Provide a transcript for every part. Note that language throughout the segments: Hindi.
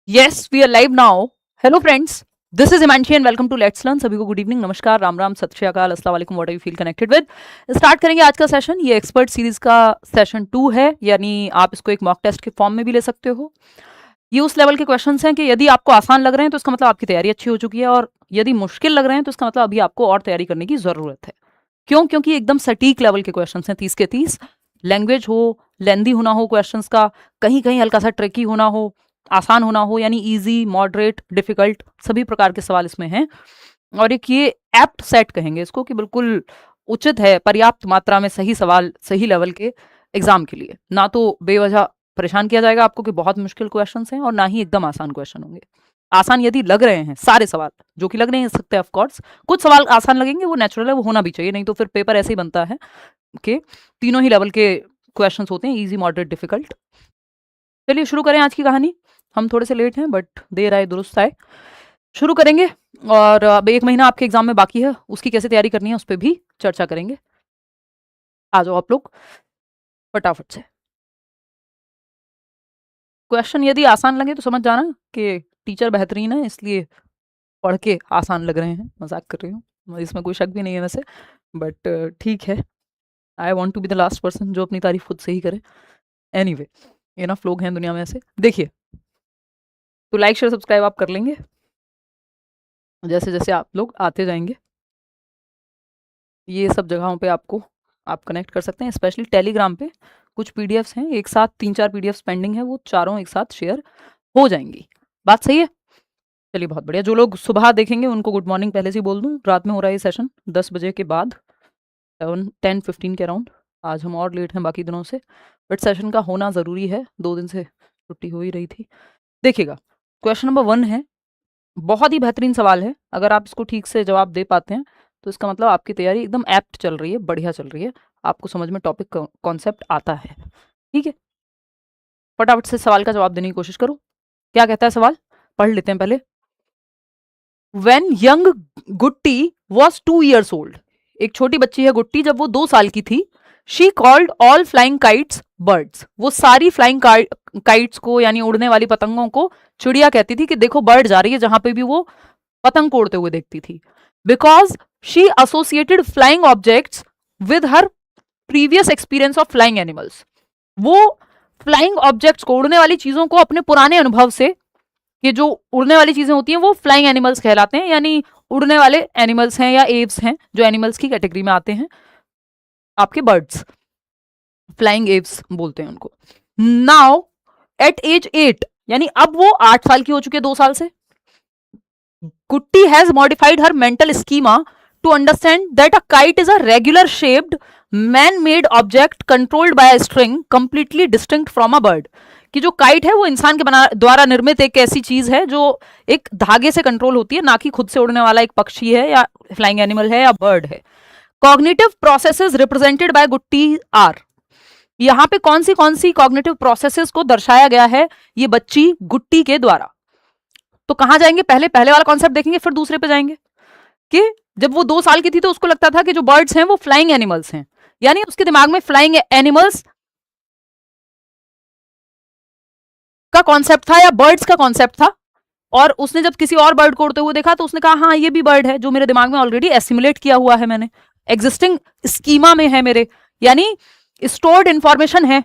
Yes, we are live now. Hello friends, this is Himanshi and welcome to Let's Learn. सभी को गुड इवनिंग, नमस्कार, राम राम, सत श्री अकाल, अस्सलाम वालेकुम, what you feel connected with. Start करेंगे आज का सेशन। ये एक्सपर्ट सीरीज का सेशन 2 है, यानी आप इसको एक मॉक टेस्ट के फॉर्म में भी ले सकते हो। ये उस लेवल के क्वेश्चंस हैं कि यदि आपको आसान लग रहे हैं तो इसका मतलब आपकी तैयारी अच्छी हो चुकी है, और यदि मुश्किल लग रहे हैं तो इसका मतलब अभी आपको और तैयारी करने की जरूरत है। क्यों? क्योंकि एकदम सटीक लेवल के क्वेश्चन हैं, 30 के 30। लैंग्वेज हो, लेंदी होना हो क्वेश्चन का, कहीं कहीं हल्का सा ट्रिकी होना हो, आसान होना हो, यानी इजी, मॉडरेट, डिफिकल्ट, सभी प्रकार के सवाल इसमें हैं। और एक ये एप्ट सेट कहेंगे इसको, कि बिल्कुल उचित है, पर्याप्त मात्रा में सही सवाल सही लेवल के एग्जाम के लिए। ना तो बेवजह परेशान किया जाएगा आपको कि बहुत मुश्किल क्वेश्चंस हैं, और ना ही एकदम आसान क्वेश्चन होंगे। आसान यदि लग रहे हैं सारे सवाल, जो कि लग नहीं सकते ऑफ कोर्स, कुछ सवाल आसान लगेंगे, वो नेचुरल है, वो होना भी चाहिए, नहीं तो फिर पेपर ऐसे ही बनता है कि तीनों ही लेवल के क्वेश्चंस होते हैं, इजी, मॉडरेट, डिफिकल्ट। चलिए शुरू करें आज की कहानी। हम थोड़े से लेट हैं, बट देर आए दुरुस्त आए। शुरू करेंगे, और अब 1 महीना आपके एग्जाम में बाकी है, उसकी कैसे तैयारी करनी है उस पर भी चर्चा करेंगे। आ जाओ आप लोग फटाफट से। क्वेश्चन यदि आसान लगे तो समझ जाना कि टीचर बेहतरीन है, इसलिए पढ़ के आसान लग रहे हैं। मजाक कर रही हूँ, इसमें कोई शक भी नहीं है वैसे, बट ठीक है। I want to be the last person जो अपनी तारीफ खुद से ही करे। एनीवे, इनफ लोग हैं दुनिया में ऐसे। देखिए, तो लाइक शेयर सब्सक्राइब आप कर लेंगे जैसे जैसे आप लोग आते जाएंगे। ये सब जगहों पे आपको आप कनेक्ट कर सकते हैं, स्पेशली टेलीग्राम पे कुछ पीडीएफ्स हैं, एक साथ 3-4 पीडीएफ्स पेंडिंग है, वो चारों एक साथ शेयर हो जाएंगी। बात सही है? चलिए बहुत बढ़िया। जो लोग सुबह देखेंगे उनको गुड मॉर्निंग पहले से ही बोल दूं। रात में हो रहा है ये सेशन 10 बजे के बाद, 10-15 के अराउंड। आज हम और लेट हैं बाकी दिनों से, बट सेशन का होना ज़रूरी है, 2 दिन से छुट्टी हो ही रही थी। देखिएगा, क्वेश्चन नंबर 1 है, बहुत ही बेहतरीन सवाल है। अगर आप इसको ठीक से जवाब दे पाते हैं तो इसका मतलब आपकी तैयारी एकदम एप्ट चल रही है, बढ़िया चल रही है, आपको समझ में टॉपिक कॉन्सेप्ट आता है। ठीक है, फटाफट से सवाल का जवाब देने की कोशिश करो। क्या कहता है सवाल, पढ़ लेते हैं पहले। When young गुट्टी was 2 years old, एक छोटी बच्ची है गुट्टी, जब वो 2 साल की थी, she called all flying kites birds, वो सारी फ्लाइंग काइट्स को, यानी उड़ने वाली पतंगों को चिड़िया कहती थी, कि देखो बर्ड जा रही है, जहां पे भी वो पतंग को उड़ते हुए देखती थी। Because she associated flying objects with her previous experience of flying animals, वो फ्लाइंग ऑब्जेक्ट्स को, उड़ने वाली चीजों को अपने पुराने अनुभव से, ये जो उड़ने वाली चीजें होती हैं वो फ्लाइंग एनिमल्स कहलाते हैं, यानी उड़ने वाले एनिमल्स हैं या एव्स हैं, जो एनिमल्स की कैटेगरी में आते हैं, आपके बर्ड्स, फ्लाइंग एव्स बोलते हैं उनको। नाउ एट एज 8, यानी अब वो 8 साल की हो चुकी है 2 साल से, Gutti has modified her mental schema to understand that a kite is a regular shaped man made object controlled by a string completely distinct from a bird, कि जो काइट है वो इंसान के द्वारा निर्मित एक ऐसी चीज है जो एक धागे से कंट्रोल होती है, ना कि खुद से उड़ने वाला एक पक्षी है या फ्लाइंग एनिमल है या बर्ड है। कॉग्निटिव प्रोसेसेस रिप्रेजेंटेड बाय गुट्टी आर, यहां पे कौन सी कॉग्निटिव प्रोसेसेस को दर्शाया गया है ये बच्ची गुट्टी के द्वारा। तो कहां जाएंगे, पहले वाला कॉन्सेप्ट देखेंगे, फिर दूसरे पे जाएंगे। कि जब वो 2 साल की थी तो उसको लगता था कि जो बर्ड्स हैं वो फ्लाइंग एनिमल्स हैं, यानी उसके दिमाग में फ्लाइंग एनिमल्स का कॉन्सेप्ट था या बर्ड्स का कॉन्सेप्ट था। और उसने जब किसी और बर्ड को उड़ते हुए देखा तो उसने कहा हाँ ये भी बर्ड है, जो मेरे दिमाग में ऑलरेडी एसिमुलेट किया हुआ है, मैंने एग्जिस्टिंग स्कीमा में है मेरे, यानी स्टोर्ड इंफॉर्मेशन है,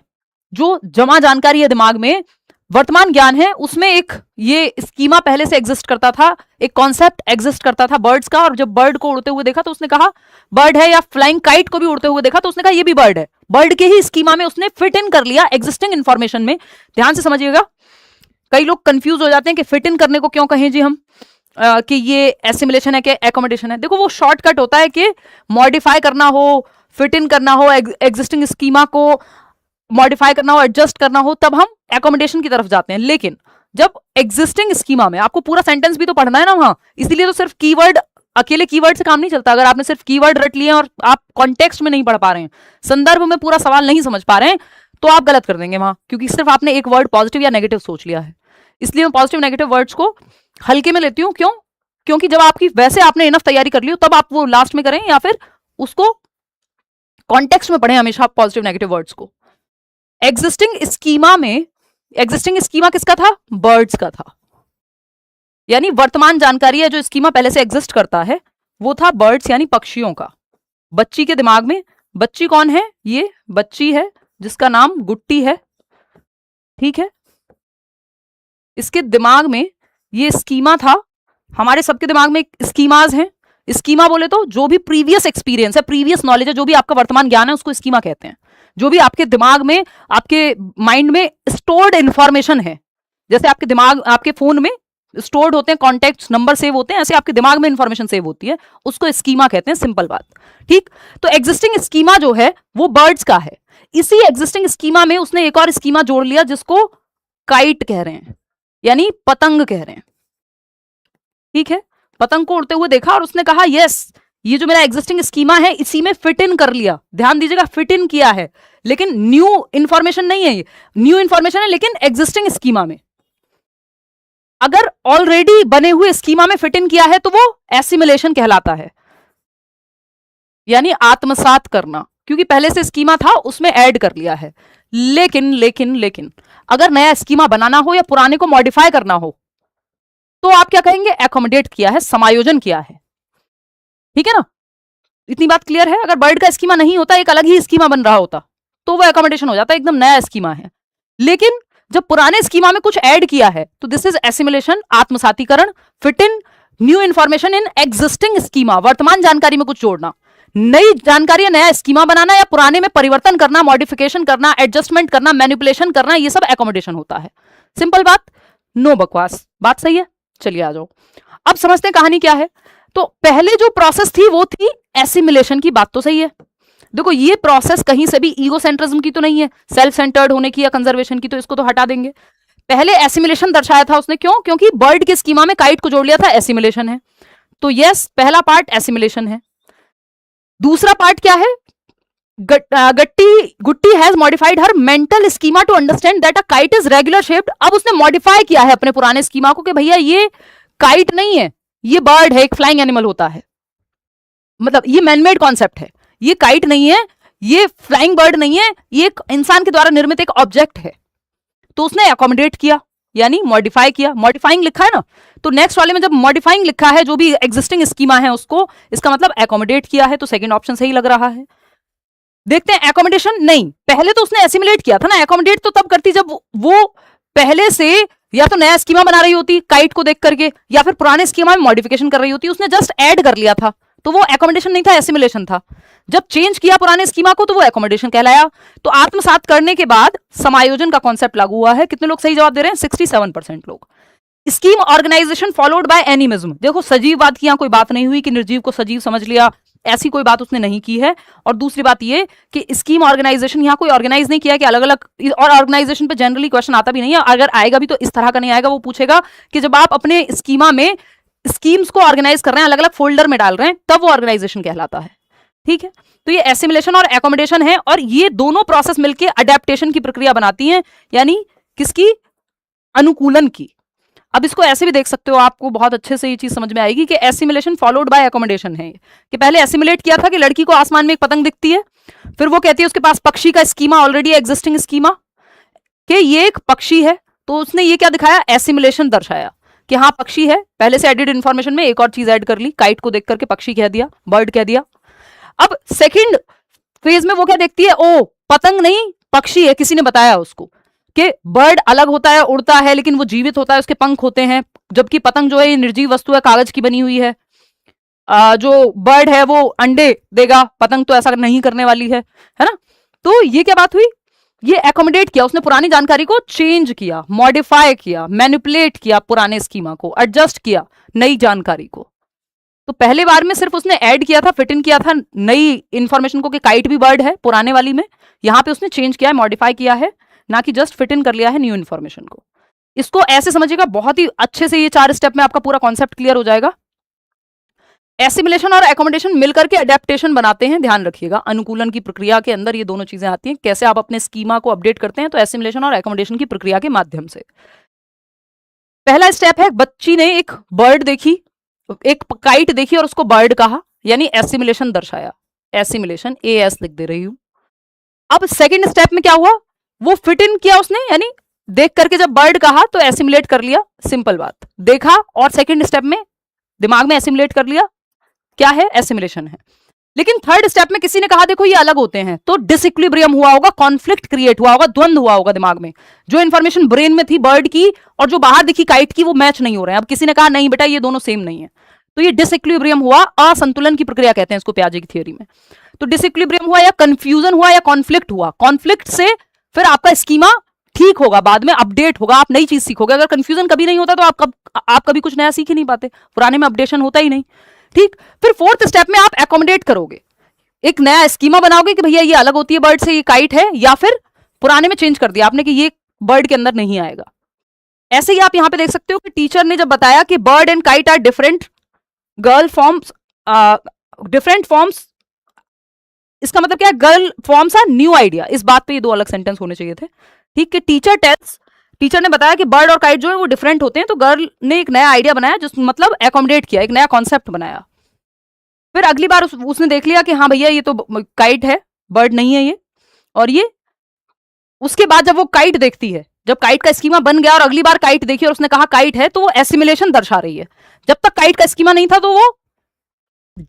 जो जमा जानकारी है दिमाग में, वर्तमान ज्ञान है, उसमें एक ये स्कीमा पहले से एग्जिस्ट करता था, एक कॉन्सेप्ट एग्जिस्ट करता था बर्ड्स का। और जब बर्ड को उड़ते हुए देखा तो उसने कहा बर्ड है, या फ्लाइंग काइट को भी उड़ते हुए देखा तो उसने कहा ये भी बर्ड है, बर्ड के ही स्कीमा में उसने फिट इन कर लिया एग्जिस्टिंग इंफॉर्मेशन में। ध्यान से समझिएगा, कई लोग कंफ्यूज हो जाते हैं कि फिट इन करने को क्यों कहें जी हम, कि ये एसिमुलेशन है कि एकोमोडेशन है। देखो वो शॉर्टकट होता है कि मॉडिफाई करना हो, फिट इन करना हो, एग्जिस्टिंग स्कीमा को मॉडिफाई करना हो, एडजस्ट करना हो, तब हम एकोमोडेशन की तरफ जाते हैं। लेकिन जब एग्जिस्टिंग स्कीमा में, आपको पूरा सेंटेंस भी तो पढ़ना है ना वहां, इसीलिए तो सिर्फ कीवर्ड, अकेले कीवर्ड से काम नहीं चलता। अगर आपने सिर्फ कीवर्ड रट लिए और आप कॉन्टेक्स्ट में नहीं पढ़ पा रहे हैं, संदर्भ में पूरा सवाल नहीं समझ पा रहे हैं, तो आप गलत कर देंगे वहां, क्योंकि सिर्फ आपने एक वर्ड पॉजिटिव या नेगेटिव सोच लिया है। इसलिए मैं पॉजिटिव नेगेटिव वर्ड्स को हल्के में लेती हूँ। क्यों? क्योंकि जब आपकी वैसे आपने इनफ तैयारी कर ली हो तब आप वो लास्ट में करें, या फिर उसको कॉन्टेक्स्ट में पढ़ें हमेशा पॉजिटिव नेगेटिव वर्ड्स को। एग्जिस्टिंग स्कीमा में, एग्जिस्टिंग स्कीमा किसका था? बर्ड्स का था। यानी वर्तमान जानकारी है जो स्कीमा पहले से एग्जिस्ट करता है वो था बर्ड्स यानी पक्षियों का। बच्ची के दिमाग में, बच्ची कौन है? ये बच्ची है जिसका नाम गुट्टी है, ठीक है। इसके दिमाग में ये स्कीमा था। हमारे सबके दिमाग में स्कीमाज हैं। स्कीमा बोले तो जो भी प्रीवियस एक्सपीरियंस है, प्रीवियस नॉलेज है, जो भी आपका वर्तमान ज्ञान है उसको स्कीमा कहते हैं। जो भी आपके दिमाग में, आपके माइंड में स्टोर्ड इंफॉर्मेशन है, जैसे आपके दिमाग, आपके फोन में स्टोर्ड होते हैं कॉन्टेक्ट नंबर सेव होते हैं, ऐसे आपके दिमाग में इंफॉर्मेशन सेव होती है, उसको स्कीमा कहते हैं। सिंपल बात, ठीक। तो एग्जिस्टिंग स्कीमा जो है वो बर्ड्स का है। इसी एग्जिस्टिंग स्कीमा में उसने एक और स्कीमा जोड़ लिया जिसको काइट कह रहे हैं, यानी पतंग कह रहे हैं, ठीक है। पतंग को उड़ते हुए देखा और उसने कहा यस, ये जो मेरा एग्जिस्टिंग स्कीमा है इसी में फिट इन कर लिया। ध्यान दीजिएगा, फिट इन किया है, लेकिन न्यू इंफॉर्मेशन नहीं है, ये न्यू इंफॉर्मेशन है लेकिन एग्जिस्टिंग स्कीमा में। अगर ऑलरेडी बने हुए स्कीमा में फिट इन किया है तो वो एसिमिलेशन कहलाता है, यानी आत्मसात करना, क्योंकि पहले से स्कीमा था उसमें ऐड कर लिया है। लेकिन लेकिन लेकिन अगर नया स्कीमा बनाना हो या पुराने को मॉडिफाई करना हो तो आप क्या कहेंगे? एकोमोडेट किया है, समायोजन किया है, ठीक है ना। इतनी बात क्लियर है। अगर बर्ड का स्कीमा नहीं होता, एक अलग ही स्कीमा बन रहा होता तो वो एकोमोडेशन हो जाता, एकदम नया स्कीमा है। लेकिन जब पुराने स्कीमा में कुछ ऐड किया है तो दिस इज एसिमिलेशन, आत्मसातीकरण, fit in new information in existing schema, वर्तमान जानकारी में कुछ जोड़ना, नई जानकारी या नया स्कीमा बनाना या पुराने में परिवर्तन करना, मॉडिफिकेशन करना, एडजस्टमेंट करना, मैनिपुलेशन करना, ये सब एकोमोडेशन होता है। सिंपल बात, नो बकवास, बात सही है। चलिए आ जाओ, अब समझते हैं कहानी क्या है। तो पहले जो प्रोसेस थी वो थी एसिमिलेशन की। बात तो सही है। देखो ये प्रोसेस कहीं से भी ईगोसेंट्रिज्म की तो नहीं है, सेल्फ सेंटर्ड होने की या कंजर्वेशन की, तो इसको तो हटा देंगे। पहले एसिमिलेशन दर्शाया था उसने, क्यों? क्योंकि बर्ड के स्कीमा में काइट को जोड़ लिया था, एसिमिलेशन है। तो यस, पहला पार्ट एसिमिलेशन है। दूसरा पार्ट क्या है? Gutti has modified her mental schema to understand that a kite is regular shaped. अब उसने मॉडिफाई किया है अपने पुराने स्कीमा को कि भैया ये काइट नहीं है, ये बर्ड है, एक फ्लाइंग एनिमल होता है, मतलब ये मैनमेड कॉन्सेप्ट है, ये काइट नहीं है, ये फ्लाइंग बर्ड नहीं है, ये एक इंसान के द्वारा निर्मित एक ऑब्जेक्ट है। तो उसने अकोमोडेट किया, यानी मॉडिफाई किया। मॉडिफाइंग लिखा है ना, तो नेक्स्ट वाले में जब मॉडिफाइंग लिखा है जो भी एग्जिस्टिंग स्कीमा है उसको, इसका मतलब एकोमोडेट किया है, तो सेकंड ऑप्शन सही लग रहा है। देखते हैं एकोमोडेशन। नहीं, पहले तो उसने एसिमिलेट किया था ना। एकोमोडेट तो तब करती जब वो पहले से या तो नया स्कीमा बना रही होती काइट को देख करके, या फिर पुराने स्कीमा में मॉडिफिकेशन कर रही होती। उसने जस्ट ऐड कर लिया था, तो वो एकोमोडेशन नहीं था, एसिमिलेशन था। जब चेंज किया पुराने स्कीमा को तो वो एकोमोडेशन कहलाया। तो आत्मसात करने के बाद समायोजन का कॉन्सेप्ट लागू हुआ है। कितने लोग सही जवाब दे रहे हैं? 67% लोग। Scheme organisation followed by animism. देखो सजीववाद की यहां कोई बात नहीं हुई कि निर्जीव को सजीव समझ लिया, ऐसी कोई बात उसने नहीं की है। और दूसरी बात ये कि स्कीम ऑर्गेनाइजेशन यहां कोई ऑर्गेनाइज नहीं किया कि अलग अलग, और ऑर्गेनाइजेशन पे जनरली क्वेश्चन आता भी नहीं है। अगर आएगा भी तो इस तरह का नहीं आएगा। वो पूछेगा कि जब आप अपने स्कीमा में स्कीम्स को ऑर्गेनाइज कर रहे हैं, अलग अलग फोल्डर में डाल रहे हैं, तब वो ऑर्गेनाइजेशन कहलाता है, ठीक है। तो ये एसिमिलेशन और एकोमोडेशन है, और ये दोनों प्रोसेस मिलकर अडेप्टेशन की प्रक्रिया बनाती हैं, यानी किसकी? अनुकूलन की। अब इसको ऐसे भी देख सकते हो, आपको बहुत अच्छे से ये चीज समझ में आएगी कि एसिमिलेशन फॉलोड बाय एकोमोडेशन है। कि पहले एसिमिलेट किया था कि लड़की को आसमान में एक पतंग दिखती है, फिर वो कहती है उसके पास पक्षी का स्कीमा ऑलरेडी एग्जिस्टिंग स्कीमा कि ये एक पक्षी है, तो उसने ये क्या दिखाया? एसिमिलेशन दर्शाया कि हाँ पक्षी है। पहले से एडिड इंफॉर्मेशन में एक और चीज ऐड कर ली, काइट को देख करके पक्षी कह दिया, बर्ड कह दिया। अब सेकेंड फेज में वो क्या देखती है? ओ पतंग नहीं, पक्षी है, किसी ने बताया उसको कि बर्ड अलग होता है, उड़ता है, लेकिन वो जीवित होता है, उसके पंख होते हैं, जबकि पतंग जो है ये निर्जीव वस्तु है, कागज की बनी हुई है। जो बर्ड है वो अंडे देगा, पतंग तो ऐसा नहीं करने वाली है ना। तो ये क्या बात हुई? ये एकोमोडेट किया उसने, पुरानी जानकारी को चेंज किया, मॉडिफाई किया, मैनिपुलेट किया, पुराने स्कीमा को एडजस्ट किया नई जानकारी को। तो पहले बार में सिर्फ उसने ऐड किया था, फिट इन किया था नई इंफॉर्मेशन को कि काइट भी बर्ड है पुराने वाली में। यहां पे उसने चेंज किया है, मॉडिफाई किया है, ना कि जस्ट फिट इन कर लिया है न्यू इन्फॉर्मेशन को। इसको ऐसे समझिएगा, बहुत ही अच्छे से ये 4 स्टेप में आपका पूरा कॉन्सेप्ट क्लियर हो जाएगा। एसिमिलेशन और एकोमोडेशन मिलकर के अडेप्टेशन बनाते हैं, ध्यान रखिएगा। अनुकूलन की प्रक्रिया के अंदर ये दोनों चीजें आती हैं। कैसे आप अपने स्कीमा को अपडेट करते हैं? तो एसिमिलेशन और एकोमोडेशन की प्रक्रिया के माध्यम से। पहला स्टेप है, बच्ची ने एक बर्ड देखी, एक काइट देखी और उसको बर्ड कहा, यानी एसिमिलेशन दर्शाया। एसिमिलेशन AS लिख दे रही हूं। अब सेकेंड स्टेप में क्या हुआ? वो फिट इन किया उसने, यानी देख करके जब बर्ड कहा तो एसिमुलेट कर लिया, सिंपल बात, देखा और सेकंड स्टेप में दिमाग में एसिमुलेट कर लिया, क्या है, एसिमुलेशन है। लेकिन थर्ड स्टेप में किसी ने कहा देखो ये अलग होते हैं, तो डिसइक्विलिब्रियम हुआ होगा, कॉन्फ्लिक्ट क्रिएट हुआ होगा, द्वंद हुआ होगा दिमाग में, जो इन्फॉर्मेशन ब्रेन में थी बर्ड की और जो बाहर दिखी काइट की वो मैच नहीं हो रहे हैं। अब किसी ने कहा नहीं बेटा ये दोनों सेम नहीं है, तो ये डिसइक्विलिब्रियम हुआ, असंतुलन की प्रक्रिया कहते हैं इसको पियाजे की थियोरी में। तो डिसइक्विलिब्रियम हुआ या कंफ्यूजन हुआ या कॉन्फ्लिक्ट हुआ, कॉन्फ्लिक्ट से फिर आपका स्कीमा ठीक होगा, बाद में अपडेट होगा, आप नई चीज सीखोगे। अगर कंफ्यूजन कभी नहीं होता तो आप कभी कुछ नया सीख ही नहीं पाते, पुराने में अपडेशन होता ही नहीं, ठीक। फिर फोर्थ स्टेप में आप एकोमोडेट करोगे, एक नया स्कीमा बनाओगे कि भैया ये अलग होती है बर्ड से, ये काइट है, या फिर पुराने में चेंज कर दिया आपने कि ये बर्ड के अंदर नहीं आएगा। ऐसे ही आप यहां पे देख सकते हो कि टीचर ने जब बताया कि bird and kite are different girl forms, different forms, इसका मतलब क्या है, girl forms are new idea. इस बात पे ये दो अलग सेंटेंस होने चाहिए थे, ठीक है। टीचर ने बताया कि बर्ड और काइट जो है वो डिफरेंट होते हैं, तो गर्ल ने एक नया आइडिया बनाया, जिस मतलब एकोमोडेट किया, एक नया कॉन्सेप्ट बनाया। फिर अगली बार उसने देख लिया कि हाँ भैया ये तो काइट है, बर्ड नहीं है ये, और ये, उसके बाद जब वो काइट देखती है, जब काइट का स्कीमा बन गया और अगली बार काइट देखी और उसने कहा काइट है, तो वो एसिमुलेशन दर्शा रही है। जब तक काइट का स्कीमा नहीं था तो वो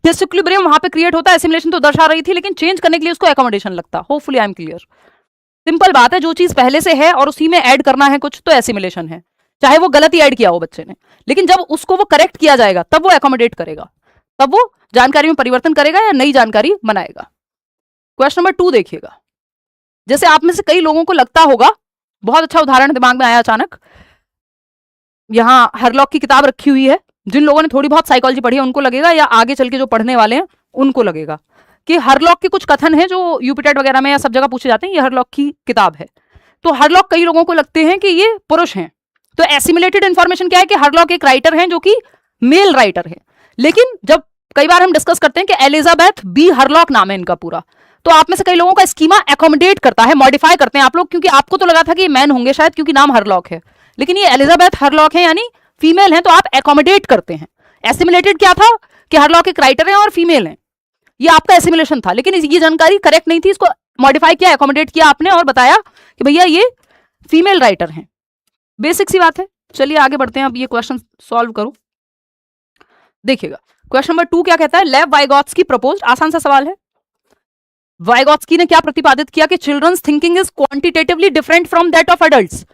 डिसइक्विलिब्रियम वहां पे क्रिएट होता है, एसिमुलेशन तो दर्शा रही थी, लेकिन चेंज करने के लिए उसको एकोमोडेशन लगता। Hopefully I am clear, simple बात है, जो चीज पहले से है और उसी में ऐड करना है कुछ, तो एसिमुलेशन है, चाहे वो गलत ही ऐड किया हो बच्चे ने, लेकिन जब उसको वो करेक्ट किया जाएगा तब वो एकोमोडेट करेगा, तब वो जानकारी में परिवर्तन करेगा या नई जानकारी बनाएगा। क्वेश्चन नंबर 2 देखिएगा। जैसे आप में से कई लोगों को लगता होगा, बहुत अच्छा उदाहरण दिमाग में आया अचानक, यहां हरलॉक की किताब रखी हुई है, जिन लोगों ने थोड़ी बहुत साइकोलॉजी पढ़ी है उनको लगेगा, या आगे चल के जो पढ़ने वाले हैं उनको लगेगा कि हरलॉक के कुछ कथन हैं जो यूपीटेट वगैरह में या सब जगह पूछे जाते हैं, ये हरलॉक की किताब है। तो हरलॉक कई लोगों को लगते हैं कि ये पुरुष हैं, तो एसिमुलेटेड इंफॉर्मेशन क्या है कि हरलॉक एक राइटर हैं जो कि मेल राइटर है। लेकिन जब कई बार हम डिस्कस करते हैं कि एलिजाबेथ बी हरलॉक नाम है इनका पूरा, तो आप में से कई लोगों का स्कीमा एकोमोडेट करता है, मॉडिफाई करते हैं आप लोग, क्योंकि आपको तो लगा था कि ये मैन होंगे शायद क्योंकि नाम हरलॉक है, लेकिन ये एलिजाबेथ हरलॉक है यानी फीमेल है, तो आप एकोमोडेट करते हैं। एसिमुलेटेड क्या था कि हरलॉक एक राइटर है और फीमेल है, ये आपका एसिमुलेशन था, लेकिन ये जानकारी करेक्ट नहीं थी, इसको मॉडिफाई किया, एकोमोडेट किया आपने और बताया कि भैया ये फीमेल राइटर हैं। बेसिक सी बात है। चलिए आगे बढ़ते हैं, अब ये क्वेश्चन सॉल्व करो। देखिएगा क्वेश्चन नंबर 2 क्या कहता है, लेव वाइगोत्स्की प्रपोज्ड, आसान सा सवाल है। वाइगोत्स्की ने क्या प्रतिपादित किया कि children's thinking is quantitatively different from that of adults.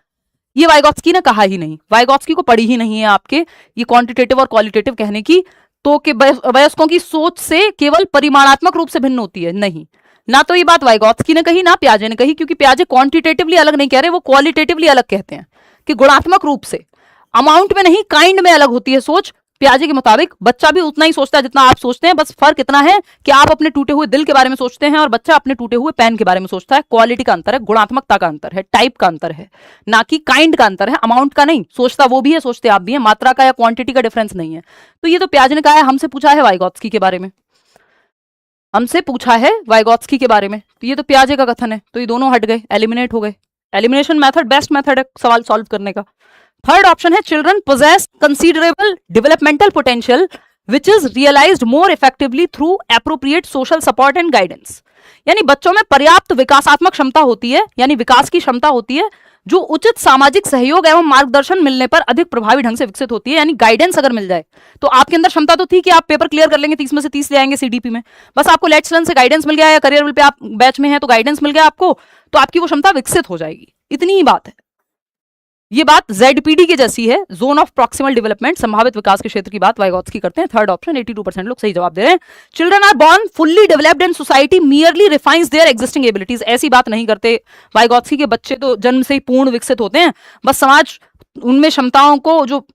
ये वाइगोत्स्की ने कहा ही नहीं, वाइगोत्स्की को पढ़ी ही नहीं है आपके ये क्वांटिटेटिव और क्वालिटेटिव कहने की, तो कि वयस्कों की सोच से केवल परिमाणात्मक रूप से भिन्न होती है, नहीं, ना तो ये बात वाइगोत्स्की ने कही ना पियाजे ने कही, क्योंकि पियाजे क्वांटिटेटिवली अलग नहीं कह रहे, वो क्वालिटेटिवली अलग कहते हैं कि गुणात्मक रूप से, अमाउंट में नहीं काइंड में अलग होती है सोच। पियाजे के मुताबिक बच्चा भी उतना ही सोचता है जितना आप सोचते हैं, बस फर्क इतना है कि आप अपने टूटे हुए दिल के बारे में सोचते हैं और बच्चा अपने टूटे हुए पेन के बारे में सोचता है। क्वालिटी का अंतर है, गुणात्मकता का अंतर है, टाइप का अंतर है, ना कि काइंड का अंतर है, अमाउंट का नहीं। सोचता वो भी है, सोचते आप भी हैं, मात्रा का या क्वांटिटी का डिफरेंस नहीं है। तो ये तो पियाजे ने कहा है, हमसे पूछा है वाइगोत्स्की के बारे में, हमसे पूछा है वाइगोत्स्की के बारे में, तो ये तो पियाजे का कथन है, तो ये दोनों हट गए, एलिमिनेट हो गए। एलिमिनेशन मेथड बेस्ट मेथड है सवाल सॉल्व करने का। थर्ड ऑप्शन है, children possess considerable developmental potential which is realised more effectively through appropriate social support and guidance. यानी बच्चों में पर्याप्त विकासात्मक क्षमता होती है, यानी विकास की क्षमता होती है, जो उचित सामाजिक सहयोग एवं मार्गदर्शन मिलने पर अधिक प्रभावी ढंग से विकसित होती है। यानी गाइडेंस अगर मिल जाए, तो आपके अंदर क्षमता तो थी कि आप पेपर क्लियर कर लेंगे, 30 में से 30 ले आएंगे सीडीपी में, बस आपको लेट्स लर्न से गाइडेंस मिल गया या करियर पे आप बैच में हैं तो गाइडेंस मिल गया आपको, तो आपकी वो क्षमता विकसित हो जाएगी। इतनी ही बात है। ये बात ZPD के जैसी है, जोन ऑफ प्रॉक्सिमल डेवलपमेंट, संभावित विकास के क्षेत्र की बात वाइगोत्स्की करते हैं। थर्ड ऑप्शन 82% लोग सही जवाब दे रहे हैं। Children are born fully developed and society merely refines their existing abilities, ऐसी बात नहीं करते वाइगोत्स्की के बच्चे तो जन्म से ही पूर्ण विकसित होते हैं, बस समाज उनमें क्षमताओं को, जो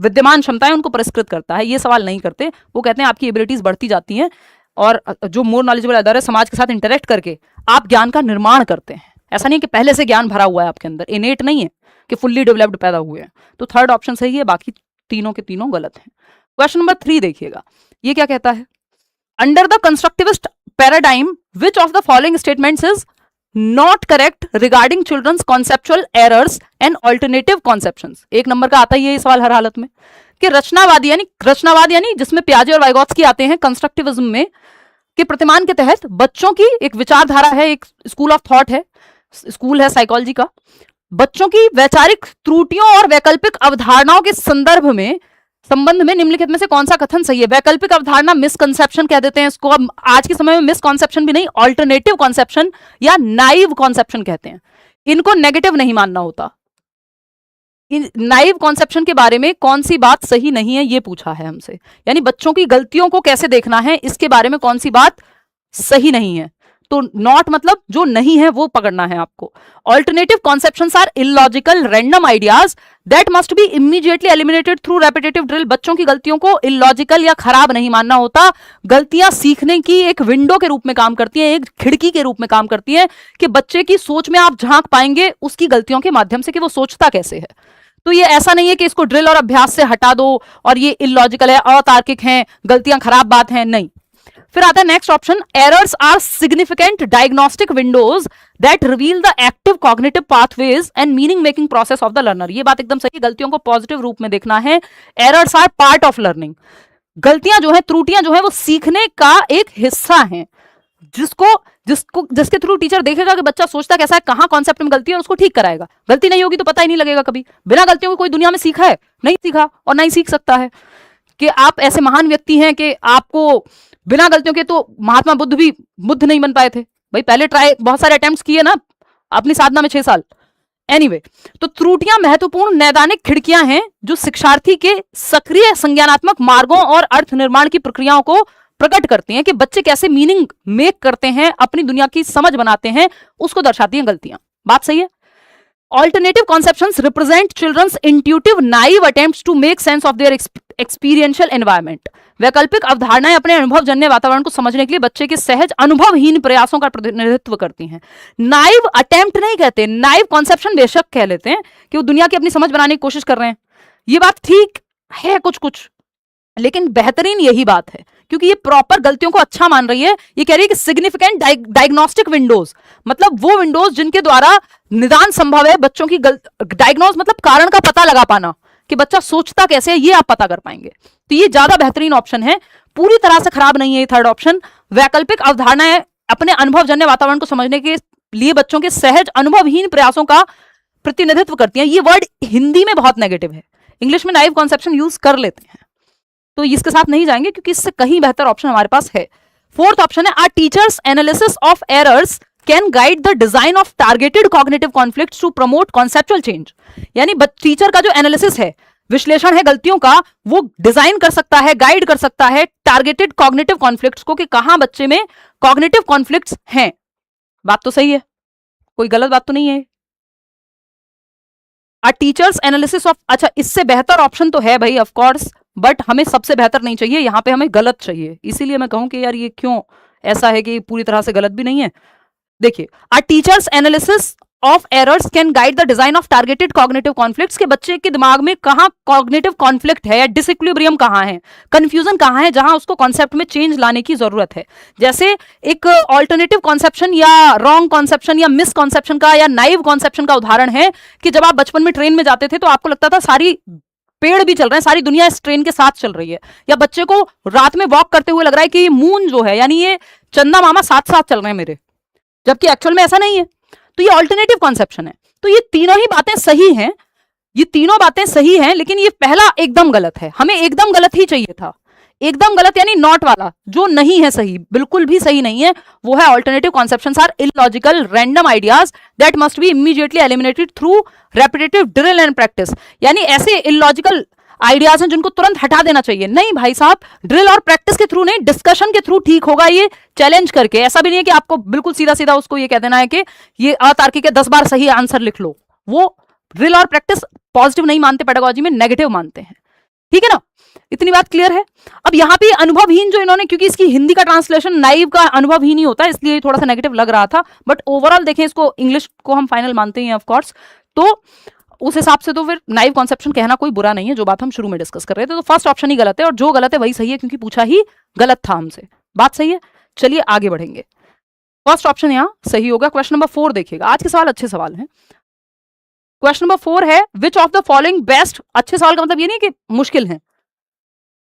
विद्यमान क्षमताएं उनको पुरस्कृत करता है, ये सवाल नहीं करते। वो कहते हैं आपकी एबिलिटीज बढ़ती जाती हैं और जो मोर नॉलेजेबल अदर है, समाज के साथ इंटरेक्ट करके आप ज्ञान का निर्माण करते हैं। ऐसा नहीं कि पहले से ज्ञान भरा हुआ है आपके अंदर, इनेट नहीं है कि फुल्ली डेवलप्ड पैदा हुए हैं। तो थर्ड ऑप्शन सही है, बाकी तीनों के तीनों गलत हैं। क्वेश्चन नंबर 3 देखिएगा, ये क्या कहता है, under the constructivist paradigm which of the following statements is not correct regarding children's conceptual errors and alternative conceptions. एक नंबर का आता ही है ये सवाल हर हालत में, कि रचनावाद यानी जिसमें पियाजे और वाइगोत्स्की आते हैं कंस्ट्रक्टिविज्म में, कि प्रतिमान के तहत बच्चों की एक विचारधारा है, एक स्कूल ऑफ थॉट है, स्कूल है साइकोलॉजी का, बच्चों की वैचारिक त्रुटियों और वैकल्पिक अवधारणाओं के संबंध में निम्नलिखित में से कौन सा कथन सही है? वैकल्पिक अवधारणा मिसकंसेप्शन कह देते हैं इसको, अब आज के समय में मिसकंसेप्शन भी नहीं, ऑल्टरनेटिव कॉन्सेप्शन या नाइव कॉन्सेप्शन कहते हैं। इनको नेगेटिव नहीं मानना होता। नाइव कॉन्सेप्शन के बारे में कौन सी बात सही नहीं है ये पूछा है हमसे, यानी बच्चों की गलतियों को कैसे देखना है इसके बारे में कौन सी बात सही नहीं है। तो नॉट मतलब जो नहीं है वो पकड़ना है आपको। Alternative conceptions are illogical random ideas that must be immediately eliminated through repetitive drill. बच्चों की गलतियों को इलॉजिकल या खराब नहीं मानना होता। गलतियां सीखने की एक विंडो के रूप में काम करती हैं, एक खिड़की के रूप में काम करती हैं कि बच्चे की सोच में आप झांक पाएंगे उसकी गलतियों के माध्यम से कि वो सोचता कैसे है। तो ये ऐसा नहीं है कि इसको ड्रिल और अभ्यास से हटा दो और ये इलॉजिकल है, अतार्किक है, गलतियां खराब बात है, नहीं। फिर आता है next option, errors are significant diagnostic windows that reveal the active cognitive pathways and meaning making process of the learner. ये बात एकदम सही है, गलतियों को पॉजिटिव रूप में देखना है। Errors are part of learning. गलतियां जो है, त्रुटियां जो है, वो सीखने का एक हिस्सा है जिसके थ्रू टीचर देखेगा कि बच्चा सोचता कैसा है, कहां कॉन्सेप्ट में गलती है और उसको ठीक कराएगा। गलती नहीं होगी तो पता ही नहीं लगेगा कभी। बिना गलतियों के कोई दुनिया में सीखा है? नहीं सीखा और नहीं सीख सकता है। कि आप ऐसे महान व्यक्ति हैं कि आपको बिना गलतियों के, तो महात्मा बुद्ध भी बुद्ध नहीं बन पाए थे भाई, पहले ट्राई बहुत सारे अटेम्प्ट्स किए ना अपनी साधना में 6 साल। एनीवे, तो त्रुटियां महत्वपूर्ण नैदानिक खिड़कियां हैं जो शिक्षार्थी के सक्रिय संज्ञानात्मक मार्गों और अर्थ निर्माण की प्रक्रियाओं को प्रकट करती हैं कि बच्चे कैसे मीनिंग मेक करते हैं, अपनी दुनिया की समझ बनाते हैं, उसको दर्शाती हैं गलतियां। बात सही है। Alternative conceptions represent children's intuitive naive attempts to make sense of their experiential environment. वैकल्पिक अवधारणाएं अपने अनुभवजन्य वातावरण को समझने के लिए बच्चे के सहज अनुभवहीन प्रयासों का प्रतिनिधित्व करती हैं। नाइव अटेम्प्ट नहीं कहते, नाइव कॉन्सेप्शन बेशक कह लेते हैं कि वो दुनिया की अपनी समझ बनाने की कोशिश कर रहे हैं। ये बात ठीक है कुछ कुछ, लेकिन बेहतरीन यही बात है क्योंकि ये प्रॉपर गलतियों को अच्छा मान रही है। ये कह रही है कि सिग्निफिकेंट डायग्नोस्टिक विंडोज, मतलब वो विंडोज जिनके द्वारा निदान संभव है बच्चों की डायग्नोज मतलब कारण का पता लगा पाना कि बच्चा सोचता कैसे है, ये आप पता कर पाएंगे। तो ये ज्यादा बेहतरीन ऑप्शन है, पूरी तरह से खराब नहीं है ये थर्ड ऑप्शन। वैकल्पिक अवधारणाएं अपने अनुभवजन्य वातावरण को समझने के लिए बच्चों के सहज अनुभवहीन प्रयासों का प्रतिनिधित्व करती हैं। ये वर्ड हिंदी में बहुत नेगेटिव है, इंग्लिश में नाइव कॉन्सेप्शन यूज कर लेते हैं, तो इसके साथ नहीं जाएंगे क्योंकि इससे कहीं बेहतर ऑप्शन हमारे पास है। फोर्थ ऑप्शन है, are teachers analysis of errors can guide the design of targeted cognitive conflicts to promote conceptual change. यानी टीचर का जो एनालिसिस है, विश्लेषण है गलतियों का, वो डिजाइन कर सकता है, गाइड कर सकता है टारगेटेड कॉग्निटिव कॉन्फ्लिक्ट्स को कि कहां बच्चे में कॉग्निटिव कॉन्फ्लिक्ट्स हैं। बात तो सही है, कोई गलत बात तो नहीं है। आ टीचर्स एनालिसिस ऑफ, अच्छा इससे बेहतर ऑप्शन तो है भाई ऑफ कोर्स, बट हमें सबसे बेहतर नहीं चाहिए, यहां पे हमें गलत चाहिए। इसीलिए मैं कहूं कि यार ये क्यों ऐसा है कि पूरी तरह से गलत भी नहीं है। देखिए, a teacher's analysis of errors can guide the design of targeted cognitive conflicts, के बच्चे के दिमाग में कहां कॉग्निटिव कॉन्फ्लिक्ट है या डिसइक्विलिब्रियम कहां है, कंफ्यूजन कहां है, जहां उसको कॉन्सेप्ट में चेंज लाने की जरूरत है। जैसे एक ऑल्टरनेटिव कॉन्सेप्शन या रॉन्ग कॉन्सेप्शन या मिस कॉन्सेप्शन का या नाइव कॉन्सेप्शन का उदाहरण है कि जब आप बचपन में ट्रेन में जाते थे तो आपको लगता था सारी पेड़ भी चल रहे हैं, सारी दुनिया इस ट्रेन के साथ चल रही है, या बच्चे को रात में वॉक करते हुए लग रहा है कि ये मून जो है यानी ये चंदा मामा साथ साथ चल रहे हैं मेरे, जबकि एक्चुअल में ऐसा नहीं है। तो ये ऑल्टरनेटिव कॉन्सेप्शन है। तो ये तीनों ही बातें सही हैं, ये तीनों बातें सही हैं, लेकिन ये पहला एकदम गलत है। हमें एकदम गलत ही चाहिए था, एकदम गलत यानी नॉट वाला जो नहीं है सही, बिल्कुल भी सही नहीं है, वो है alternative conceptions are illogical random ideas that must be immediately eliminated through repetitive drill and practice. यानी ऐसे इलॉजिकल आइडियाज हैं जिनको तुरंत हटा देना चाहिए। नहीं भाई साहब, ड्रिल और प्रैक्टिस के थ्रू नहीं, डिस्कशन के थ्रू ठीक होगा, ये चैलेंज करके। ऐसा भी नहीं है कि आपको बिल्कुल सीधा सीधा उसको ये कह देना है कि ये अतार्किक है, 10 बार सही आंसर लिख लो। वो ड्रिल और प्रैक्टिस पॉजिटिव नहीं मानते, पेडागोजी में नेगेटिव मानते हैं, ठीक है ना। इतनी बात क्लियर है। अब यहाँ पे अनुभवहीन जो इन्होंने, क्योंकि इसकी हिंदी का ट्रांसलेशन नाइव का अनुभवहीन ही होता है, इसलिए थोड़ा सा नेगेटिव लग रहा था, बट ओवरऑल देखें इसको, इंग्लिश को हम फाइनल मानते हैं ऑफ कोर्स, तो उस हिसाब से तो फिर नाइव कॉन्सेप्शन कहना कोई बुरा नहीं है, जो बात हम शुरू में डिस्कस कर रहे थे। तो फर्स्ट ऑप्शन ही गलत है और जो गलत है वही सही है, क्योंकि पूछा ही गलत था हमसे। बात सही है, चलिए आगे बढ़ेंगे। फर्स्ट ऑप्शन यहाँ सही होगा। क्वेश्चन नंबर 4 देखिएगा, आज के सवाल अच्छे सवाल हैं। क्वेश्चन नंबर 4 है, विच ऑफ द फॉलोइंग बेस्ट, अच्छे सवाल का मतलब ये नहीं कि मुश्किल है,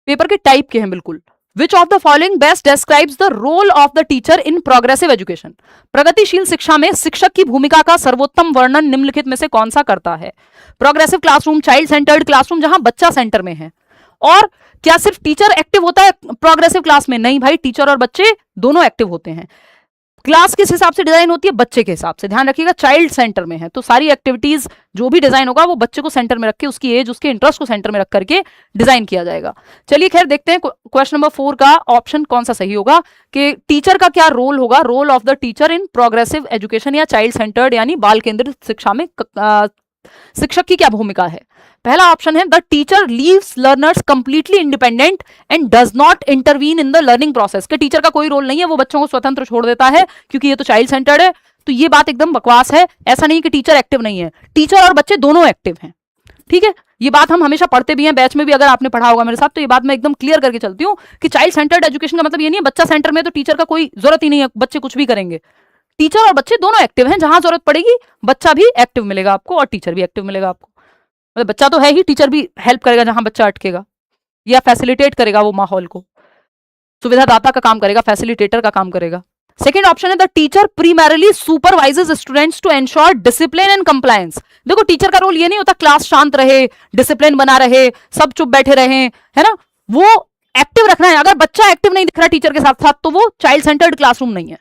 पेपर के टाइप के हैं बिल्कुल। Which of the following best describes the role of the teacher in progressive education? प्रगतिशील शिक्षा में शिक्षक की भूमिका का सर्वोत्तम वर्णन निम्नलिखित में से कौन सा करता है? Progressive classroom, child centred classroom जहां बच्चा सेंटर में है। और क्या सिर्फ टीचर एक्टिव होता है प्रोग्रेसिव क्लास में? नहीं भाई, टीचर और बच्चे दोनों एक्टिव होते हैं। क्लास किस हिसाब से डिजाइन होती है? बच्चे के हिसाब से। ध्यान रखिएगा, चाइल्ड सेंटर में है तो सारी एक्टिविटीज जो भी डिजाइन होगा वो बच्चे को सेंटर में रख के, उसकी एज, उसके इंटरेस्ट को सेंटर में रख करके डिजाइन किया जाएगा। चलिए खैर देखते हैं क्वेश्चन नंबर 4 का ऑप्शन कौन सा सही होगा कि टीचर का क्या रोल होगा, role of the teacher in progressive education या चाइल्ड सेंटर्ड यानी बाल केंद्रित शिक्षा में शिक्षक की क्या भूमिका है? पहला ऑप्शन है the teacher leaves learners completely independent and does not intervene in the learning process. के टीचर का कोई रोल नहीं है, वो बच्चों को स्वतंत्र छोड़ देता है क्योंकि ये तो चाइल्ड सेंटर्ड है। तो ये बात एकदम बकवास है। ऐसा नहीं कि टीचर एक्टिव नहीं है, टीचर और बच्चे दोनों एक्टिव हैं। ठीक है, ये बात हम हमेशा पढ़ते भी हैं बैच में भी, अगर आपने पढ़ा होगा मेरे साथ तो ये बात मैं एकदम क्लियर करके चलती हूँ कि चाइल्ड सेंटर्ड एजुकेशन का मतलब ये नहीं है बच्चा सेंटर में तो टीचर का कोई जरूरत ही नहीं है, बच्चे कुछ भी करेंगे। टीचर और बच्चे दोनों एक्टिव हैं, जहां जरूरत पड़ेगी बच्चा भी एक्टिव मिलेगा आपको और टीचर भी एक्टिव मिलेगा आपको। मतलब बच्चा तो है ही, टीचर भी हेल्प करेगा जहां बच्चा अटकेगा या फैसिलिटेट करेगा वो माहौल को, सुविधादाता का काम करेगा, फैसिलिटेटर का काम करेगा। सेकेंड ऑप्शन है the teacher primarily supervises students to ensure discipline and compliance. देखो टीचर का रोल ये नहीं होता क्लास शांत रहे, डिसिप्लिन बना रहे, सब चुप बैठे रहे, है ना, वो एक्टिव रखना है। अगर बच्चा एक्टिव नहीं दिख रहा टीचर के साथ साथ तो वो चाइल्ड सेंटर्ड क्लासरूम नहीं है।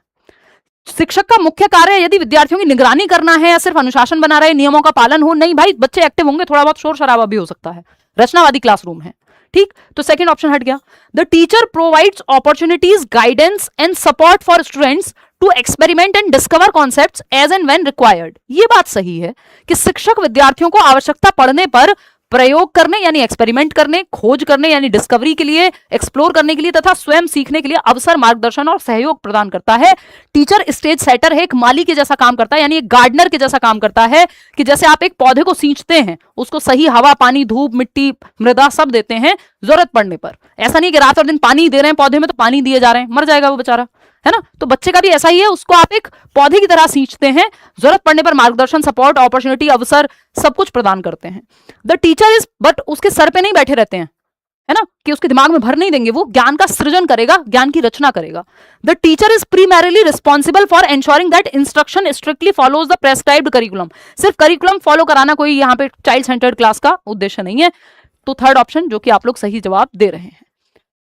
शिक्षक का मुख्य कार्य यदि विद्यार्थियों की निगरानी करना है या सिर्फ अनुशासन बना रहे, नियमों का पालन हो, नहीं भाई, बच्चे एक्टिव होंगे, थोड़ा बहुत शोर शराबा भी हो सकता है, रचनावादी क्लासरूम है। ठीक, तो सेकंड ऑप्शन हट गया। The teacher provides opportunities, guidance and support for students to experiment and discover concepts as and when required. ये बात सही है कि शिक्षक विद्यार्थियों को आवश्यकता पड़ने पर प्रयोग करने यानी एक्सपेरिमेंट करने, खोज करने यानी डिस्कवरी के लिए, एक्सप्लोर करने के लिए तथा स्वयं सीखने के लिए अवसर, मार्गदर्शन और सहयोग प्रदान करता है। टीचर स्टेज सेटर है, एक माली के जैसा काम करता है यानी एक गार्डनर के जैसा काम करता है कि जैसे आप एक पौधे को सींचते हैं, उसको सही हवा, पानी, धूप, मिट्टी, मृदा सब देते हैं जरूरत पड़ने पर। ऐसा नहीं कि रात और दिन पानी दे रहे हैं पौधे में तो पानी दिए जा रहे हैं, मर जाएगा वो बेचारा, है ना। तो बच्चे का भी ऐसा ही है, उसको आप एक पौधे की तरह सींचते हैं, जरूरत पड़ने पर मार्गदर्शन, सपोर्ट, अपॉर्चुनिटी, अवसर सब कुछ प्रदान करते हैं। द टीचर इज, बट उसके सर पे नहीं बैठे रहते हैं, है ना, कि उसके दिमाग में भर नहीं देंगे, वो ज्ञान का सृजन करेगा, ज्ञान की रचना करेगा। The teacher is primarily responsible for ensuring that instruction strictly follows the prescribed curriculum. सिर्फ करिकुलम फॉलो कराना कोई यहाँ पे चाइल्ड सेंटर्ड क्लास का उद्देश्य नहीं है। तो थर्ड ऑप्शन जो कि आप लोग सही जवाब दे रहे हैं।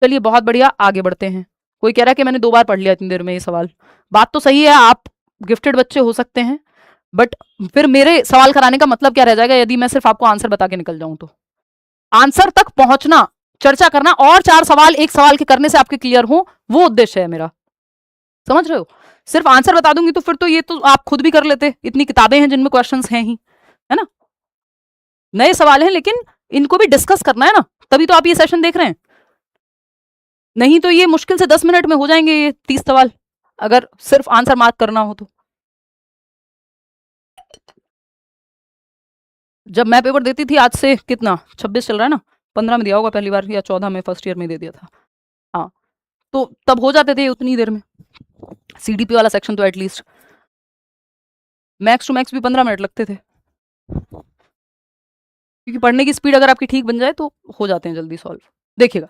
चलिए बहुत बढ़िया, आगे बढ़ते हैं। कोई कह रहा है कि मैंने 2 बार पढ़ लिया इतनी देर में ये सवाल। बात तो सही है, आप गिफ्टेड बच्चे हो सकते हैं, बट फिर मेरे सवाल कराने का मतलब क्या रह जाएगा यदि मैं सिर्फ आपको आंसर बता के निकल जाऊं तो। आंसर तक पहुंचना, चर्चा करना और 4 सवाल एक सवाल के करने से आपके क्लियर हो, वो उद्देश्य है मेरा, समझ रहे हो। सिर्फ आंसर बता दूंगी तो फिर तो ये तो आप खुद भी कर लेते, इतनी किताबें हैं जिनमें क्वेश्चंस हैं ही, है ना। नए सवाल हैं लेकिन इनको भी डिस्कस करना है ना, तभी तो आप ये सेशन देख रहे हैं। नहीं तो ये मुश्किल से 10 मिनट में हो जाएंगे ये 30 सवाल, अगर सिर्फ आंसर मार्क करना हो तो। जब मैं पेपर देती थी आज से कितना 26 चल रहा है ना, 15 में दिया होगा पहली बार या 14 में, फर्स्ट ईयर में दे दिया था। हाँ, तो तब हो जाते थे उतनी देर में। सीडीपी वाला सेक्शन तो एटलीस्ट मैक्स टू मैक्स भी 15 मिनट लगते थे, क्योंकि पढ़ने की स्पीड अगर आपकी ठीक बन जाए तो हो जाते हैं जल्दी सॉल्व। देखिएगा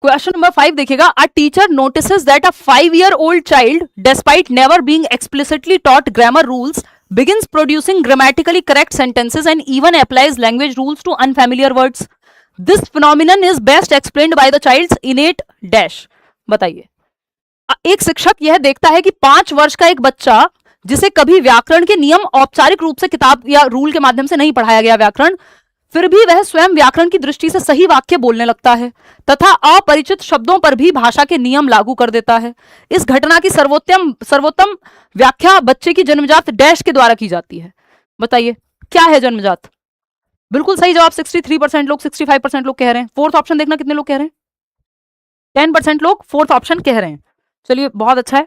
क्वेश्चन नंबर 5 देखिएगा। अ teacher notices that a 5-year-old child despite never being explicitly taught grammar rules begins producing grammatically correct sentences and even applies language rules to unfamiliar words. This phenomenon is best explained by the child's innate dash. बताइए, एक शिक्षक यह देखता है कि 5 वर्ष का एक बच्चा जिसे कभी व्याकरण के नियम औपचारिक रूप से किताब या रूल के माध्यम से नहीं पढ़ाया गया व्याकरण, फिर भी वह स्वयं व्याकरण की दृष्टि से सही वाक्य बोलने लगता है तथा अपरिचित शब्दों पर भी भाषा के नियम लागू कर देता है। इस घटना की सर्वोत्तम व्याख्या बच्चे की जन्मजात डैश के द्वारा की जाती है। बताइए क्या है जन्मजात? बिल्कुल सही जवाब 63% लोग, 65% लोग कह रहे हैं। फोर्थ ऑप्शन देखना कितने लोग कह रहे हैं? 10% लोग फोर्थ ऑप्शन कह रहे हैं। चलिए बहुत अच्छा है,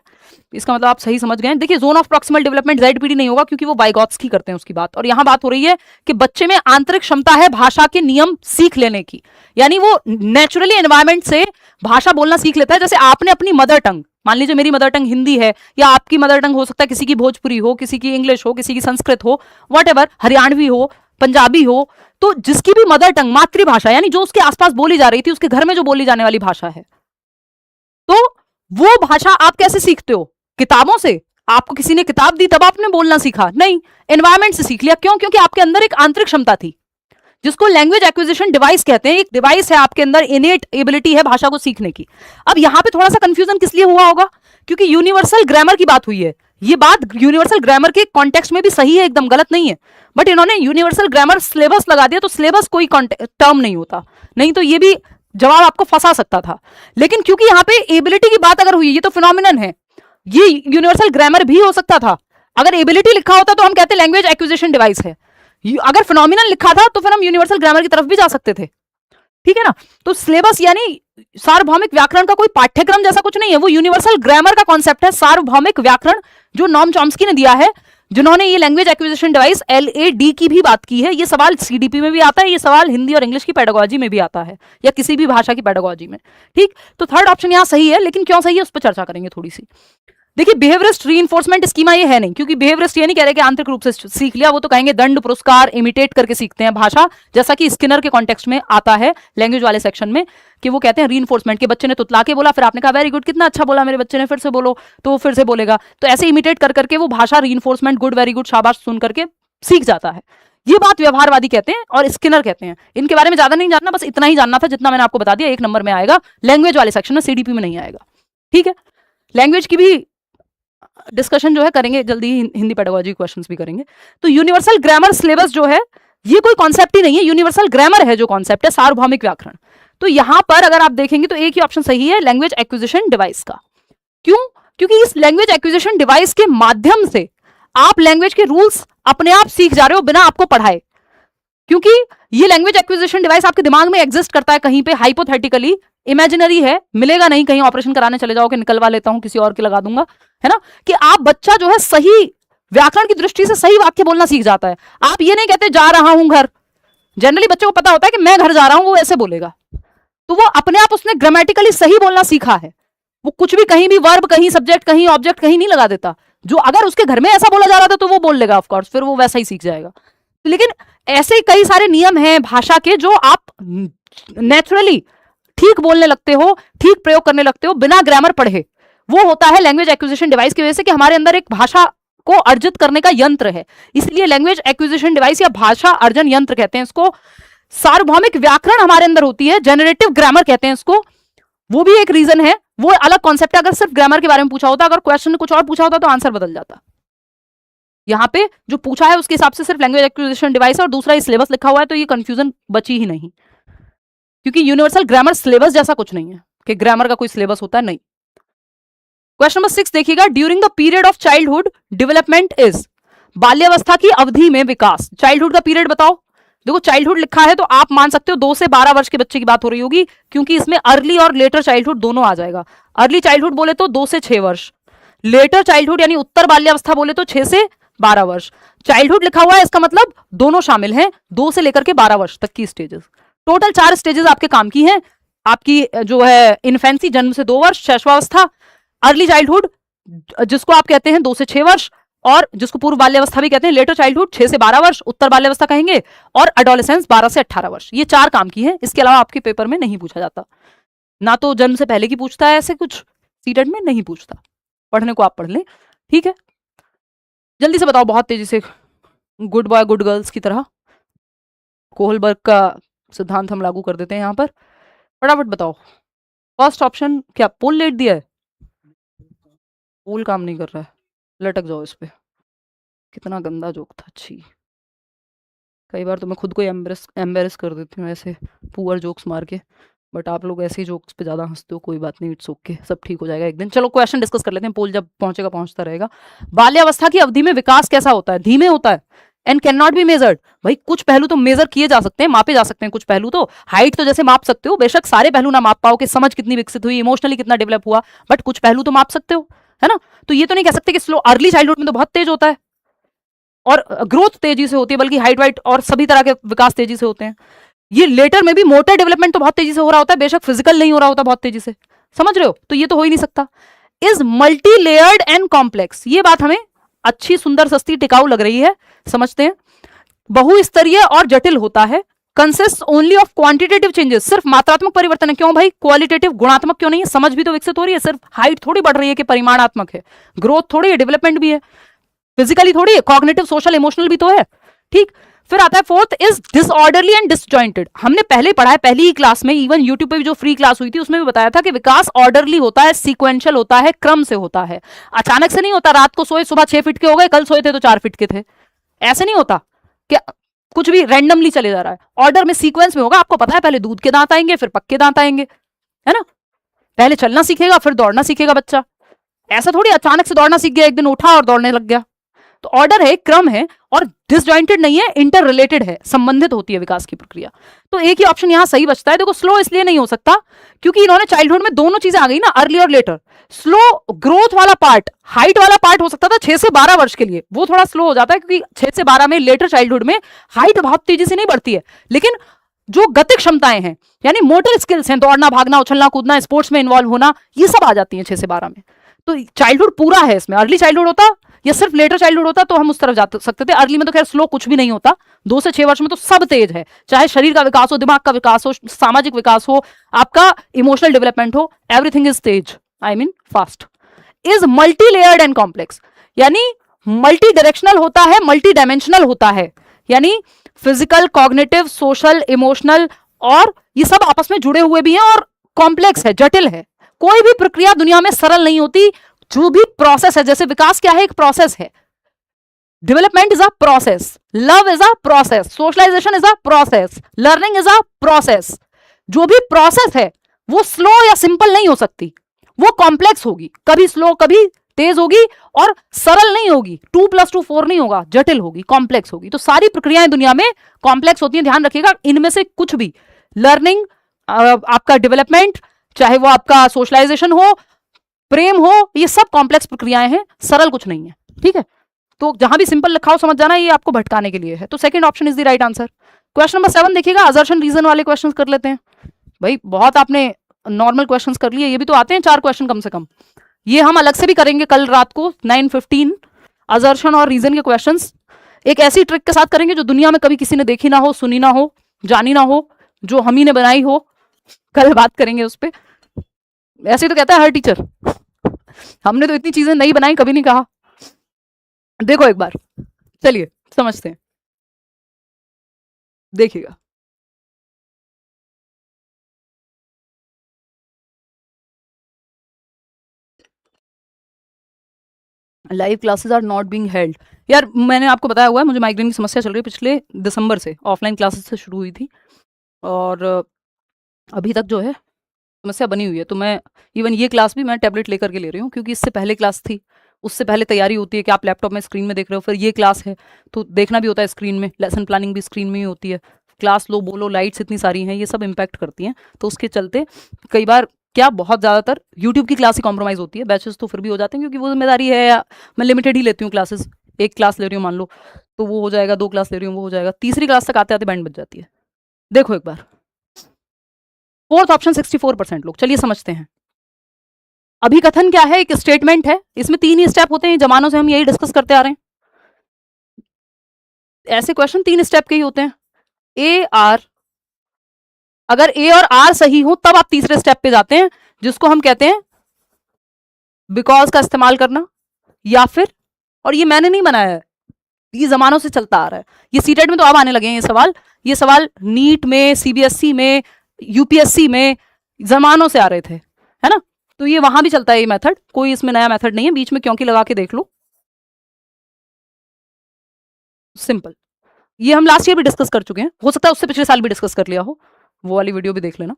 इसका मतलब आप सही समझ गए हैं। देखिए zone of proximal development ZPD नहीं होगा क्योंकि वो वाइगॉत्स्की करते हैं उसकी बात, और यहां बात हो रही है कि बच्चे में आंतरिक क्षमता है भाषा के नियम सीख लेने की, यानी वो नेचुरली एनवायरमेंट से भाषा बोलना सीख लेता है। जैसे आपने अपनी मदर टंग, मान लीजिए मेरी मदर टंग हिंदी है या आपकी मदर टंग हो सकता है किसी की भोजपुरी हो, किसी की इंग्लिश हो, किसी की संस्कृत हो, व्हाटएवर, हरियाणवी हो, पंजाबी हो, तो जिसकी भी मदर टंग मातृभाषा यानी जो उसके आसपास बोली जा रही थी, उसके घर में जो बोली जाने वाली भाषा है, तो वो भाषा आप कैसे सीखते हो? किताबों से? आपको किसी ने किताब दी तब आपने बोलना सीखा? नहीं, एनवायरमेंट से सीख लिया। क्यों? क्योंकि आपके अंदर एक आंतरिक क्षमता थी, जिसको लैंग्वेज एक्विजिशन डिवाइस कहते हैं। एक डिवाइस है आपके अंदर, इनेट एबिलिटी है भाषा को सीखने की। अब यहां पे थोड़ा सा कंफ्यूजन किस लिए हुआ होगा? क्योंकि यूनिवर्सल ग्रामर की बात हुई है। ये बात यूनिवर्सल ग्रामर के कॉन्टेक्स्ट में भी सही है, एकदम गलत नहीं है, बट इन्होंने यूनिवर्सल ग्रामर सिलेबस लगा दिया, तो सिलेबस कोई टर्म नहीं होता, नहीं तो ये भी जवाब आपको फंसा सकता था। लेकिन क्योंकि यहाँ पे एबिलिटी की बात अगर हुई, ये तो फिनोमिनन है, ये यूनिवर्सल ग्रामर भी हो सकता था। अगर एबिलिटी लिखा होता तो हम कहते लैंग्वेज एक्विजिशन डिवाइस है। अगर फिनोमिनन लिखा था तो फिर हम यूनिवर्सल ग्रामर की तरफ भी जा सकते थे, ठीक है ना। तो सिलेबस यानी सार्वभौमिक व्याकरण का कोई पाठ्यक्रम जैसा कुछ नहीं है, वो यूनिवर्सल ग्रामर का कॉन्सेप्ट है, सार्वभौमिक व्याकरण, जो नॉम चॉम्स्की ने दिया है, जिन्होंने ये लैंग्वेज एक्विजिशन डिवाइस LAD की भी बात की है। ये सवाल CDP में भी आता है, ये सवाल हिंदी और इंग्लिश की पेडागोजी में भी आता है, या किसी भी भाषा की पेडागोजी में, ठीक। तो थर्ड ऑप्शन यहाँ सही है, लेकिन क्यों सही है उस पर चर्चा करेंगे थोड़ी सी। देखिए, बिहेवियरिस्ट रीइंफोर्समेंट स्कीमा ये है नहीं, क्योंकि बिहेवियरिस्ट ये नहीं कह रहे कि आंतरिक रूप से सीख लिया, वो तो कहेंगे दंड पुरस्कार इमिटेट करके सीखते हैं भाषा, जैसा कि स्किनर के कॉन्टेक्स्ट में आता है लैंग्वेज वाले सेक्शन में, कि वो कहते हैं रीइंफोर्समेंट, के बच्चे ने तुतला के बोला, फिर आपने कहा वेरी गुड, कितना अच्छा बोला मेरे बच्चे ने, फिर से बोलो, तो वो फिर से बोलेगा। तो ऐसे इमिटेट कर करके वो भाषा रीइंफोर्समेंट, गुड, वेरी गुड, शाबाश सुन करके सीख जाता है। ये बात व्यवहारवादी कहते हैं और स्किनर कहते हैं। इनके बारे में ज्यादा नहीं जानना, बस इतना ही जानना था जितना मैंने आपको बता दिया। 1 नंबर में आएगा लैंग्वेज वाले सेक्शन में, CDP में नहीं आएगा, ठीक है। लैंग्वेज की भी डिस्कशन जो है करेंगे जल्दी ही, हिंदी पेडागोजी क्वेश्चंस भी करेंगे। तो यूनिवर्सल ग्रामर सिलेबस जो है, ये कोई कॉन्सेप्ट ही नहीं है, यूनिवर्सल ग्रामर है जो कॉन्सेप्ट है, सार्वभौमिक व्याकरण। तो यहां पर अगर आप देखेंगे तो एक ही ऑप्शन सही है, लैंग्वेज एक्विजिशन डिवाइस का। क्यों? क्योंकि इस लैंग्वेज एक्विजिशन डिवाइस के माध्यम से आप लैंग्वेज के रूल्स अपने आप सीख जा रहे हो, बिना आपको पढ़ाए। क्योंकि ये लैंग्वेज एक्विजिशन डिवाइस आपके दिमाग में एग्जिस्ट करता है कहीं पे, हाइपोथेटिकली, इमेजिनरी है, मिलेगा नहीं, कहीं ऑपरेशन कराने चले जाओ कि निकलवा लेता हूं, किसी और के लगा दूंगा, है ना, कि आप बच्चा जो है सही व्याकरण की दृष्टि से सही वाक्य बोलना सीख जाता है। आप ये नहीं कहते जा रहा हूं घर, जनरली बच्चे को पता होता है कि मैं घर जा रहा हूं, वो ऐसे बोलेगा, तो वो अपने आप उसने ग्रामेटिकली सही बोलना सीखा है। वो कुछ भी कहीं भी वर्ब, कहीं सब्जेक्ट, कहीं ऑब्जेक्ट, कहीं नहीं लगा देता। जो अगर उसके घर में ऐसा बोला जा रहा था तो वो बोल लेगा ऑफकोर्स, फिर वो वैसा ही सीख जाएगा। लेकिन ऐसे कई सारे नियम हैं भाषा के जो आप नेचुरली ठीक बोलने लगते हो, ठीक प्रयोग करने लगते हो बिना ग्रामर पढ़े। वो होता है लैंग्वेज एक्विजिशन डिवाइस की वजह से, कि हमारे अंदर एक भाषा को अर्जित करने का यंत्र है, इसलिए लैंग्वेज एक्विजिशन डिवाइस या भाषा अर्जन यंत्र कहते हैं इसको। सार्वभौमिक व्याकरण हमारे अंदर होती है, जनरेटिव ग्रामर कहते हैं इसको, वो भी एक रीजन है, वो अलग कॉन्सेप्ट है। अगर सिर्फ ग्रामर के बारे में पूछा होता, अगर क्वेश्चन कुछ और पूछा होता तो आंसर बदल जाता। यहां पे जो पूछा है उसके हिसाब से सिर्फ लैंग्वेज एक्विजिशन डिवाइस है, और दूसरा सिलेबस लिखा हुआ है, तो ये कंफ्यूजन बची ही नहीं, क्योंकि यूनिवर्सल ग्रामर सिलेबस जैसा कुछ नहीं है कि ग्रामर का कोई सिलेबस होता है, नहीं। क्वेश्चन नंबर 6 देखिएगा, during the period of childhood development is, बाल्यावस्था की अवधि में विकास। चाइल्डहुड का पीरियड बताओ। देखो, चाइल्डहुड लिखा है तो आप मान सकते हो 2 से 12 वर्ष के बच्चे की बात हो रही होगी, क्योंकि इसमें अर्ली और लेटर चाइल्डहुड दोनों आ जाएगा। अर्ली चाइल्डहुड बोले तो 2 से 6 वर्ष, लेटर चाइल्डहुड यानी उत्तर बाल्यावस्था बोले तो 6 से 12 वर्ष। चाइल्डहुड लिखा हुआ है, इसका मतलब दोनों शामिल हैं, 2 से लेकर के 12 वर्ष तक की स्टेजेस। टोटल 4 स्टेजेस आपके काम की हैं। आपकी जो है इन्फेंसी, जन्म से 2 वर्ष, शैशवावस्था, अर्ली चाइल्डहुड जिसको आप कहते हैं 2 से 6 वर्ष, और जिसको पूर्व बाल्यावस्था भी कहते हैं, लेटर चाइल्डहुड 6 से 12 वर्ष, उत्तर बाल्यावस्था कहेंगे, और एडोलेसेंस 12 से 18 वर्ष। ये 4 काम की है, इसके अलावा आपके पेपर में नहीं पूछा जाता। ना तो जन्म से पहले की पूछता है, ऐसे कुछ सीटेट में नहीं पूछता। पढ़ने को आप पढ़ लें, ठीक है। जल्दी से बताओ, बहुत तेजी से, गुड बॉय गुड गर्ल्स की तरह कोहलबर्ग का सिद्धांत हम लागू कर देते हैं यहाँ पर। फटाफट बताओ, फर्स्ट ऑप्शन क्या पोल लेट दिया है? पोल काम नहीं कर रहा है, लटक जाओ इस पे। कितना गंदा जोक था, अच्छी। कई बार तो मैं खुद को एम्बेरस कर देती हूँ ऐसे पुअर जोक्स मार के, बट आप लोग ऐसे ही जोक्स पे ज्यादा हंसते हो। कोई बात नहीं, इट्स ओके, सब ठीक हो जाएगा एक दिन। चलो क्वेश्चन डिस्कस कर लेते हैं, पोल जब पहुंचेगा पहुंचता रहेगा। बाल्यावस्था की अवधि में विकास कैसा होता है? धीमे होता है and can not be measured. भाई कुछ पहलू तो मेजर किए जा सकते हैं, मापे जा सकते हैं। कुछ पहलू तो, हाइट तो जैसे माप सकते हो, बेशक सारे पहलू ना माप पाओ कि समझ कितनी विकसित हुई, इमोशनली कितना डेवलप हुआ, बट कुछ पहलू तो माप सकते हो, है ना। तो ये तो नहीं कह सकते कि स्लो, अर्ली चाइल्डहुड में तो बहुत तेज होता है और ग्रोथ तेजी से होती है, बल्कि हाइट वाइट और सभी तरह के विकास तेजी से होते हैं। ये लेटर में भी मोटर डेवलपमेंट तो बहुत तेजी से हो रहा होता है, बेशक फिजिकल नहीं हो रहा होता बहुत तेजी से, समझ रहे हो। तो ये तो हो ही नहीं सकता। Is multi layered and complex, ये बात हमें अच्छी, सुंदर, सस्ती, टिकाऊ लग रही है, समझते हैं। बहुस्तरीय और जटिल होता है, consist only of quantitative changes, सिर्फ मात्रात्मक परिवर्तन है। क्यों भाई, क्वालिटेटिव गुणात्मक क्यों नहीं है? समझ भी तो विकसित हो रही है, सिर्फ हाइट थोड़ी बढ़ रही है कि परिमाणात्मक है, ग्रोथ थोड़ी है, डेवलपमेंट भी है, फिजिकली थोड़ी है, कॉग्निटिव सोशल इमोशनल भी तो है। ठीक, फिर आता है fourth is disorderly and disjointed. हमने पहले पढ़ा है, पहली ही क्लास में, इवन यूट्यूब पे भी जो फ्री क्लास हुई थी उसमें भी बताया था कि विकास ऑर्डरली होता है, सीक्वेंशियल होता है, क्रम से होता है, अचानक से नहीं होता। रात को सोए, सुबह 6 फीट के हो गए, कल सोए थे तो 4 फीट के थे, ऐसे नहीं होता कि कुछ भी रैंडमली चले जा रहा है। ऑर्डर में, सीक्वेंस में होगा। आपको पता है पहले दूध के दांत आएंगे, फिर पक्के दांत आएंगे, है ना? पहले चलना सीखेगा, फिर दौड़ना सीखेगा बच्चा। ऐसा थोड़ी अचानक से दौड़ना सीख गया, एक दिन उठा और दौड़ने लग गया। तो ऑर्डर है, क्रम है, और डिसजॉइंटेड नहीं है, इंटर रिलेटेड है, संबंधित होती है विकास की प्रक्रिया। तो एक ही ऑप्शन यहां सही बचता है। देखो, स्लो इसलिए नहीं हो सकता क्योंकि इन्होंने चाइल्डहुड में दोनों चीजें आ गई ना, अर्ली और लेटर। स्लो ग्रोथ वाला पार्ट, हाइट वाला पार्ट हो सकता था 6 से 12 वर्ष के लिए, वो थोड़ा स्लो हो जाता है क्योंकि 6 से 12 में, लेटर चाइल्डहुड में हाइट बहुत तेजी से नहीं बढ़ती है, लेकिन जो गतिक क्षमताएं हैं, यानी मोटर स्किल्स हैं, दौड़ना, भागना, उछलना कूदना, स्पोर्ट्स में इन्वॉल्व होना, ये सब आ जाती हैं 6 से 12 में। तो चाइल्डहुड पूरा है इसमें। अर्ली चाइल्डहुड होता या सिर्फ लेटर चाइल्डहुड होता तो हम उस तरफ जा सकते थे। अर्ली में तो खैर स्लो कुछ भी नहीं होता, 2 से 6 वर्ष में तो सब तेज है, चाहे शरीर का विकास हो, दिमाग का विकास हो, सामाजिक विकास हो, आपका इमोशनल डेवलपमेंट हो, everything is Tej, I mean fast. Is multi layered and complex, यानी मल्टी डायरेक्शनल होता है, मल्टी डायमेंशनल होता है, यानी फिजिकल, कॉग्निटिव, सोशल, इमोशनल, और ये सब आपस में जुड़े हुए भी हैं, और कॉम्प्लेक्स है, जटिल है। कोई भी प्रक्रिया दुनिया में सरल नहीं होती। जो भी प्रोसेस है, जैसे विकास क्या है, एक प्रोसेस है, development is a process, love is a process, socialisation is a process, learning is a process. जो भी प्रोसेस है वो स्लो या सिंपल नहीं हो सकती, वो कॉम्प्लेक्स होगी, कभी स्लो कभी तेज होगी, और सरल नहीं होगी, 2 + 2 4 नहीं होगा, जटिल होगी, कॉम्प्लेक्स होगी। तो सारी प्रक्रियाएं दुनिया में कॉम्प्लेक्स होती हैं, ध्यान रखिएगा। इनमें से कुछ भी, लर्निंग, आपका डेवलपमेंट, चाहे वो आपका सोशलाइजेशन हो, प्रेम हो, ये सब कॉम्प्लेक्स प्रक्रियाएं हैं, सरल कुछ नहीं है। ठीक है, तो जहां भी सिंपल लिखा हो समझ जाना, ये आपको भटकाने के लिए है। तो second option is the right answer. Question number 7 देखिएगा, असर्शन रीजन वाले क्वेश्चंस कर लेते हैं। भाई बहुत आपने नॉर्मल क्वेश्चंस कर लिए, ये भी तो आते हैं 4 क्वेश्चन कम से कम। ये हम अलग से भी करेंगे कल रात को 9:15, असर्शन और रीजन के क्वेश्चंस एक ऐसी ट्रिक के साथ करेंगे जो दुनिया में कभी किसी ने देखी ना हो, सुनी ना हो, जानी ना हो, जो हम ही ने बनाई हो। कल बात करेंगे उस पर। ऐसे तो कहता है हर टीचर, हमने तो इतनी चीजें नहीं बनाई, कभी नहीं कहा। देखो एक बार, चलिए समझते हैं, देखिएगा। Live classes are not being held. यार मैंने आपको बताया हुआ है, मुझे माइग्रेन की समस्या चल रही है पिछले दिसंबर से, ऑफलाइन क्लासेस से शुरू हुई थी और अभी तक जो है समस्या बनी हुई है। तो मैं इवन ये क्लास भी मैं टैबलेट लेकर के ले रही हूँ, क्योंकि इससे पहले क्लास थी, उससे पहले तैयारी होती है कि आप लैपटॉप में स्क्रीन में देख रहे हो, फिर ये क्लास है तो देखना भी होता है स्क्रीन में, लेसन प्लानिंग भी स्क्रीन में ही होती है, क्लास लो बोलो, लाइट्स इतनी सारी हैं, ये सब इम्पैक्ट करती हैं। तो उसके चलते कई बार क्या, बहुत ज़्यादातर यूट्यूब की क्लास ही कॉम्प्रोमाइज़ होती है, बैचेस तो फिर भी हो जाते हैं क्योंकि वो जिम्मेदारी है, या मैं लिमिटेड ही लेती हूँ क्लासेस, एक क्लास ले रही हूँ मान लो, तो वो हो जाएगा, 2 क्लास ले रही हूँ वो हो जाएगा, तीसरी क्लास तक आते आते बैंड बज जाती है। देखो एक बार, फोर्थ ऑप्शन 64% लोग। चलिए समझते हैं। अभिकथन क्या है, एक स्टेटमेंट है, इसमें 3 ही स्टेप होते हैं, जमानों से हम यही डिस्कस करते आ रहे हैं। ऐसे क्वेश्चन 3 स्टेप के ही होते हैं। ए आर, अगर ए और आर सही हो तब आप तीसरे स्टेप पे जाते हैं, जिसको हम कहते हैं बिकॉज का इस्तेमाल करना, या फिर, और ये मैंने नहीं बनाया है, ये जमानों से चलता आ रहा है, ये सीटेट में तो अब आने लगे हैं ये सवाल नीट में, सीबीएसई में, यूपीएससी में जमानों से आ रहे थे, है ना? तो ये वहां भी चलता है ये मेथड, कोई इसमें नया मेथड नहीं है, बीच में क्योंकि लगा के देख लो, सिंपल। ये हम लास्ट ईयर भी डिस्कस कर चुके हैं, हो सकता है उससे पिछले साल भी डिस्कस कर लिया हो, वो वाली वीडियो भी देख लेना।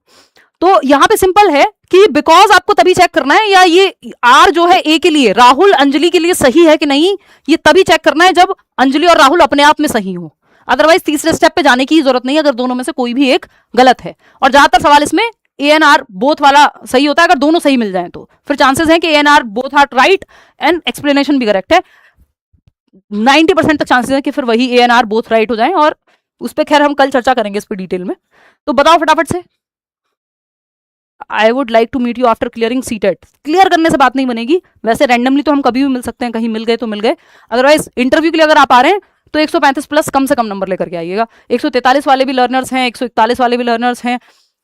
तो यहां पे सिंपल है कि बिकॉज आपको तभी चेक करना है, या ये आर जो है ए के लिए, राहुल अंजलि के लिए सही है कि नहीं, ये तभी चेक करना है जब अंजलि और राहुल अपने आप में सही हो, अदरवाइज तीसरे स्टेप पे जाने की जरूरत नहीं है अगर दोनों में से कोई भी एक गलत है। और ज्यादातर सवाल इसमें ए एन आर बोथ वाला सही होता है, अगर दोनों सही मिल जाए तो फिर चांसेस हैं कि A and R both are right and explanation भी करेक्ट है। 90% तक चांसेस है कि फिर वही A and R both right हो जाए, और उस पर खैर हम कल चर्चा करेंगे इस पर डिटेल में। तो बताओ फटाफट से। I would like to meet you after clearing CTET. Clear करने से बात नहीं बनेगी, वैसे रैंडमली तो हम कभी भी मिल सकते हैं, कहीं मिल गए तो मिल गए, अदरवाइज इंटरव्यू के लिए अगर आप आ रहे हैं तो 135 प्लस कम से कम नंबर लेकर के आइएगा। 143 वाले भी लर्नर्स हैं, 141 वाले भी लर्नर्स हैं।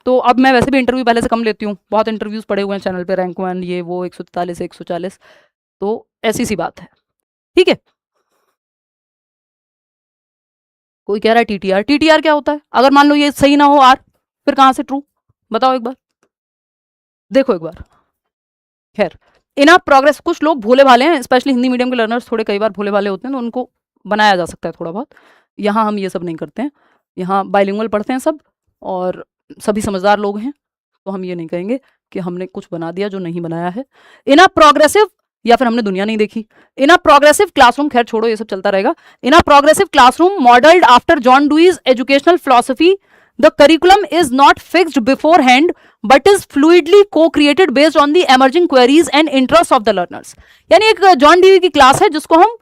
तो अब मैं वैसे भी इंटरव्यू पहले से कम लेती हूँ, बहुत इंटरव्यूज पड़े हुए हैं चैनल पे, रैंक 1 ये वो, 143 140, तो ऐसी सी बात है। ठीक है, कोई कह रहा है टीटीआर, टीटीआर क्या होता है? अगर मान लो ये सही ना हो आर, फिर कहाँ से ट्रू? बताओ एक बार, देखो एक बार। खैर, इनफ प्रोग्रेस, कुछ लोग भोले भाले हैं, स्पेशली हिंदी मीडियम के लर्नर्स थोड़े कई बार भोले भाले होते हैं, तो उनको बनाया जा सकता है थोड़ा बहुत। यहाँ हम ये सब नहीं करते हैं, यहाँ बाइलिंगुअल पढ़ते हैं सब, और सभी समझदार लोग हैं, तो हम ये नहीं कहेंगे कि हमने कुछ बना दिया जो नहीं बनाया है। इनफ प्रोग्रेसिव, या फिर हमने दुनिया नहीं देखी। इनफ प्रोग्रेसिव क्लासरूम, खैर छोड़ो ये सब चलता रहेगा। In a progressive classroom modelled after John Dewey's educational philosophy, the curriculum is not fixed beforehand but is fluidly co-created based on the emerging queries and interests of the learners। यानी एक जॉन डीवी की क्लास है जिसको हम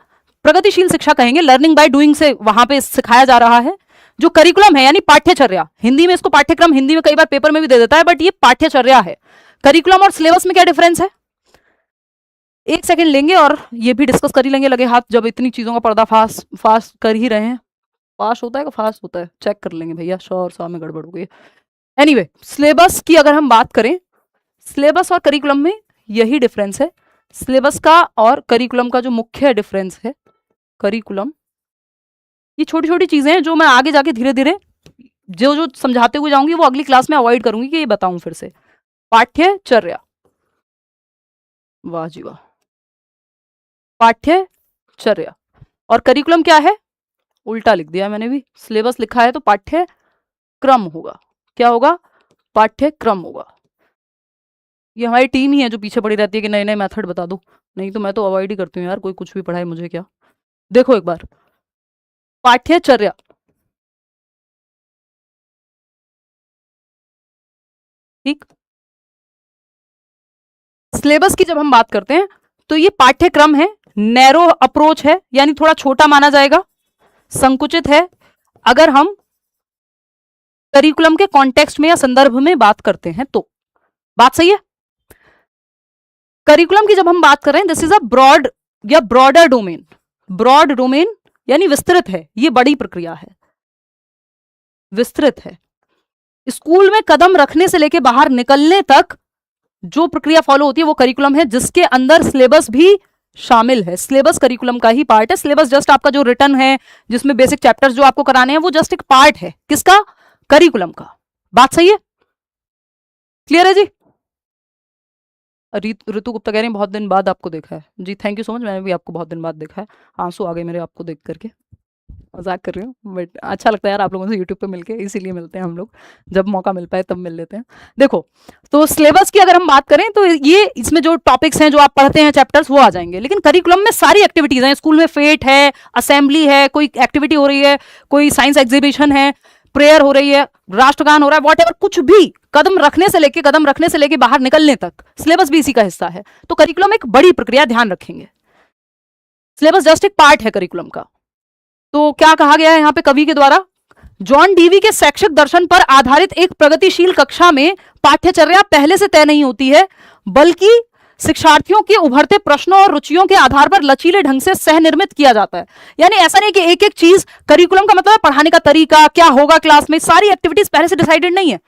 प्रगतिशील शिक्षा कहेंगे, लर्निंग बाय डूइंग से वहां पे सिखाया जा रहा है। जो करिकुलम है यानी पाठ्यचर्या, हिंदी में इसको पाठ्यक्रम, हिंदी में कई बार पेपर में भी दे देता है, बट ये पाठ्यचर्या है। करिकुलम और सिलेबस में क्या डिफरेंस है? एक सेकंड लेंगे और ये भी डिस्कस कर ही लेंगे लगे हाथ, जब इतनी चीजों का पर्दाफाश फाश कर ही रहे हैं। फाश होता है कि फास्ट होता है, चेक कर लेंगे भैया, शौ और सा में गड़बड़ हो गई। एनीवे, सिलेबस की अगर हम बात करें, सिलेबस और करिकुलम में यही डिफरेंस है। सिलेबस का और करिकुलम का जो मुख्य डिफरेंस है, करिकुलम, ये छोटी छोटी चीजें हैं जो मैं आगे जाके धीरे धीरे जो जो समझाते हुए जाऊंगी वो अगली क्लास में अवॉइड करूंगी कि ये बताऊं फिर से। पाठ्यचर्या, वाह जी वाह, पाठ्यचर्या। और करिकुलम क्या है? उल्टा लिख दिया मैंने भी, सिलेबस लिखा है तो पाठ्यक्रम होगा। क्या होगा? पाठ्यक्रम होगा। ये हमारी टीम ही है जो पीछे पड़ी रहती है कि नए नए मेथड बता दो, नहीं तो मैं तो अवॉइड ही करती हूँ यार, कोई कुछ भी पढ़ाए मुझे क्या। देखो एक बार, पाठ्यचर्या, ठीक। सिलेबस की जब हम बात करते हैं तो ये पाठ्यक्रम है, नैरो अप्रोच है, यानी थोड़ा छोटा माना जाएगा, संकुचित है अगर हम करिकुलम के कॉन्टेक्स्ट में या संदर्भ में बात करते हैं तो। बात सही है? करिकुलम की जब हम बात कर रहे हैं, दिस इज अ ब्रॉड या ब्रॉडर डोमेन। ब्रॉड डोमेन यानी विस्तृत है, ये बड़ी प्रक्रिया है, विस्तृत है। स्कूल में कदम रखने से लेके बाहर निकलने तक जो प्रक्रिया फॉलो होती है वो करिकुलम है, जिसके अंदर सिलेबस भी शामिल है। सिलेबस करिकुलम का ही पार्ट है। सिलेबस जस्ट आपका जो रिटर्न है, जिसमें बेसिक चैप्टर्स जो आपको कराने हैं, वो जस्ट एक पार्ट है किसका? करिकुलम का। बात सही है? क्लियर है जी? ऋतु गुप्ता कह रही है बहुत दिन बाद आपको देखा है जी, थैंक यू सो मच, मैंने भी आपको बहुत दिन बाद देखा है। आंसू आ गए मेरे आपको देख करके, मजाक कर रही हूँ, बट अच्छा लगता है यार आप लोगों से यूट्यूब पे मिलके, इसीलिए मिलते हैं हम लोग, जब मौका मिल पाए तब मिल लेते हैं। देखो, तो सिलेबस की अगर हम बात करें तो ये इसमें जो टॉपिक्स हैं जो आप पढ़ते हैं चैप्टर्स वो आ जाएंगे, लेकिन करिकुलम में सारी एक्टिविटीज हैं। स्कूल में फेट है, असेंबली है, कोई एक्टिविटी हो रही है, कोई साइंस एग्जीबिशन है, प्रेयर हो रही है, राष्ट्रगान हो रहा है, वॉट कुछ भी, कदम रखने से लेके बाहर निकलने तक सिलेबस भी इसी का हिस्सा है। तो करिकुलम एक बड़ी प्रक्रिया, ध्यान रखेंगे। सिलेबस जस्ट एक पार्ट है करिकुलम का। तो क्या कहा गया है यहाँ पे कवि के द्वारा? जॉन डीवी के शैक्षिक दर्शन पर आधारित एक प्रगतिशील कक्षा में पाठ्यचर्या पहले से तय नहीं होती है, बल्कि शिक्षार्थियों के उभरते प्रश्नों और रुचियों के आधार पर लचीले ढंग से सह निर्मित किया जाता है। यानी ऐसा नहीं कि एक एक चीज, करिकुलम का मतलब है पढ़ाने का तरीका, क्या होगा क्लास में, सारी एक्टिविटीज पहले से डिसाइडेड नहीं है,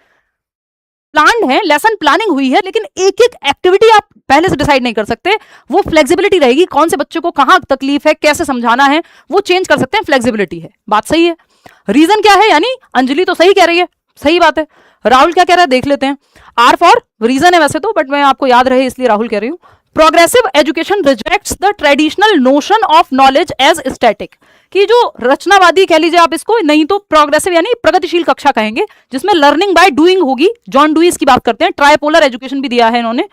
प्लान्ड है, लेसन प्लानिंग हुई है, लेकिन एक एक एक्टिविटी आप पहले से डिसाइड नहीं कर सकते। वो फ्लेक्सिबिलिटी रहेगी, कौन से बच्चे को कहां तकलीफ है, कैसे समझाना है, वो चेंज कर सकते हैं, फ्लेक्सिबिलिटी है। बात सही है? रीजन क्या है? यानी अंजलि तो सही कह रही है, सही बात है। राहुल क्या कह रहा है देख लेते हैं। आर फॉर रीजन है वैसे तो, बट मैं आपको याद रहे इसलिए राहुल कह रही हूं। Progressive education rejects the traditional notion of knowledge as static, कि जो रचनावादी कह लीजिए आप इसको, नहीं तो प्रोग्रेसिव यानी प्रगतिशील कक्षा कहेंगे, जिसमें लर्निंग बाय डूइंग होगी। जॉन डुई की बात करते हैं, ट्राइपोलर एजुकेशन भी दिया है इन्होंने,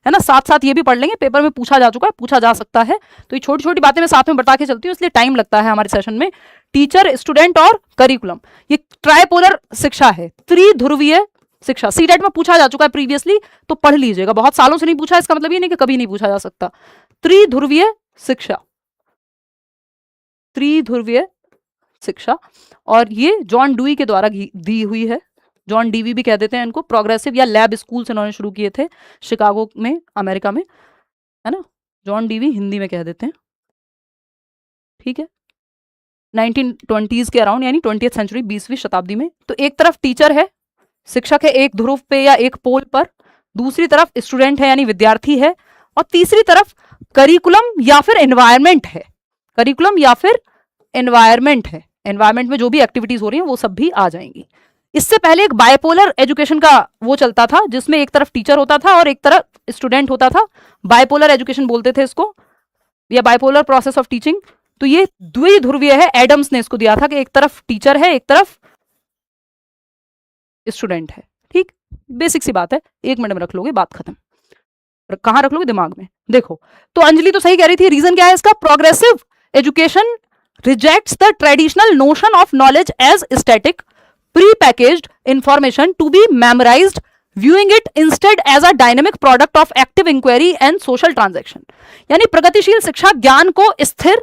है ना, साथ साथ ये भी पढ़ लेंगे, पेपर में पूछा जा चुका है, पूछा जा सकता है। तो ये छोटी छोटी बातें मैं साथ में बता के चलती हूँ, इसलिए टाइम लगता है हमारे सेशन में। टीचर, स्टूडेंट और करिकुलम, ये ट्राइपोलर शिक्षा है, त्रिध्रुवीय शिक्षा। सीटेट में पूछा जा चुका है प्रीवियसली, तो पढ़ लीजिएगा। बहुत सालों से नहीं पूछा, इसका मतलब ये नहीं कि कभी नहीं पूछा जा सकता। त्रिध्रुवीय शिक्षा, त्रिध्रुवीय शिक्षा, और ये जॉन डुई के द्वारा दी हुई है। जॉन डीवी भी कह देते हैं इनको। प्रोग्रेसिव या लैब स्कूल से इन्होंने शुरू किए थे शिकागो में, अमेरिका में, है ना। जॉन डीवी हिंदी में कह देते हैं, ठीक है। 1920s के अराउंड, यानी 20th सेंचुरी, 20वीं शताब्दी में। तो एक तरफ टीचर है, शिक्षक है एक ध्रुव पे या एक पोल पर, दूसरी तरफ स्टूडेंट है यानी विद्यार्थी है, और तीसरी तरफ करिकुलम या फिर एनवायरमेंट है। करिकुलम या फिर एनवायरमेंट है, एनवायरमेंट में जो भी एक्टिविटीज हो रही हैं वो सब भी आ जाएंगी। इससे पहले एक बायपोलर एजुकेशन का वो चलता था, जिसमें एक तरफ टीचर होता था और एक तरफ स्टूडेंट होता था। बायपोलर एजुकेशन बोलते थे इसको, या बायपोलर प्रोसेस ऑफ टीचिंग। तो ये द्विध्रुवीय है, एडम्स ने इसको दिया था कि एक तरफ टीचर है, एक तरफ स्टूडेंट है। ठीक, बेसिक सी बात है, 1 मिनट में रख लोगे, बात खत्म। कहां रख लोगे? दिमाग में। देखो, तो अंजलि तो सही कह रही थी। रीजन क्या है इसका? Progressive education rejects the traditional notion of knowledge as static pre-packaged information to be memorised, viewing it instead as a dynamic product of active inquiry and social transaction। यानी प्रगतिशील शिक्षा ज्ञान को स्थिर,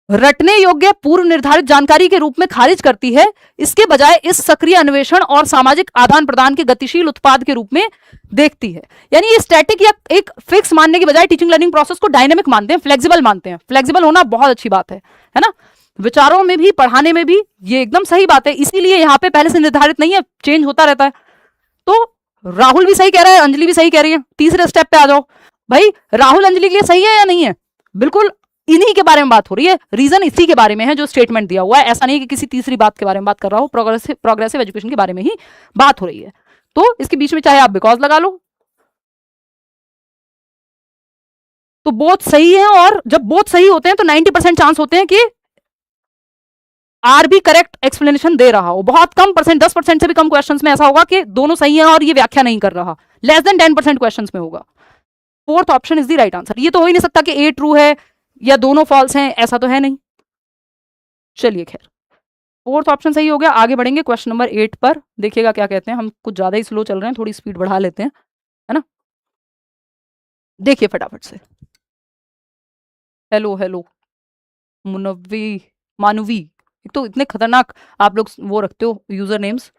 रटने योग्य, पूर्व निर्धारित जानकारी के रूप में खारिज करती है, इसके बजाय इस सक्रिय अन्वेषण और सामाजिक आदान प्रदान के गतिशील उत्पाद के रूप में देखती है। यानी ये स्टैटिक या एक फिक्स मानने के बजाय टीचिंग लर्निंग प्रोसेस को डायनेमिक मानते हैं, फ्लेक्सिबल मानते हैं। फ्लेक्सिबल होना बहुत अच्छी बात है ना, विचारों में भी, पढ़ाने में भी, ये एकदम सही बात है। इसीलिए यहाँ पे पहले से निर्धारित नहीं है, चेंज होता रहता है। तो राहुल भी सही कह रहा है, अंजलि भी सही कह रही है। तीसरे स्टेप पे आ जाओ भाई, राहुल अंजलि के लिए सही है या नहीं है? बिल्कुल इन्हीं के बारे में बात हो रही है, रीजन इसी के बारे में है जो स्टेटमेंट दिया हुआ है। ऐसा नहीं कि किसी तीसरी बात के बारे में बात कर रहा हूं, प्रोग्रेसिव एजुकेशन के बारे में ही बात हो रही है। तो इसके बीच में चाहे आप बिकॉज लगा लो, तो बोथ सही है। और जब बोथ सही होते हैं तो 90% चांस होते हैं कि आर भी करेक्ट एक्सप्लेनेशन दे रहा हो। बहुत कम परसेंट, 10% से भी कम क्वेश्चंस में ऐसा होगा कि दोनों सही हैं और ये व्याख्या नहीं कर रहा। लेस देन 10% क्वेश्चंस में होगा। Fourth option is the right answer. ये तो हो ही नहीं सकता कि ए ट्रू है या दोनों फॉल्स हैं, ऐसा तो है नहीं। चलिए खैर, फोर्थ ऑप्शन सही हो गया। आगे बढ़ेंगे क्वेश्चन नंबर 8 पर, देखिएगा क्या कहते हैं। हम कुछ ज्यादा ही स्लो चल रहे हैं, थोड़ी स्पीड बढ़ा लेते हैं, है ना। देखिए फटाफट से। हेलो हेलो मुनव्वी, मानवी, एक तो इतने खतरनाक आप लोग वो रखते हो यूजर नेम्स।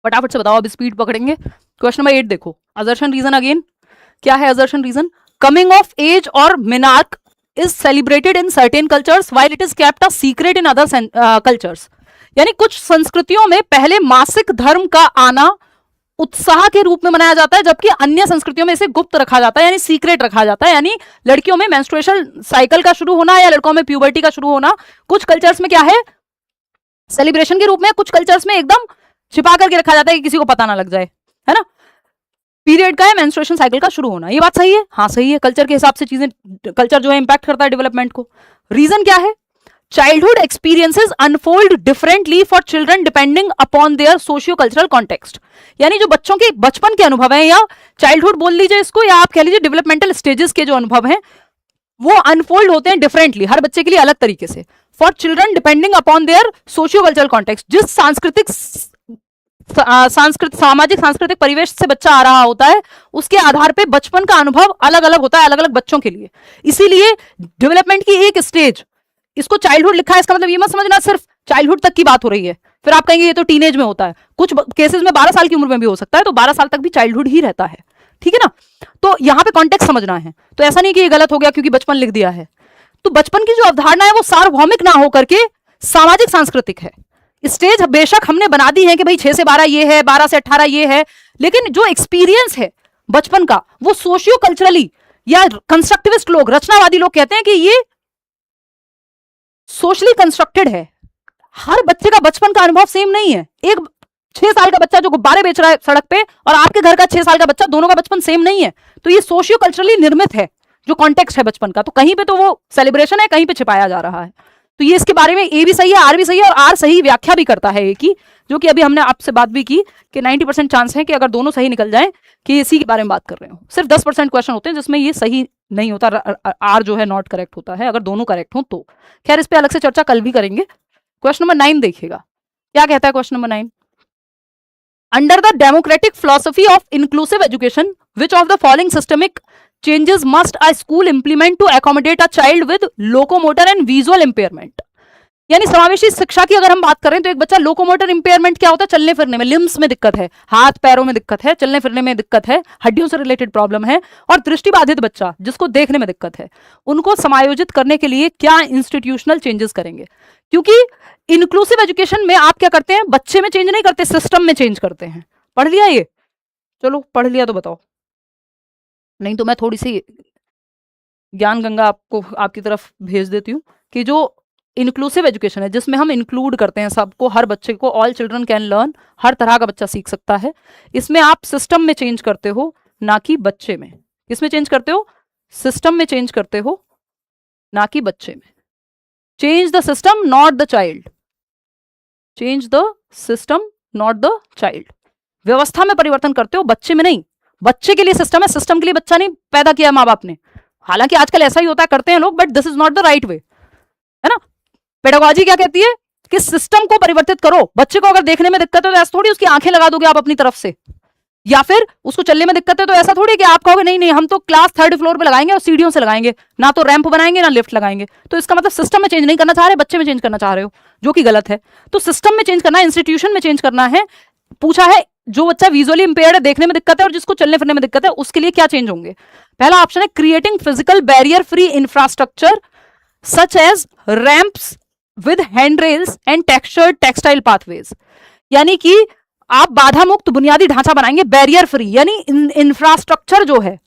फटाफट से बताओ, अब स्पीड पकड़ेंगे। क्वेश्चन नंबर 8 देखो, असर्शन रीजन अगेन। क्या है assertion reason? Coming of age और menarche is celebrated in certain cultures while it is kept a secret in other cultures. यानी कुछ संस्कृतियों में पहले मासिक धर्म का आना उत्साह के रूप में मनाया जाता है, जबकि अन्य संस्कृतियों में इसे गुप्त रखा जाता है, यानी सीक्रेट रखा जाता है। यानी लड़कियों में मेंस्ट्रुएशन साइकिल का शुरू होना या लड़कों में प्यूबर्टी का शुरू होना कुछ कल्चर्स में क्या है, सेलिब्रेशन के रूप में, कुछ कल्चर्स में एकदम छिपा करके रखा जाता है कि किसी को पता ना लग जाए, है ना। पीरियड का है मेंस्ट्रुएशन साइकिल का शुरू होना। ये बात सही है, हाँ सही है। कल्चर के हिसाब से चीजें, कल्चर जो है इंपैक्ट करता है डेवलपमेंट को। रीजन क्या है? Childhood experiences unfold differently for children depending upon their socio cultural context. यानी जो बच्चों के बचपन के अनुभव हैं, या चाइल्डहुड बोल लीजिए इसको, या आप कह लीजिए डेवलपमेंटल स्टेजेस के जो अनुभव हैं, वो अनफोल्ड होते हैं डिफरेंटली, हर बच्चे के लिए अलग तरीके से। For children depending upon their socio cultural context, जिस सामाजिक सांस्कृतिक परिवेश से बच्चा आ रहा होता है, उसके आधार पे बचपन का अनुभव अलग अलग होता है, अलग अलग बच्चों के लिए। इसीलिए डेवलपमेंट की एक स्टेज, इसको चाइल्डहुड लिखा है, इसका मतलब ये मत समझना सिर्फ चाइल्डहुड तक की बात हो रही है। फिर आप कहेंगे ये तो टीनेज में होता है, कुछ केसेस में 12 साल की उम्र में भी हो सकता है, तो 12 साल तक भी चाइल्डहुड ही रहता है, ठीक है ना। तो यहां पे कॉन्टेक्स्ट समझना है। तो ऐसा नहीं कि ये गलत हो गया क्योंकि बचपन लिख दिया है। तो बचपन की जो अवधारणा है वो सार्वभौमिक ना होकर के सामाजिक सांस्कृतिक है। स्टेज बेशक हमने बना दी है कि भाई 6 से 12 ये है, 12 से 18 ये है, लेकिन जो एक्सपीरियंस है बचपन का वो सोशियो कल्चरली, या कंस्ट्रक्टिविस्ट लोग, रचनावादी लोग कहते हैं कि ये सोशली कंस्ट्रक्टेड है। हर बच्चे का बचपन का अनुभव सेम नहीं है। एक 6 साल का बच्चा जो गुब्बारे बेच रहा है सड़क पे और आपके घर का 6 साल का बच्चा, दोनों का बचपन सेम नहीं है। तो ये सोशियो कल्चरली निर्मित है जो कॉन्टेक्स्ट है बचपन का। तो कहीं पे तो वो सेलिब्रेशन है, कहीं पे छिपाया जा रहा है। तो ये इसके बारे में ए भी सही है, आर भी सही है, और आर सही व्याख्या भी करता है ए की, जो कि अभी हमने आपसे बात भी की कि 90% चांस है कि अगर दोनों सही निकल जाएं कि इसी के बारे में बात कर रहे हो। सिर्फ 10% क्वेश्चन होते हैं जिसमें ये सही नहीं होता, आर जो है नॉट करेक्ट होता है, अगर दोनों करेक्ट हो तो। खैर इस पे अलग से चर्चा कल भी करेंगे। क्वेश्चन नंबर 9 देखिएगा, क्या कहता है question number 9। Under the democratic philosophy of inclusive education, which of the following systemic changes must a school implement to accommodate a child with locomotor and visual impairment? यानी समावेशी शिक्षा की अगर हम बात करें तो एक बच्चा लोकोमोटर इंपेयरमेंट क्या होता है, चलने फिरने में, लिम्स में दिक्कत है, हाथ पैरों में दिक्कत है, चलने फिरने में दिक्कत है, हड्डियों से रिलेटेड प्रॉब्लम है, और दृष्टिबाधित बच्चा जिसको देखने में दिक्कत है, उनको समायोजित करने के लिए क्या इंस्टीट्यूशनल चेंजेस करेंगे। क्योंकि इंक्लूसिव एजुकेशन में आप क्या करते हैं, बच्चे में चेंज नहीं करते, सिस्टम में चेंज करते हैं। पढ़ लिया ये? चलो पढ़ लिया तो बताओ, नहीं तो मैं थोड़ी सी ज्ञान गंगा आपको आपकी तरफ भेज देती हूँ कि जो इंक्लूसिव एजुकेशन है जिसमें हम इंक्लूड करते हैं सबको, हर बच्चे को, ऑल चिल्ड्रन कैन लर्न, हर तरह का बच्चा सीख सकता है, इसमें आप सिस्टम में चेंज करते हो ना कि बच्चे में। किसमें चेंज करते हो? सिस्टम में चेंज करते हो ना कि बच्चे में। Change the system not the child, change the system not the child. व्यवस्था में परिवर्तन करते हो, बच्चे में नहीं। बच्चे के लिए सिस्टम है, सिस्टम के लिए बच्चा नहीं पैदा किया माँ बाप ने। हालांकि आजकल ऐसा ही होता है, करते हैं लोग, but this is not the right वे, है ना। पेडागोजी क्या कहती है कि सिस्टम को परिवर्तित करो। बच्चे को अगर देखने में दिक्कत है तो ऐसा थोड़ी उसकी आंखें लगा दोगे आप अपनी तरफ से, या फिर उसको चलने में दिक्कत है तो ऐसा थोड़ी कि आप कहोगे नहीं नहीं हम तो क्लास 3rd फ्लोर पे लगाएंगे और सीढ़ियों से लगाएंगे, ना तो रैंप बनाएंगे ना लिफ्ट लगाएंगे। तो इसका मतलब सिस्टम में चेंज नहीं करना चाह रहे, बच्चे में चेंज करना चाह रहे हो, जो कि गलत है। तो सिस्टम में चेंज करना है, इंस्टीट्यूशन में चेंज करना है। पूछा है जो बच्चा विजुअली इंपेयर्ड है, देखने में दिक्कत है, और जिसको चलने फिरने में दिक्कत है, उसके लिए क्या चेंज होंगे। पहला ऑप्शन है creating physical barrier free infrastructure such as ramps with hand rails and textured textile pathways. यानी कि आप बाधा मुक्त बुनियादी ढांचा बनाएंगे, बैरियर फ्री, यानी इंफ्रास्ट्रक्चर जो है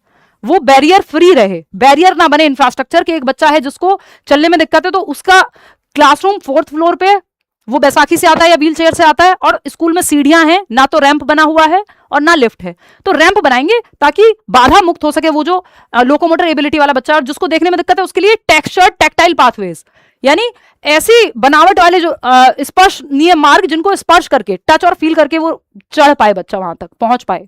वो बैरियर फ्री रहे, बैरियर ना बने इंफ्रास्ट्रक्चर के। एक बच्चा है जिसको चलने में दिक्कत है तो उसका क्लासरूम 4th फ्लोर पे वो बैसाखी से आता है या व्हील चेयर से आता है, और स्कूल में सीढ़ियां हैं, ना तो रैंप बना हुआ है और ना लिफ्ट है। तो रैंप बनाएंगे ताकि बाधा मुक्त हो सके वो जो लोकोमोटर एबिलिटी वाला बच्चा, और जिसको देखने में दिक्कत है उसके लिए टेक्सचर्ड टेक्टाइल पाथवेज, यानी ऐसी बनावट वाले जो स्पर्शनीय मार्ग जिनको स्पर्श करके, टच और फील करके वो चढ़ पाए, बच्चा वहां तक पहुंच पाए।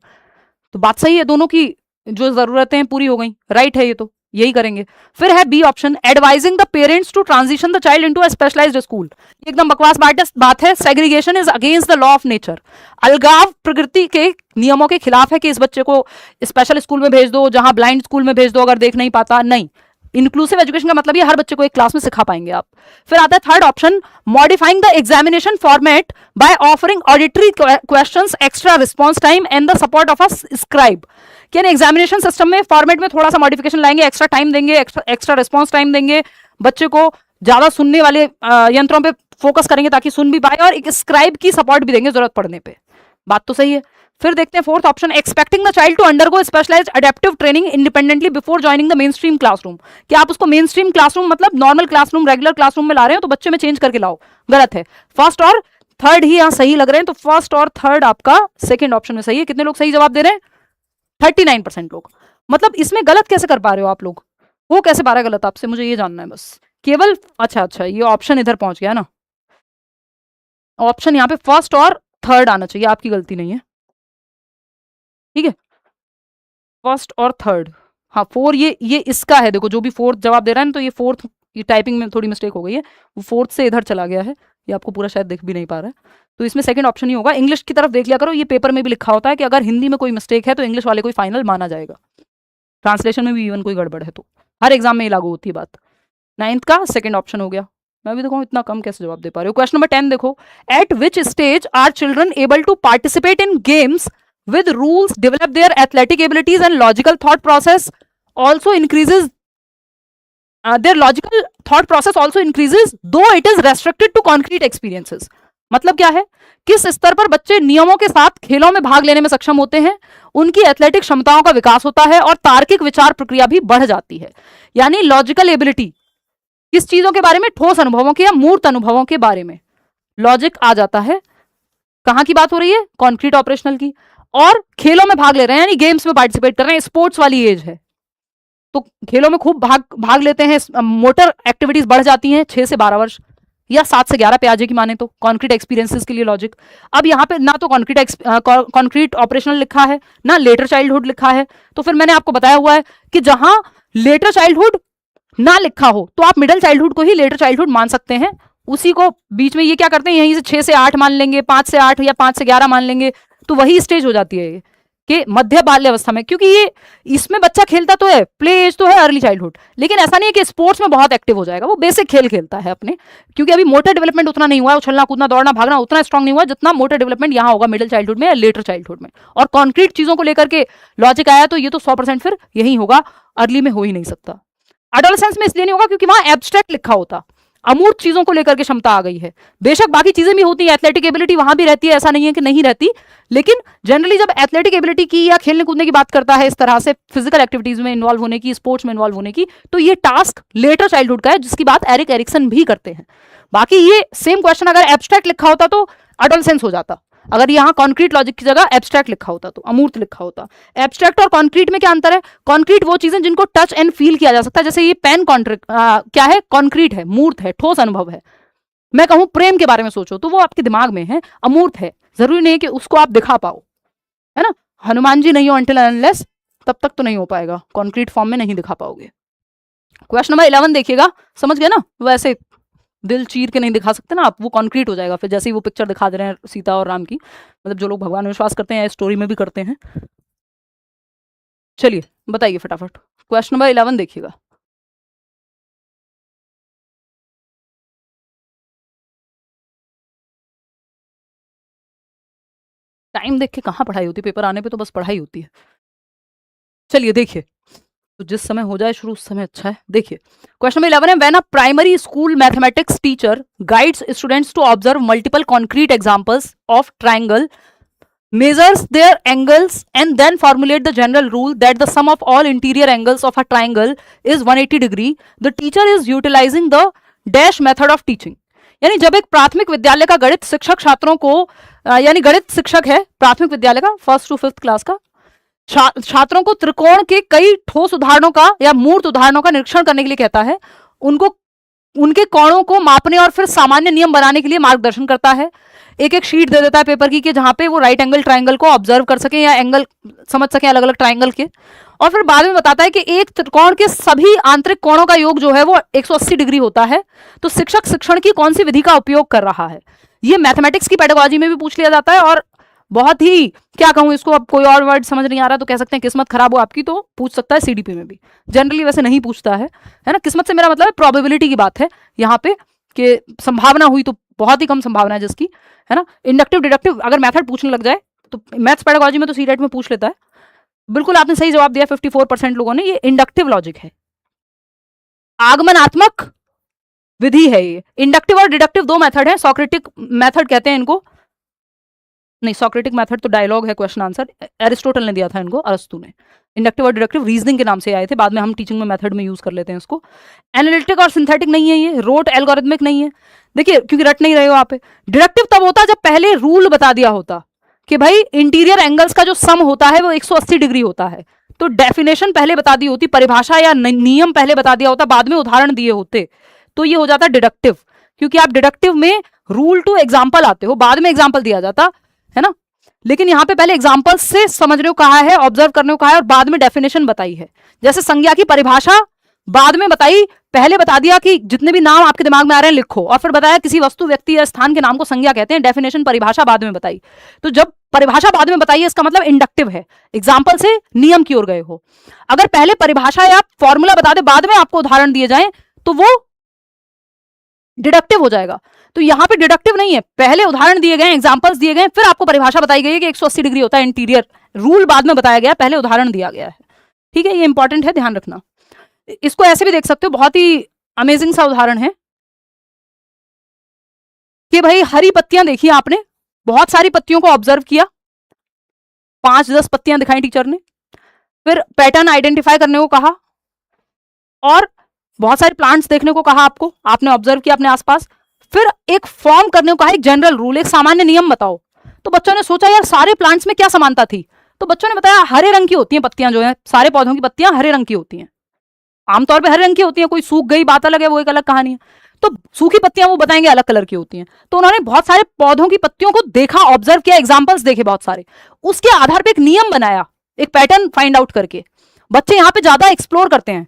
तो बात सही है, दोनों की जो जरूरतें हैं पूरी हो गई, राइट है ये, तो यही करेंगे। फिर है B option, advising the parents to transition the child into a specialised school. एकदम बकवास बात है। Segregation is against the law of nature. अलगाव प्रकृति के नियमों के खिलाफ है कि इस बच्चे को स्पेशल स्कूल में भेज दो, जहां ब्लाइंड स्कूल में भेज दो अगर देख नहीं पाता, नहीं। इंक्लूसिव एजुकेशन का मतलब ये हर बच्चे को एक क्लास में सिखा पाएंगे आप। फिर आता है third option, modifying the examination format by offering auditory questions, extra response time and the support of a scribe. यानी एग्जामिनेशन सिस्टम में फॉर्मेट में थोड़ा सा मॉडिफिकेशन लाएंगे, एक्स्ट्रा टाइम देंगे, एक्स्ट्रा रिस्पॉन्स टाइम देंगे, बच्चे को ज्यादा सुनने वाले यंत्रों पे फोकस करेंगे ताकि सुन भी पाए, और एक स्क्राइब की सपोर्ट भी देंगे जरूरत पड़ने पे। बात तो सही है। फिर देखते हैं fourth option, expecting the child to undergo specialised adaptive training independently before joining the main stream classroom. कि आप उसको मेन स्ट्रीम क्लासरूम मतलब नॉर्मल क्लासरूम, रेगुलर क्लासरूम में ला रहे हो तो बच्चे में चेंज करके लाओ, गलत है। फर्स्ट और थर्ड ही यहां सही लग रहे हैं, तो फर्स्ट और थर्ड आपका सेकेंड ऑप्शन में सही है। कितने लोग सही जवाब दे रहे हैं? 39% लोग। मतलब इसमें गलत कैसे कर पा रहे हो आप लोग? वो कैसे पा रहा है गलत आपसे, मुझे ये जानना है बस केवल। अच्छा ये ऑप्शन इधर पहुंच गया ना, ऑप्शन यहाँ पे फर्स्ट और थर्ड आना चाहिए, आपकी गलती नहीं है, ठीक है। फर्स्ट और थर्ड, हाँ 4 ये इसका है। देखो जो भी फोर्थ जवाब दे रहा है ना, तो ये फोर्थ, ये टाइपिंग में थोड़ी मिस्टेक हो गई है, वो फोर्थ से इधर चला गया है, ये आपको पूरा शायद दिख भी नहीं पा रहा है। तो इसमें सेकंड ऑप्शन ही होगा। इंग्लिश की तरफ देख लिया करो, ये पेपर में भी लिखा होता है कि अगर हिंदी में कोई मिस्टेक है तो इंग्लिश वाले को फाइनल माना जाएगा, ट्रांसलेशन में भी इवन कोई गड़बड़ है तो। हर एग्जाम में ये लागू होती है बात। 9th का सेकंड ऑप्शन हो गया। मैं भी देखो इतना कम कैसे जवाब दे पा रहे हो। क्वेश्चन नंबर 10 देखो, at which stage are children able to participate in games with rules, develop their athletic abilities and logical thought process also increases, their logical thought process also increases though it is restricted to concrete experiences। मतलब क्या है, किस स्तर पर बच्चे नियमों के साथ खेलों में भाग लेने में सक्षम होते हैं, उनकी एथलेटिक क्षमताओं का विकास होता है और तार्किक विचार प्रक्रिया भी बढ़ जाती है। यानी लॉजिकल एबिलिटी, किस चीजों के बारे में, ठोस अनुभवों के या मूर्त अनुभवों के बारे में लॉजिक आ जाता है। कहां की बात हो रही है? कॉन्क्रीट ऑपरेशनल की। और खेलों में भाग ले रहे हैं, यानी गेम्स में पार्टिसिपेट कर रहे हैं, स्पोर्ट्स वाली एज है तो खेलों में खूब भाग लेते हैं, मोटर एक्टिविटीज बढ़ जाती हैं 6 से 12 वर्ष या 7 से 11 प्याजे की माने तो, कॉन्क्रीट एक्सपीरियंसेस के लिए लॉजिक। अब यहाँ पे ना तो कॉन्क्रीट ऑपरेशनल लिखा है ना लेटर चाइल्डहुड लिखा है, तो फिर मैंने आपको बताया हुआ है कि जहां लेटर चाइल्डहुड ना लिखा हो तो आप मिडिल चाइल्डहुड को ही लेटर चाइल्डहुड मान सकते हैं। उसी को बीच में ये क्या करते हैं, यहीं से 6 से 8 मान लेंगे, 5 से 8 या 5 से 11 मान लेंगे, तो वही स्टेज हो जाती है ये। कि मध्य बाल्यावस्था में, क्योंकि ये इसमें बच्चा खेलता तो है, प्ले एज तो है, अर्ली चाइल्डहुड, लेकिन ऐसा नहीं है कि स्पोर्ट्स में बहुत एक्टिव हो जाएगा। वो बेसिक खेल खेलता है अपने, क्योंकि अभी मोटर डेवलपमेंट उतना नहीं हुआ है, उछलना कूदना दौड़ना भागना उतना स्ट्रांग नहीं हुआ जितना मोटर डेवलपमेंट यहाँ होगा मिडिल चाइल्डहुड में या लेटर चाइल्डहुड में। और कॉन्क्रीट चीजों को लेकर के लॉजिक आया तो ये तो 100% फिर यही होगा, अर्ली में हो ही नहीं सकता। एडोलेसेंस में इसलिए नहीं होगा क्योंकि वहां एब्स्ट्रैक्ट लिखा होता, अमूर्त चीजों को लेकर के क्षमता आ गई है। बेशक बाकी चीजें भी होती है, एथलेटिक एबिलिटी वहां भी रहती है, ऐसा नहीं है कि नहीं रहती, लेकिन जनरली जब एथलेटिक एबिलिटी की या खेलने कूदने की बात करता है, इस तरह से फिजिकल एक्टिविटीज में इन्वॉल्व होने की, स्पोर्ट्स में इन्वॉल्व होने की, तो ये टास्क लेटर चाइल्डहुड का है, जिसकी बात एरिक एरिक्सन भी करते हैं। बाकी ये सेम क्वेश्चन अगर एब्स्ट्रैक्ट लिखा होता तो एडोलेसेंस हो जाता, अगर यहाँ कॉन्क्रीट लॉजिक की जगह एब्स्ट्रैक्ट लिखा होता तो अमूर्त लिखा होता। एब्स्ट्रैक्ट और कॉन्क्रीट में क्या अंतर है? कॉन्क्रीट वो चीजें जिनको टच एंड फील किया जा सकता है, जैसे ये पेन क्या है, कॉन्क्रीट है, मूर्त है, ठोस अनुभव है। मैं कहूं प्रेम के बारे में सोचो तो वो आपके दिमाग में है, अमूर्त है, जरूरी नहीं है कि उसको आप दिखा पाओ, है ना। हनुमान जी नहीं हो अनटिल अनलेस, तब तक तो नहीं हो पाएगा, कॉन्क्रीट फॉर्म में नहीं दिखा पाओगे। क्वेश्चन नंबर 11 देखिएगा, समझ गए ना, वैसे दिल चीर के नहीं दिखा सकते ना आप, वो कॉन्क्रीट हो जाएगा फिर, जैसे ही वो पिक्चर दिखा दे रहे हैं सीता और राम की, मतलब जो लोग भगवान में विश्वास करते हैं स्टोरी में भी करते हैं। चलिए बताइए फटाफट, क्वेश्चन नंबर 11 देखिएगा। टाइम देख के कहाँ पढ़ाई होती है, पेपर आने पे तो बस पढ़ाई होती है। चलिए देखिए, तो जिस समय हो जाए शुरू उस समय अच्छा है। देखिए क्वेश्चन नंबर 11 है, when a primary school mathematics teacher guides students to observe multiple concrete examples of triangle, measures their angles and then formulate the general rule that the sum of all interior angles of a triangle is 180 degree, the teacher is utilizing the dash method of teaching। यानी जब एक प्राथमिक विद्यालय का गणित शिक्षक छात्रों को यानी गणित शिक्षक है प्राथमिक विद्यालय का 1st to 5th क्लास का, छात्रों को त्रिकोण के कई ठोस उदाहरणों का या मूर्त उदाहरणों का निरीक्षण करने के लिए कहता है, उनको उनके कोणों को मापने और फिर सामान्य नियम बनाने के लिए मार्गदर्शन करता है। एक एक शीट दे देता है पेपर की कि जहां पे वो राइट एंगल ट्राइंगल को ऑब्जर्व कर सकें या एंगल समझ सकें अलग अलग ट्राइंगल के, और फिर बाद में बताता है कि एक त्रिकोण के सभी आंतरिक कोणों का योग जो है वो 180 डिग्री होता है। तो शिक्षक शिक्षण की कौन सी विधि का उपयोग कर रहा है, ये मैथमेटिक्स की पेडागोजी में भी पूछ लिया जाता है। और बहुत ही क्या कहूं इसको, अब कोई और वर्ड समझ नहीं आ रहा तो कह सकते हैं किस्मत खराब हो आपकी, तो पूछ सकता है सीडीपी में भी। जनरली वैसे नहीं पूछता है ना, किस्मत से मेरा मतलब है प्रोबेबिलिटी की बात है यहाँ पे, कि संभावना हुई तो बहुत ही कम संभावना है जिसकी, है ना। इंडक्टिव डिडक्टिव अगर मेथड पूछने लग जाए तो मैथ्स पेडागोजी में तो सीटेट में पूछ लेता है। बिल्कुल आपने सही जवाब दिया 54% लोगों ने, ये इंडक्टिव लॉजिक है, आगमनात्मक विधि है ये। इंडक्टिव और डिडक्टिव दो मेथड है, सॉक्रेटिक मेथड कहते हैं इनको, नहीं सॉक्रेटिक मेथड तो डायलॉग है, क्वेश्चन आंसर एरिस्टोटल ने दिया था इनको, अरस्तु ने। इंडक्टिव और डिडक्टिव रीजनिंग के नाम से आए थे, बाद में हम टीचिंग में मेथड में यूज कर लेते हैं इसको। एनालिटिक और सिंथेटिक नहीं है ये, रोट एल्गोरिथमिक नहीं है, देखिए क्योंकि रट नहीं रहे हो आप। डिडक्टिव तब होता जब पहले रूल बता दिया होता कि भाई इंटीरियर एंगल्स का जो सम होता है वो 180 डिग्री होता है, तो डेफिनेशन पहले बता दी होती, परिभाषा या नियम पहले बता दिया होता, बाद में उदाहरण दिए होते, तो ये हो जाता डिडक्टिव। क्योंकि आप डिडक्टिव में रूल टू एग्जाम्पल आते हो, बाद में एग्जाम्पल दिया जाता है ना, लेकिन यहाँ पे पहले एग्जाम्पल से समझने को कहा है, ऑब्जर्व करने को कहा है, और बाद में डेफिनेशन बताई है। जैसे संज्ञा की परिभाषा बाद में बताई, पहले बता दिया कि जितने भी नाम आपके दिमाग में आ रहे हैं लिखो, और फिर बताया किसी वस्तु व्यक्ति या स्थान के नाम को संज्ञा कहते हैं, डेफिनेशन परिभाषा बाद में बताई। तो जब परिभाषा बाद में बताई है इसका मतलब इंडक्टिव है, एग्जाम्पल से नियम की ओर गए हो। अगर पहले परिभाषा या फॉर्मूला बता दे बाद में आपको उदाहरण दिए जाए तो वो डिडक्टिव हो जाएगा। तो यहाँ पे डिडक्टिव नहीं है, पहले उदाहरण दिए गए, एग्जांपल्स दिए गए, फिर आपको परिभाषा बताई गई है कि 180 डिग्री होता है इंटीरियर, रूल बाद में बताया गया, पहले उदाहरण दिया गया है। ठीक है, ये इंपॉर्टेंट है, ध्यान रखना। इसको ऐसे भी देख सकते हो, बहुत ही अमेजिंग सा उदाहरण है कि भाई हरी पत्तियां देखी आपने, बहुत सारी पत्तियों को ऑब्जर्व किया, 5-10 पत्तियां दिखाई टीचर ने, फिर पैटर्न आइडेंटिफाई करने को कहा, और बहुत सारे प्लांट्स देखने को कहा आपको, आपने ऑब्जर्व किया अपने आसपास, फिर एक फॉर्म करने को कहा, एक जनरल रूल, एक सामान्य नियम बताओ। तो बच्चों ने सोचा यार सारे प्लांट्स में क्या समानता थी, तो बच्चों ने बताया हरे रंग की होती हैं पत्तियां, जो है सारे पौधों की पत्तियां हरे रंग की होती हैं, आमतौर पे हरे रंग की होती हैं, कोई सूख गई बात अलग है, वो एक अलग कहानी है। तो सूखी पत्तियां वो बताएंगे अलग कलर की होती हैं। तो उन्होंने बहुत सारे पौधों की पत्तियों को देखा, ऑब्जर्व किया, एग्जाम्पल्स देखे बहुत सारे, उसके आधार पर एक नियम बनाया, एक पैटर्न फाइंड आउट करके। बच्चे यहाँ पे ज्यादा एक्सप्लोर करते हैं,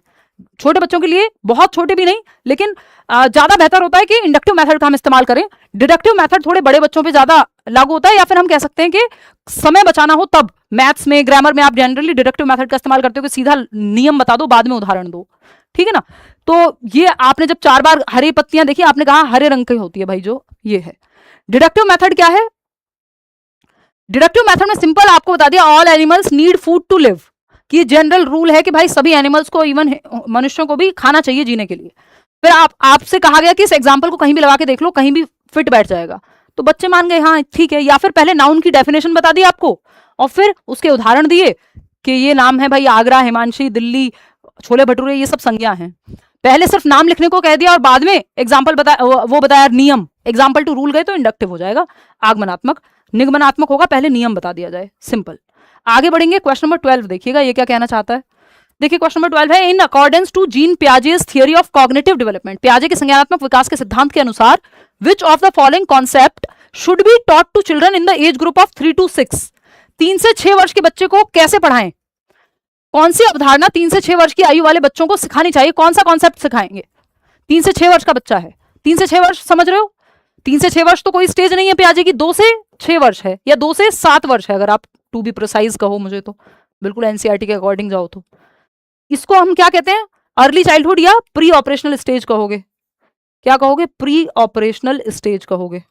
छोटे बच्चों के लिए, बहुत छोटे भी नहीं, लेकिन ज्यादा बेहतर होता है कि इंडक्टिव मेथड का हम इस्तेमाल करें। डिडक्टिव मेथड थोड़े बड़े बच्चों पे ज्यादा लागू होता है, या फिर हम कह सकते हैं कि समय बचाना हो तब। मैथ्स में, ग्रामर में आप जनरली डिडक्टिव मेथड का इस्तेमाल करते हो कि सीधा नियम बता दो, बाद में उदाहरण दो, ठीक है ना। तो ये आपने जब 4 बार हरी पत्तियां देखी, आपने कहा हरे रंग की होती है भाई, जो ये है। डिडक्टिव मेथड क्या है? डिडक्टिव मेथड में सिंपल आपको बता दिया, all animals need food to live, कि जनरल रूल है कि भाई सभी एनिमल्स को, इवन मनुष्यों को भी खाना चाहिए जीने के लिए। फिर आपसे कहा गया कि इस एग्जाम्पल को कहीं भी लगा के देख लो, कहीं भी फिट बैठ जाएगा। तो बच्चे मान गए हाँ ठीक है, या फिर पहले नाउन की डेफिनेशन बता दी आपको और फिर उसके उदाहरण दिए कि ये नाम है भाई आगरा, हिमांशी, दिल्ली, छोले भटूरे, ये सब संज्ञा हैं। पहले सिर्फ नाम लिखने को कह दिया और बाद में एग्जाम्पल वो बताया नियम, एग्जाम्पल टू रूल गए तो इंडक्टिव हो जाएगा, आगमनात्मक। निगमनात्मक होगा पहले नियम बता दिया जाए, सिंपल। आगे बढ़ेंगे, क्वेश्चन नंबर 12 देखिएगा ये क्या कहना चाहता है। देखिए क्वेश्चन नंबर 12 है, in accordance to Jean Piaget's theory of cognitive development, पियाजे के संज्ञानात्मक विकास के सिद्धांत के अनुसार, which of the following concept should be taught to children in the age group of 3 to 6, 3 से 6 वर्ष के बच्चे को कैसे पढ़ाएं? कौन सी अवधारणा 3 से 6 वर्ष की आयु वाले बच्चों को सिखानी चाहिए? कौन सा कॉन्सेप्ट सिखाएंगे? 3 से 6 वर्ष का बच्चा है, 3 से 6 वर्ष समझ रहे हो? 3 से 6 वर्ष तो कोई स्टेज नहीं है पियाजे की, 2 से 6 वर्ष है, या 2 से 7 वर्ष है, अगर आप टू बी प्रिसाइज कहो मुझे तो, बिल्कुल एनसीईआरटी के अकॉर्डिंग जाओ तो। इसको हम क्या कहते हैं? अर्ली चाइल्डहुड या प्री ऑपरेशनल स्टेज कहोगे? क्या कहोगे? प्री ऑपरेशनल स्टेज कहोगे,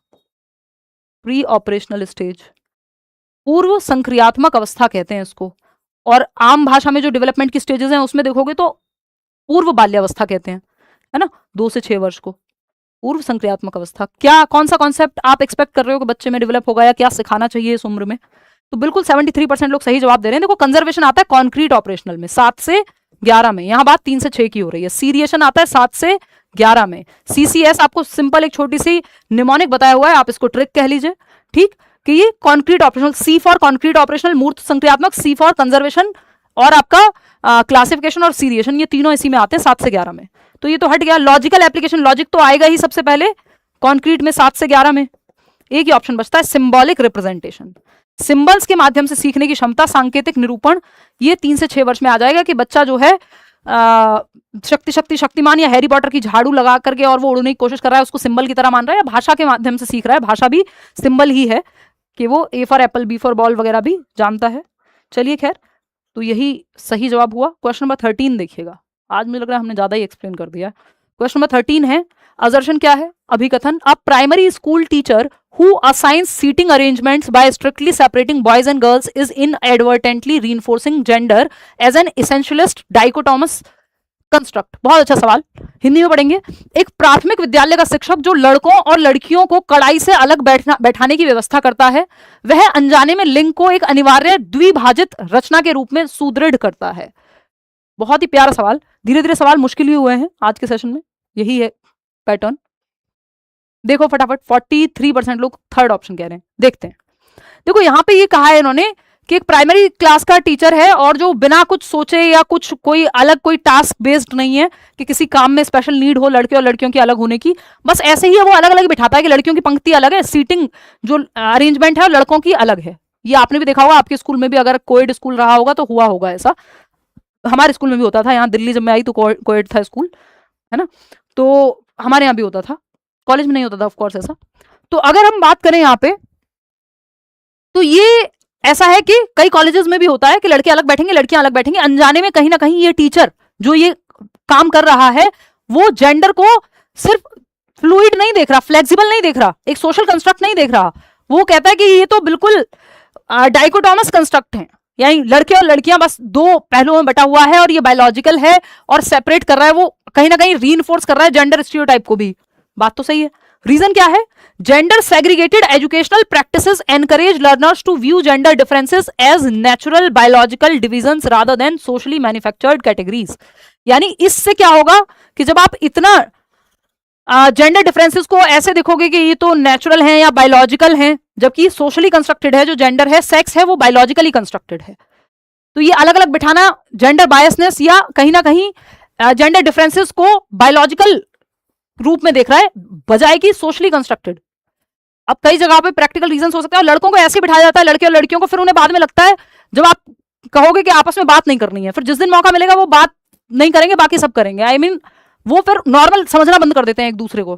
प्री ऑपरेशनल स्टेज, पूर्व संक्रियात्मक अवस्था कहते हैं इसको। और आम भाषा में जो डेवलपमेंट की स्टेजेस हैं उसमें देखोगे तो पूर्व बाल्यावस्था कहते हैं, है ना, 2 से 6 वर्ष को पूर्व संक्रियात्मक अवस्था। क्या कौन सा कॉन्सेप्ट आप एक्सपेक्ट कर रहे हो कि बच्चे में डेवलप होगा या क्या सिखाना चाहिए इस उम्र में? तो बिल्कुल 73% लोग सही जवाब दे रहे हैं। देखो कंजर्वेशन आता है कॉन्क्रीट ऑपरेशनल में 7 से 11 में, यहां बात 3 से 6 की हो रही है। सीरिएशन आता है 7 से 11 में। सीसीएस आपको सिंपल एक छोटी सी निमोनिक बताया हुआ है, आप इसको ट्रिक कह लीजिए, ठीक, कि ये concrete operational, C for concrete operational, मूर्त संक्रियात्मक, सी फॉर कंजर्वेशन, और आपका क्लासिफिकेशन और सीरिएशन, ये तीनों इसी में आते हैं 7 से 11 में। तो ये तो हट गया। लॉजिकल एप्लीकेशन, लॉजिक तो आएगा ही सबसे पहले कॉन्क्रीट में 7 से 11 में। एक ही ऑप्शन बचता है, सिंबॉलिक रिप्रेजेंटेशन, सिंबल्स के माध्यम से सीखने की क्षमता, सांकेतिक निरूपण, ये 3 से 6 वर्ष में आ जाएगा कि बच्चा जो है शक्तिमान या हैरी पॉटर की झाड़ू लगा करके और वो उड़ने की कोशिश कर रहा है, उसको सिंबल की तरह मान रहा है, या भाषा के माध्यम से सीख रहा है, भाषा भी सिंबल ही है, कि वो A for apple, B for ball वगैरह भी जानता है। चलिए खैर, तो यही सही जवाब हुआ। क्वेश्चन नंबर 13 देखिएगा, आज मुझे लग रहा है हमने ज्यादा ही एक्सप्लेन कर दिया। क्वेश्चन नंबर 13 है, असर्शन क्या है? अभिकथन। A primary school teacher who assigns seating arrangements by strictly separating boys and girls is inadvertently reinforcing gender as an essentialist dichotomous construct। बहुत अच्छा सवाल, हिंदी में पढ़ेंगे। एक प्राथमिक विद्यालय का शिक्षक जो लड़कों और लड़कियों को कड़ाई से अलग बैठाने की व्यवस्था करता है, वह अनजाने में लिंग को एक अनिवार्य द्विभाजित रचना के रूप में सुदृढ़ करता है। बहुत ही प्यारा सवाल। धीरे धीरे सवाल मुश्किल ही हुए हैं आज के सेशन में, यही है पैटर्न। देखो फटाफट, 43% लोग थर्ड ऑप्शन कह रहे हैं। देखते हैं, देखो यहां पे ये कहा है इन्होंने कि एक प्राइमरी क्लास का टीचर है और जो बिना कुछ सोचे या कुछ कोई अलग कोई टास्क बेस्ड नहीं है कि किसी काम में स्पेशल नीड हो लड़के और लड़कियों की अलग होने की, बस ऐसे ही है वो अलग अलग बिठाता है कि लड़कियों की पंक्ति अलग है, सीटिंग जो अरेंजमेंट है और लड़कों की अलग है। ये आपने भी देखा होगा, आपके स्कूल में भी अगर कोएड स्कूल रहा होगा तो हुआ होगा ऐसा। हमारे स्कूल में भी होता था, यहाँ दिल्ली जब मैं आई तो कोएड था स्कूल, है ना, तो हमारे यहाँ भी होता था, कॉलेज में नहीं होता था ऑफकोर्स ऐसा। तो अगर हम बात करें यहाँ पे, तो ये ऐसा है कि कई कॉलेजेस में भी होता है कि लड़के अलग बैठेंगे लड़कियां अलग बैठेंगी। अनजाने में कहीं ना कहीं ये टीचर जो ये काम कर रहा है वो जेंडर को सिर्फ फ्लूइड नहीं देख रहा, फ्लेक्सिबल नहीं देख रहा, एक सोशल कंस्ट्रक्ट नहीं देख रहा। वो कहता है कि ये तो बिल्कुल डाइकोटोमस कंस्ट्रक्ट है, यानी लड़के और लड़कियां बस दो पहलुओं में बटा हुआ है और ये बायोलॉजिकल है और सेपरेट कर रहा है, वो कहीं ना कहीं रीइंफोर्स कर रहा है जेंडर स्टीरियोटाइप को भी। बात तो सही है। रीजन क्या है? Gender segregated educational practices encourage learners to view gender differences as natural biological divisions rather than socially manufactured categories. यानी इससे क्या होगा कि जब आप इतना जेंडर डिफरेंसेस को ऐसे देखोगे कि ये तो नेचुरल हैं या बायोलॉजिकल हैं, जबकि सोशली कंस्ट्रक्टेड है, जो जेंडर है, सेक्स है, वो बायोलॉजिकली कंस्ट्रक्टेड है। तो ये अलग अलग बिठाना जेंडर बायसनेस या कहीं ना कहीं जेंडर डिफरेंसेस को बायोलॉजिकल रूप में देख रहा है बजाय कि सोशली कंस्ट्रक्टेड। अब कई जगह पे प्रैक्टिकल रीजन हो सकता है, लड़कों को ऐसे बिठाया जाता है लड़के और लड़कियों को, फिर उन्हें बाद में लगता है जब आप कहोगे कि आपस में बात नहीं करनी है, फिर जिस दिन मौका मिलेगा वो बात नहीं करेंगे, बाकी सब करेंगे। आई मीन वो फिर नॉर्मल समझना बंद कर देते हैं एक दूसरे को।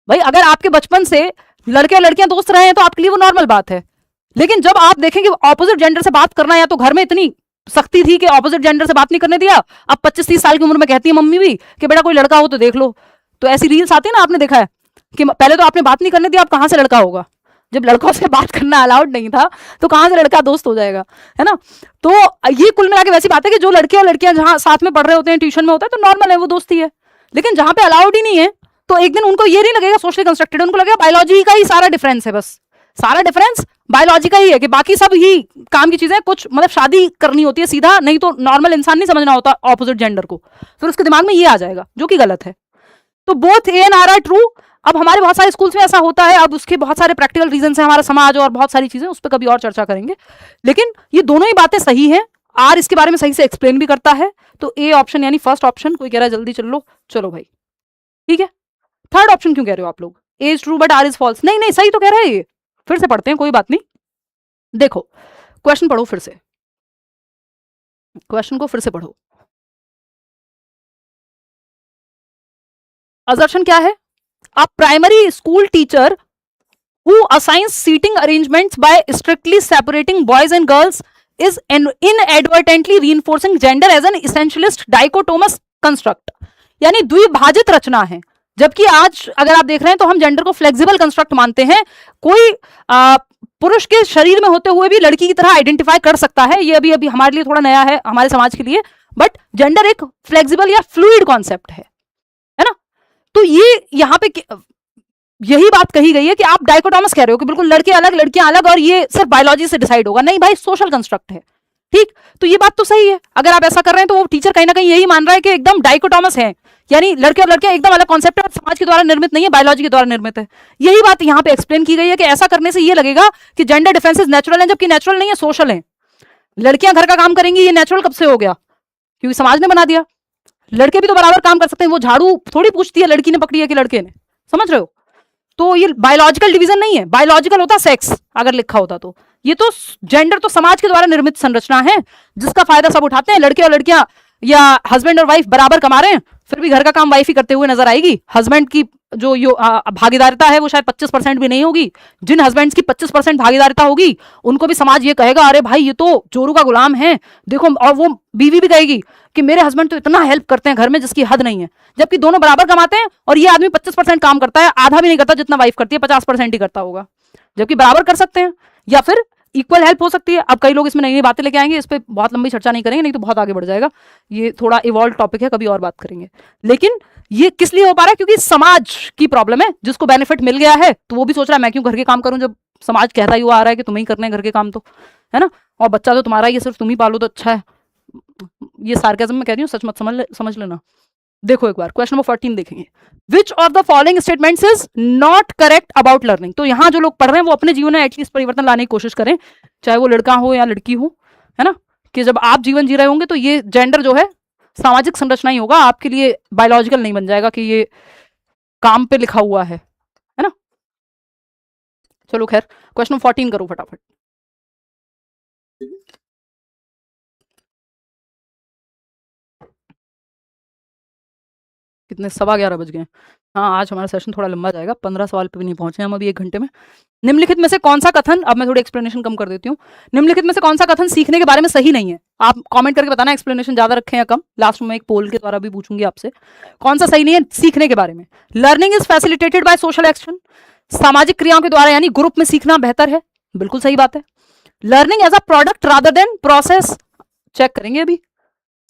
भाई अगर आपके बचपन से लड़के लड़कियां दोस्त रहे हैं तो आपके लिए वो नॉर्मल बात है। लेकिन जब आप देखेंगे ऑपोजिट जेंडर से बात करना, या तो घर में इतनी सख्ती थी कि ऑपोजिट जेंडर से बात नहीं करने दिया, अब 25-30 साल की उम्र में कहती है मम्मी भी कि बेटा कोई लड़का हो तो देख लो। तो ऐसी रील्स आती है ना, आपने देखा है कि पहले तो आपने बात नहीं करने दिया, अब कहां से लड़का होगा? जब लड़कों से बात करना अलाउड नहीं था तो कहां से लड़का दोस्त हो जाएगा, है ना? तो ये कुल मिला के वैसी बात है कि जो लड़के और लड़कियां जहां साथ में पढ़ रहे होते हैं, ट्यूशन में होता है तो नॉर्मल है, वो दोस्ती है। लेकिन जहां पे अलाउड ही नहीं है तो एक दिन उनको ये नहीं लगेगा सोशली कंस्ट्रक्टेड, उनको लगेगा बायोलॉजी का ही सारा डिफरेंस है। बस सारा डिफरेंस बायोलॉजी का ही है कि बाकी सब ही काम की चीजें, कुछ मतलब शादी करनी होती है सीधा, नहीं तो नॉर्मल इंसान नहीं समझना होता ऑपोजिट जेंडर को। फिर उसके दिमाग में ये आ जाएगा, जो कि गलत है। तो both A and R are true. अब हमारे बहुत सारे स्कूल्स में ऐसा होता है, अब उसके बहुत सारे प्रैक्टिकल रीजन है, हमारा समाज और बहुत सारी चीजें, उस पर कभी और चर्चा करेंगे। लेकिन ये दोनों ही बातें सही हैं। आर इसके बारे में सही से एक्सप्लेन भी करता है। तो ए ऑप्शन यानी फर्स्ट ऑप्शन, कोई कह रहा है जल्दी चल लो, चलो भाई ठीक है। थर्ड ऑप्शन क्यों कह रहे हो आप लोग? A is true but R is false. नहीं नहीं, सही तो कह रहे हैं ये। फिर से पढ़ते हैं, कोई बात नहीं। देखो क्वेश्चन पढ़ो फिर से, क्वेश्चन को फिर से पढ़ो। असर्शन क्या है? A primary school teacher who assigns seating arrangements by strictly separating boys and girls is inadvertently reinforcing gender as an essentialist dichotomous construct। यानी द्विभाजित रचना है। जबकि आज अगर आप देख रहे हैं तो हम जेंडर को फ्लेक्सिबल कंस्ट्रक्ट मानते हैं। कोई पुरुष के शरीर में होते हुए भी लड़की की तरह आइडेंटिफाई कर सकता है। ये अभी अभी हमारे लिए थोड़ा नया है, हमारे समाज के लिए, बट जेंडर एक फ्लेक्सिबल या फ्लूइड कॉन्सेप्ट है ना? तो ये यहाँ पे यही बात कही गई है कि आप डाइकोटोमस कह रहे हो कि बिल्कुल लड़के अलग लड़कियां अलग और ये सिर्फ बायोलॉजी से डिसाइड होगा। नहीं भाई, सोशल कंस्ट्रक्ट है। ठीक, तो ये बात तो सही है। अगर आप ऐसा कर रहे हैं तो वो टीचर कहीं ना कहीं यही मान रहा है कि एकदम डाइकोटोमस है, यानी लड़के और लड़कियां एकदम अलग कॉन्सेप्ट है, समाज के द्वारा निर्मित नहीं है, बायोलॉजी के द्वारा निर्मित है। यही बात यहाँ पे एक्सप्लेन की गई है कि ऐसा करने से ये लगेगा कि जेंडर डिफरेंसेस नेचुरल है, जबकि नेचुरल नहीं है, सोशल है। लड़कियां घर का काम करेंगी, ये नेचुरल कब से हो गया? क्योंकि समाज ने बना दिया। लड़के भी तो बराबर काम कर सकते हैं। वो झाड़ू थोड़ी पूछती है लड़की ने पकड़ी है कि लड़के ने, समझ रहे हो? तो ये बायोलॉजिकल डिवीजन नहीं है। बायोलॉजिकल होता सेक्स अगर लिखा होता तो। ये तो जेंडर तो समाज के द्वारा निर्मित संरचना है जिसका फायदा सब उठाते हैं। लड़के और लड़कियां या हस्बैंड और वाइफ बराबर कमा रहे हैं, फिर भी घर का काम वाइफ ही करते हुए नजर आएगी। हस्बैंड की जो भागीदारिता है वो शायद 25% भी नहीं होगी। जिन हस्बैंड्स की 25% भागीदारिता होगी उनको भी समाज ये कहेगा, अरे भाई ये तो जोरू का गुलाम है, देखो। और वो बीवी भी कहेगी कि मेरे हस्बैंड तो इतना हेल्प करते हैं घर में जिसकी हद नहीं है। जबकि दोनों बराबर कमाते हैं और ये आदमी 25% काम करता है, आधा भी नहीं करता जितना वाइफ करती है, 50% ही करता होगा। जबकि बराबर कर सकते हैं या फिर इक्वल हेल्प हो सकती है। अब कई लोग इसमें नई नई बातें लेके आएंगे, इस पर बहुत लंबी चर्चा नहीं करेंगे, नहीं तो बहुत आगे बढ़ जाएगा। ये थोड़ा इवॉल्व टॉपिक है, कभी और बात करेंगे। लेकिन ये किस लिए हो पा रहा है? क्योंकि समाज की प्रॉब्लम है। जिसको बेनिफिट मिल गया है तो वो भी सोच रहा है मैं क्यों घर के काम करूं, जब समाज कहता ही हुआ आ रहा है कि तुम्हें ही करने घर के काम, तो है ना। और बच्चा तो तुम्हारा ही है, सिर्फ तुम ही पालो तो अच्छा है। ये सार्केज्म में कह रही हूँ, सच मत समझ लेना। देखो एक बार क्वेश्चन नंबर 14 देखेंगे। विच of the following statements is not correct about learning? तो यहाँ जो लोग पढ़ रहे हैं वो अपने जीवन में एटलीस्ट परिवर्तन लाने की कोशिश करें, चाहे वो लड़का हो या लड़की हो, है ना। कि जब आप जीवन जी रहे होंगे तो ये जेंडर जो है सामाजिक संरचना ही होगा, आपके लिए बायोलॉजिकल नहीं बन जाएगा कि ये काम पे लिखा हुआ है ना। चलो खैर, क्वेश्चन 14 करो फटाफट। कितने? 11:15 बज गए। हाँ, आज हमारा सेशन थोड़ा लंबा जाएगा, 15 सवाल पे भी नहीं पहुंचे हम अभी 1 घंटे में। निम्नलिखित में से कौन सा कथन, अब मैं थोड़ी एक्सप्लेनेशन कम कर देती हूँ। निम्नलिखित में से कौन सा कथन सीखने के बारे में सही नहीं है? आप कमेंट करके बताना एक्सप्लेनेशन ज्यादा रखें या कम। लास्ट में एक पोल के द्वारा भी पूछूंगी आपसे कौन सा सही नहीं है सीखने के बारे में। Learning is facilitated by social action, सामाजिक क्रियाओं के द्वारा यानी ग्रुप में सीखना बेहतर है, बिल्कुल सही बात है। Learning as a product rather than process, check करेंगे अभी।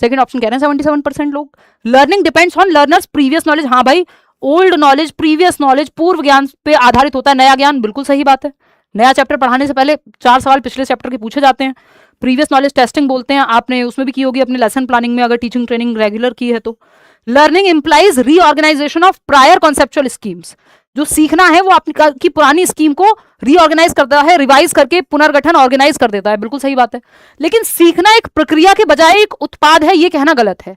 सेकंड ऑप्शन कह रहे हैं 77% लोग। Learning depends on learners previous knowledge, हाँ भाई, ओल्ड नॉलेज, प्रीवियस नॉलेज, पूर्व ज्ञान पे आधारित होता है नया ज्ञान, बिल्कुल सही बात है। नया चैप्टर पढ़ाने से पहले 4 सवाल पिछले चैप्टर के पूछे जाते हैं। प्रीवियस नॉलेज टेस्टिंग बोलते हैं, आपने उसमें भी की होगी अपने लेसन प्लानिंग में, अगर टीचिंग ट्रेनिंग रेगुलर की है तो। Learning implies reorganisation of prior conceptual schemes, जो सीखना है वो आपकी पुरानी स्कीम को रीऑर्गेनाइज करता है, रिवाइज करके पुनर्गठन ऑर्गेनाइज कर देता है, बिल्कुल सही बात है। लेकिन सीखना एक प्रक्रिया के बजाय एक उत्पाद है, ये कहना गलत है।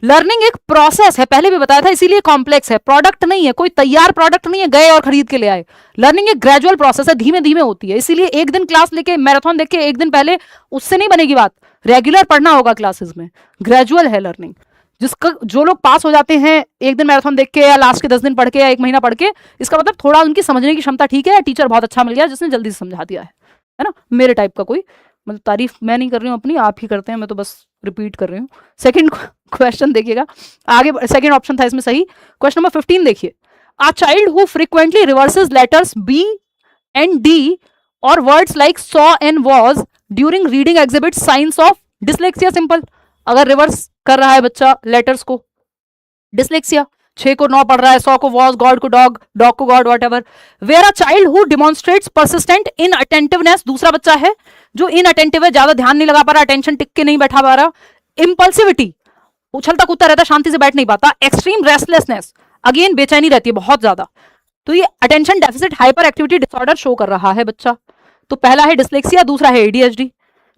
लर्निंग एक प्रोसेस है, पहले भी बताया था, इसीलिए कॉम्प्लेक्स है, प्रोडक्ट नहीं है, कोई तैयार प्रोडक्ट नहीं है गए और खरीद के ले आए। लर्निंग एक ग्रेजुअल प्रोसेस है, धीमे धीमे होती है। इसीलिए एक दिन क्लास लेके मैराथन देख के एक दिन पहले उससे नहीं बनेगी बात, रेगुलर पढ़ना होगा क्लासेस में, ग्रेजुअल है लर्निंग। जिसका जो लोग पास हो जाते हैं एक दिन मैराथन देख के या लास्ट के 10 दिन पढ़ के या 1 महीना पढ़ के, इसका मतलब थोड़ा उनकी समझने की क्षमता ठीक है, या टीचर बहुत अच्छा मिल गया जिसने जल्दी से समझा दिया है ना। मेरे टाइप का कोई मतलब तारीफ मैं नहीं कर रही हूँ अपनी, आप ही करते हैं, मैं तो बस रिपीट कर रही हूँ। सेकंड क्वेश्चन देखिएगा आगे, सेकंड ऑप्शन था इसमें सही। क्वेश्चन नंबर 15 देखिए, a child who frequently reverses letters B and D और words like saw and was during reading exhibit signs of dyslexia. Simple, अगर रिवर्स कर रहा है बच्चा लेटर्स को, डिसलेक्सिया, 6 को 9 पढ़ रहा है, 100 को वॉज, गॉड को डॉग, डॉग को god, whatever. Where a child who demonstrates persistent inattentiveness, दूसरा बच्चा है जो इन अटेंटिव है, ज्यादा ध्यान नहीं लगा पा रहा, अटेंशन टिक के नहीं बैठा पा रहा। इम्पल्सिविटी, उछलता कूदता रहता, शांति से बैठ नहीं पाता। एक्सट्रीम रेस्टलेसनेस, अगेन बेचैनी रहती है बहुत ज्यादा। तो ये attention deficit hyper activity disorder show कर रहा है बच्चा। तो पहला है डिसलेक्सिया, दूसरा है एडीएचडी।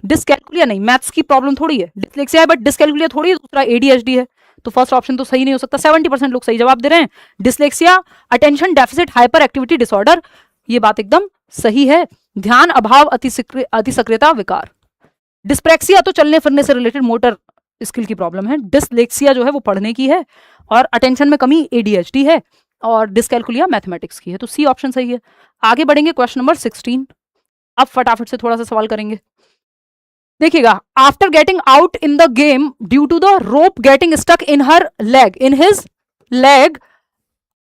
डिसकैलकुलिया नहीं, मैथ्स की प्रॉब्लम थोड़ी है, डिसलेक्सिया है बट डिसकैलकुलिया थोड़ी है, दूसरा एडीएचडी है। तो फर्स्ट ऑप्शन तो सही नहीं हो सकता। 70% लोग सही जवाब दे रहे हैं, dyslexia attention deficit hyper activity disorder, ये बात एकदम सही है। ध्यान अभाव अतिसक्रियता विकार। डिस्प्रैक्सिया तो चलने फिरने से रिलेटेड मोटर स्किल की प्रॉब्लम है, डिसलेक्सिया जो है वो पढ़ने की है, और अटेंशन में कमी एडीएचडी है, और डिसकैलकुलिया मैथमेटिक्स की है। तो सी ऑप्शन सही है। आगे बढ़ेंगे क्वेश्चन नंबर 16। अब फटाफट से थोड़ा सा सवाल करेंगे, देखिएगा। After getting out in the game due to the rope getting stuck in his leg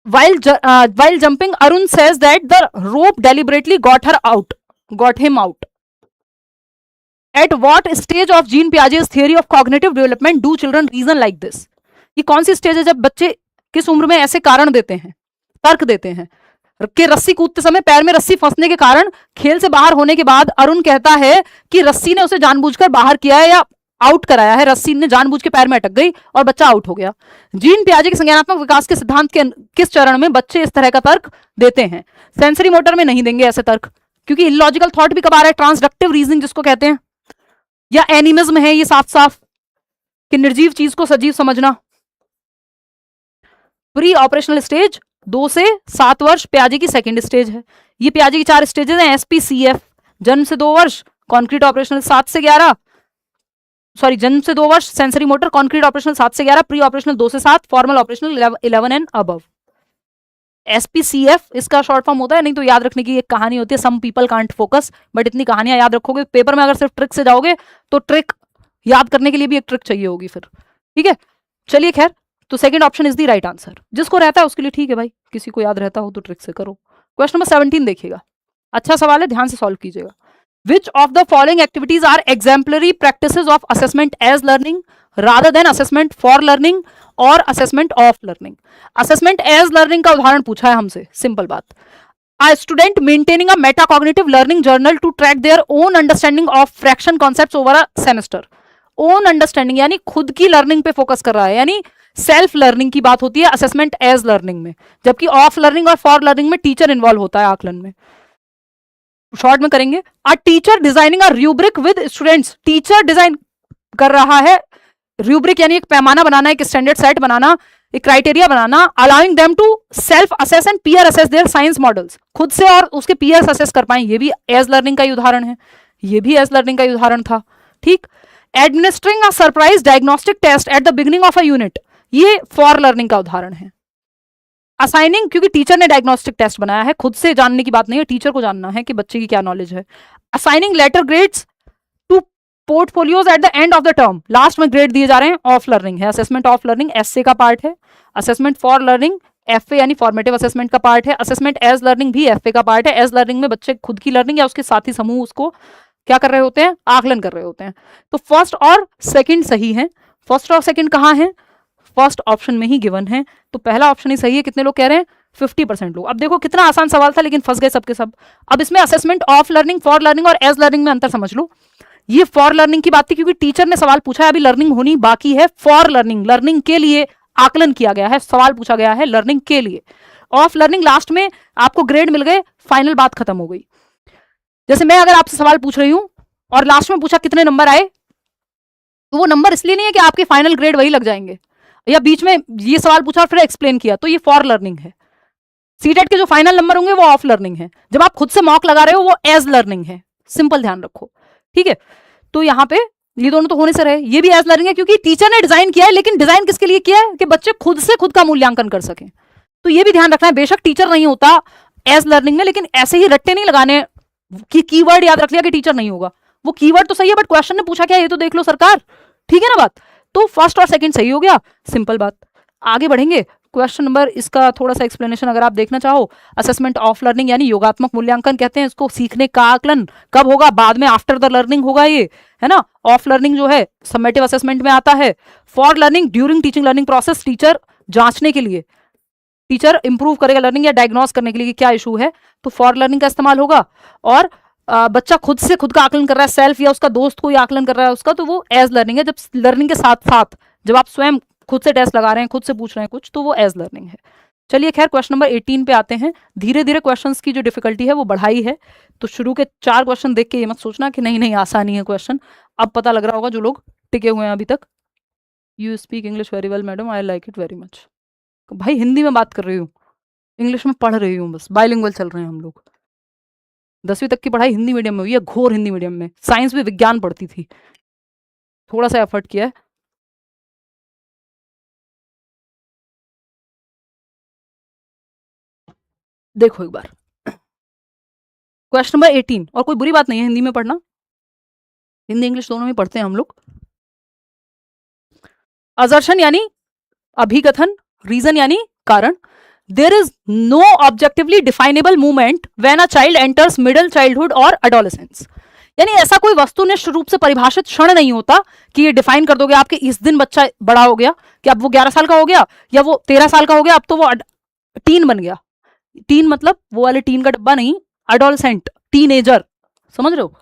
while jumping, Arun says that the rope deliberately got him out. At what stage of Jean Piaget's theory of cognitive development do children reason like this? ये कौन सी स्टेज है जब बच्चे किस उम्र में ऐसे कारण देते हैं, तर्क देते हैं कि रस्सी कूदते समय पैर में रस्सी फंसने के कारण खेल से बाहर होने के बाद अरुण कहता है कि रस्सी ने उसे जानबूझकर बाहर किया है या आउट कराया है, रस्सी ने जानबूझ के पैर में अटक गई और बच्चा आउट हो गया। जीन पियाजे के संज्ञानात्मक विकास के सिद्धांत के किस चरण में बच्चे इस तरह का तर्क देते हैं? सेंसरी मोटर में नहीं देंगे ऐसे तर्क, क्योंकि इलॉजिकल थॉट भी कब आ रहा है, ट्रांसडक्टिव रीजनिंग जिसको कहते हैं, या एनिमिज्म है ये साफ साफ कि निर्जीव चीज को सजीव समझना। प्री ऑपरेशनल स्टेज 2 से 7 वर्ष पियाजे की सेकंड स्टेज है। ये पियाजे की 4 स्टेजेस हैं, एसपीसीएफ, जन्म से 2 वर्ष, कॉन्क्रीट ऑपरेशनल 7 से 11, सॉरी जन्म से 2 वर्ष सेंसरी मोटर, कॉन्क्रीट ऑपरेशनल 7 से 11, प्री ऑपरेशनल 2 से 7, फॉर्मल ऑपरेशनल 11 एंड अबव। एसपीसीएफ इसका शॉर्ट फॉर्म होता है, नहीं तो याद रखने की एक कहानी होती है, some people can't focus, but इतनी कहानियां याद रखोगे पेपर में, अगर सिर्फ ट्रिक से जाओगे तो ट्रिक याद करने के लिए भी एक ट्रिक चाहिए होगी फिर, ठीक है। चलिए खैर, तो second option is the right answer. जिसको रहता है उसके लिए ठीक है भाई, किसी को याद रहता हो तो ट्रिक से करो। क्वेश्चन नंबर 17 देखिएगा, अच्छा सवाल है, ध्यान से सॉल्व कीजिएगा। Which of the following activities are exemplary practices of assessment as learning rather than assessment for learning or assessment of learning? Assessment as learning का उदाहरण पूछा है हमसे, सिंपल बात। A student maintaining a metacognitive learning journal to track their own understanding of fraction concepts over a semester. Own understanding यानी खुद की लर्निंग पे फोकस कर रहा है, यानी सेल्फ लर्निंग की बात होती है असेसमेंट एज लर्निंग में, जबकि ऑफ लर्निंग और फॉर लर्निंग में टीचर इन्वॉल्व होता है आकलन में। शॉर्ट में करेंगे, a teacher designing a rubric with students, teacher design कर रहा है रूब्रिक यानी एक पैमाना बनाना, एक स्टैंडर्ड सेट बनाना, एक क्राइटेरिया बनाना, allowing them to self assess and peer assess their science models, खुद से और उसके पीयर्स असेस कर पाए, ये भी एज लर्निंग का ही उदाहरण है, ये भी एज लर्निंग का ही उदाहरण था, ठीक। Administering a surprise diagnostic test at the beginning of a unit, ये फॉर लर्निंग का उदाहरण है। असाइनिंग, क्योंकि टीचर ने डायग्नोस्टिक टेस्ट बनाया है, खुद से जानने की बात नहीं है, टीचर को जानना है कि बच्चे की क्या नॉलेज है। Assigning letter grades to portfolios at the end of the term, last में ग्रेड दिए जा रहे हैं, ऑफ लर्निंग है। असेसमेंट ऑफ लर्निंग एसए का पार्ट है। असेसमेंट फॉर लर्निंग एफए यानी फॉर्मेटिव असेसमेंट का पार्ट है। असेसमेंट एज लर्निंग भी एफए का पार्ट है। एज लर्निंग में बच्चे खुद की लर्निंग या उसके साथी समूह उसको क्या कर रहे होते हैं, आकलन कर रहे होते हैं। तो फर्स्ट और सेकंड सही है। फर्स्ट और सेकंड कहाँ है, फर्स्ट ऑप्शन में ही गिवन है, तो पहला ऑप्शन ही सही है। कितने लोग कह रहे हैं, 50% लोग। अब देखो कितना आसान सवाल था, लेकिन फंस गए सबके सब। अब इसमें assessment of learning, for learning और एज लर्निंग में अंतर समझ लो। ये फॉर लर्निंग की बात थी क्योंकि टीचर ने सवाल पूछा है, अभी लर्निंग होनी बाकी है। फॉर लर्निंग, लर्निंग के लिए आकलन किया गया है, सवाल पूछा गया है लर्निंग के लिए। ऑफ लर्निंग लास्ट में आपको ग्रेड मिल गए, फाइनल बात खत्म हो गई। जैसे मैं अगर आपसे सवाल पूछ रही हूं और लास्ट में पूछा कितने नंबर आए, तो वो नंबर इसलिए नहीं है कि आपके फाइनल ग्रेड वही लग जाएंगे, या बीच में ये सवाल पूछा और फिर एक्सप्लेन किया, तो ये फॉर लर्निंग है। सीटेट के जो फाइनल नंबर होंगे वो ऑफ लर्निंग है। जब आप खुद से मॉक लगा रहे हो वो एज लर्निंग है, सिंपल ध्यान रखो, ठीक है। तो यहाँ पे ये दोनों तो होने से रहे, ये भी एज लर्निंग है क्योंकि टीचर ने डिजाइन किया है, लेकिन डिजाइन किसके लिए किया है कि बच्चे खुद से खुद का मूल्यांकन कर सकें। तो ये भी ध्यान रखना है, बेशक टीचर नहीं होता एज लर्निंग में, लेकिन ऐसे ही रट्टे नहीं लगाने कि कीवर्ड याद रख लिया कि टीचर नहीं होगा। वो कीवर्ड तो सही है बट क्वेश्चन ने पूछा क्या ये तो देख लो सरकार, ठीक है ना बात। तो फर्स्ट और सेकंड सही हो गया, सिंपल बात। आगे बढ़ेंगे, क्वेश्चन नंबर इसका थोड़ा सा एक्सप्लेनेशन अगर आप देखना चाहो, असेसमेंट ऑफ लर्निंग यानी योगात्मक मूल्यांकन कहते हैं इसको। सीखने का आकलन कब होगा, बाद में, आफ्टर द लर्निंग होगा ये, है ना। ऑफ लर्निंग जो है समेटिव असेसमेंट में आता है। For learning during teaching learning process, teacher जांचने के लिए, टीचर इंप्रूव करेगा लर्निंग या डायग्नोस करने के लिए कि क्या इशू है, तो फॉर लर्निंग का इस्तेमाल होगा। और बच्चा खुद से खुद का आकलन कर रहा है, सेल्फ या उसका दोस्त कोई आकलन कर रहा है उसका, तो वो एज लर्निंग है। जब लर्निंग के साथ साथ जब आप स्वयं खुद से टेस्ट लगा रहे हैं, खुद से पूछ रहे हैं कुछ, तो वो एज लर्निंग है। चलिए खैर क्वेश्चन नंबर 18 पे आते हैं। धीरे धीरे क्वेश्चंस की जो डिफिकल्टी है वो बढ़ाई है, तो शुरू के 4 क्वेश्चन देख के ये मत सोचना कि नहीं नहीं आसानी है क्वेश्चन। अब पता लग रहा होगा जो लोग टिके हुए हैं अभी तक। You speak English very well madam, I like it very much. भाई हिंदी में बात कर रही हूँ, इंग्लिश में पढ़ रही हूँ, बस बाइलिंगुअल चल रहे हैं हम लोग। 10वीं तक की पढ़ाई हिंदी मीडियम में हुई है, घोर हिंदी मीडियम में। साइंस भी विज्ञान पढ़ती थी, थोड़ा सा एफर्ट किया है। देखो एक बार क्वेश्चन नंबर 18, और कोई बुरी बात नहीं है हिंदी में पढ़ना, हिंदी इंग्लिश दोनों में पढ़ते हैं हम लोग। असर्शन यानी अभिकथन, रीजन यानी कारण। There is no objectively definable movement when a child enters middle childhood और एडोलेसेंस, यानी ऐसा कोई वस्तुनिष्ठ रूप से परिभाषित क्षण नहीं होता कि ये डिफाइन कर दोगे आपके इस दिन बच्चा बड़ा हो गया, कि अब वो 11 साल का हो गया या वो 13 साल का हो गया, अब तो वो टीन बन गया। टीन मतलब वो वाले टीन का डब्बा नहीं, एडोलसेंट, टीनेजर, समझ रहे हो।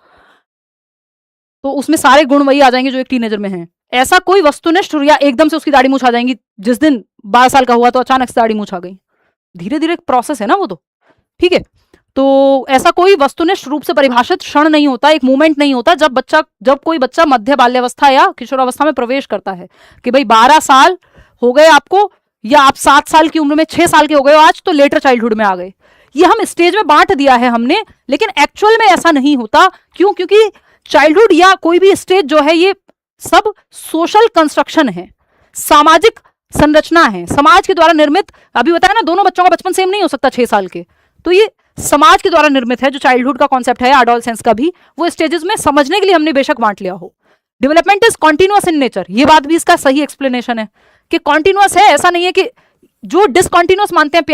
तो उसमें सारे गुण वही आ जाएंगे जो एक टीनेजर में हैं। ऐसा कोई वस्तुनिष्ठ या एकदम से उसकी दाढ़ी मूछ आ जाएंगी, जिस दिन 12 साल का हुआ तो अचानक से दाढ़ी मूछ आ गई, धीरे धीरे प्रोसेस है ना वो तो, ठीक है। तो ऐसा कोई वस्तुनिष्ठ रूप से परिभाषित क्षण नहीं होता, एक मूवमेंट नहीं होता जब कोई बच्चा मध्य बाल्यावस्था या किशोरावस्था में प्रवेश करता है, कि भाई 12 साल हो गए आपको, या आप 7 साल की उम्र में 6 साल के हो गए हो आज, तो लेटर चाइल्डहुड में आ गए। ये हम स्टेज में बांट दिया है हमने, लेकिन एक्चुअल में ऐसा नहीं होता। क्यों? क्योंकि चाइल्डहुड या कोई भी स्टेज जो है ये सब सोशल कंस्ट्रक्शन है, सामाजिक संरचना है, समाज के द्वारा निर्मित। अभी बताया ना, दोनों बच्चों का बचपन सेम नहीं हो सकता 6 साल के, तो ये समाज के द्वारा निर्मित है। जो चाइल्डहुड का कॉन्सेप्ट है, एडोलसेंस का भी, वो स्टेजेस में समझने के लिए हमने बेशक बांट लिया हो। Development is continuous in nature, ये बात भी इसका सही एक्सप्लेनेशन है कि कॉन्टिन्यूअस है, ऐसा नहीं है कि जो डिसकॉन्टिन्यूअस मानते हैं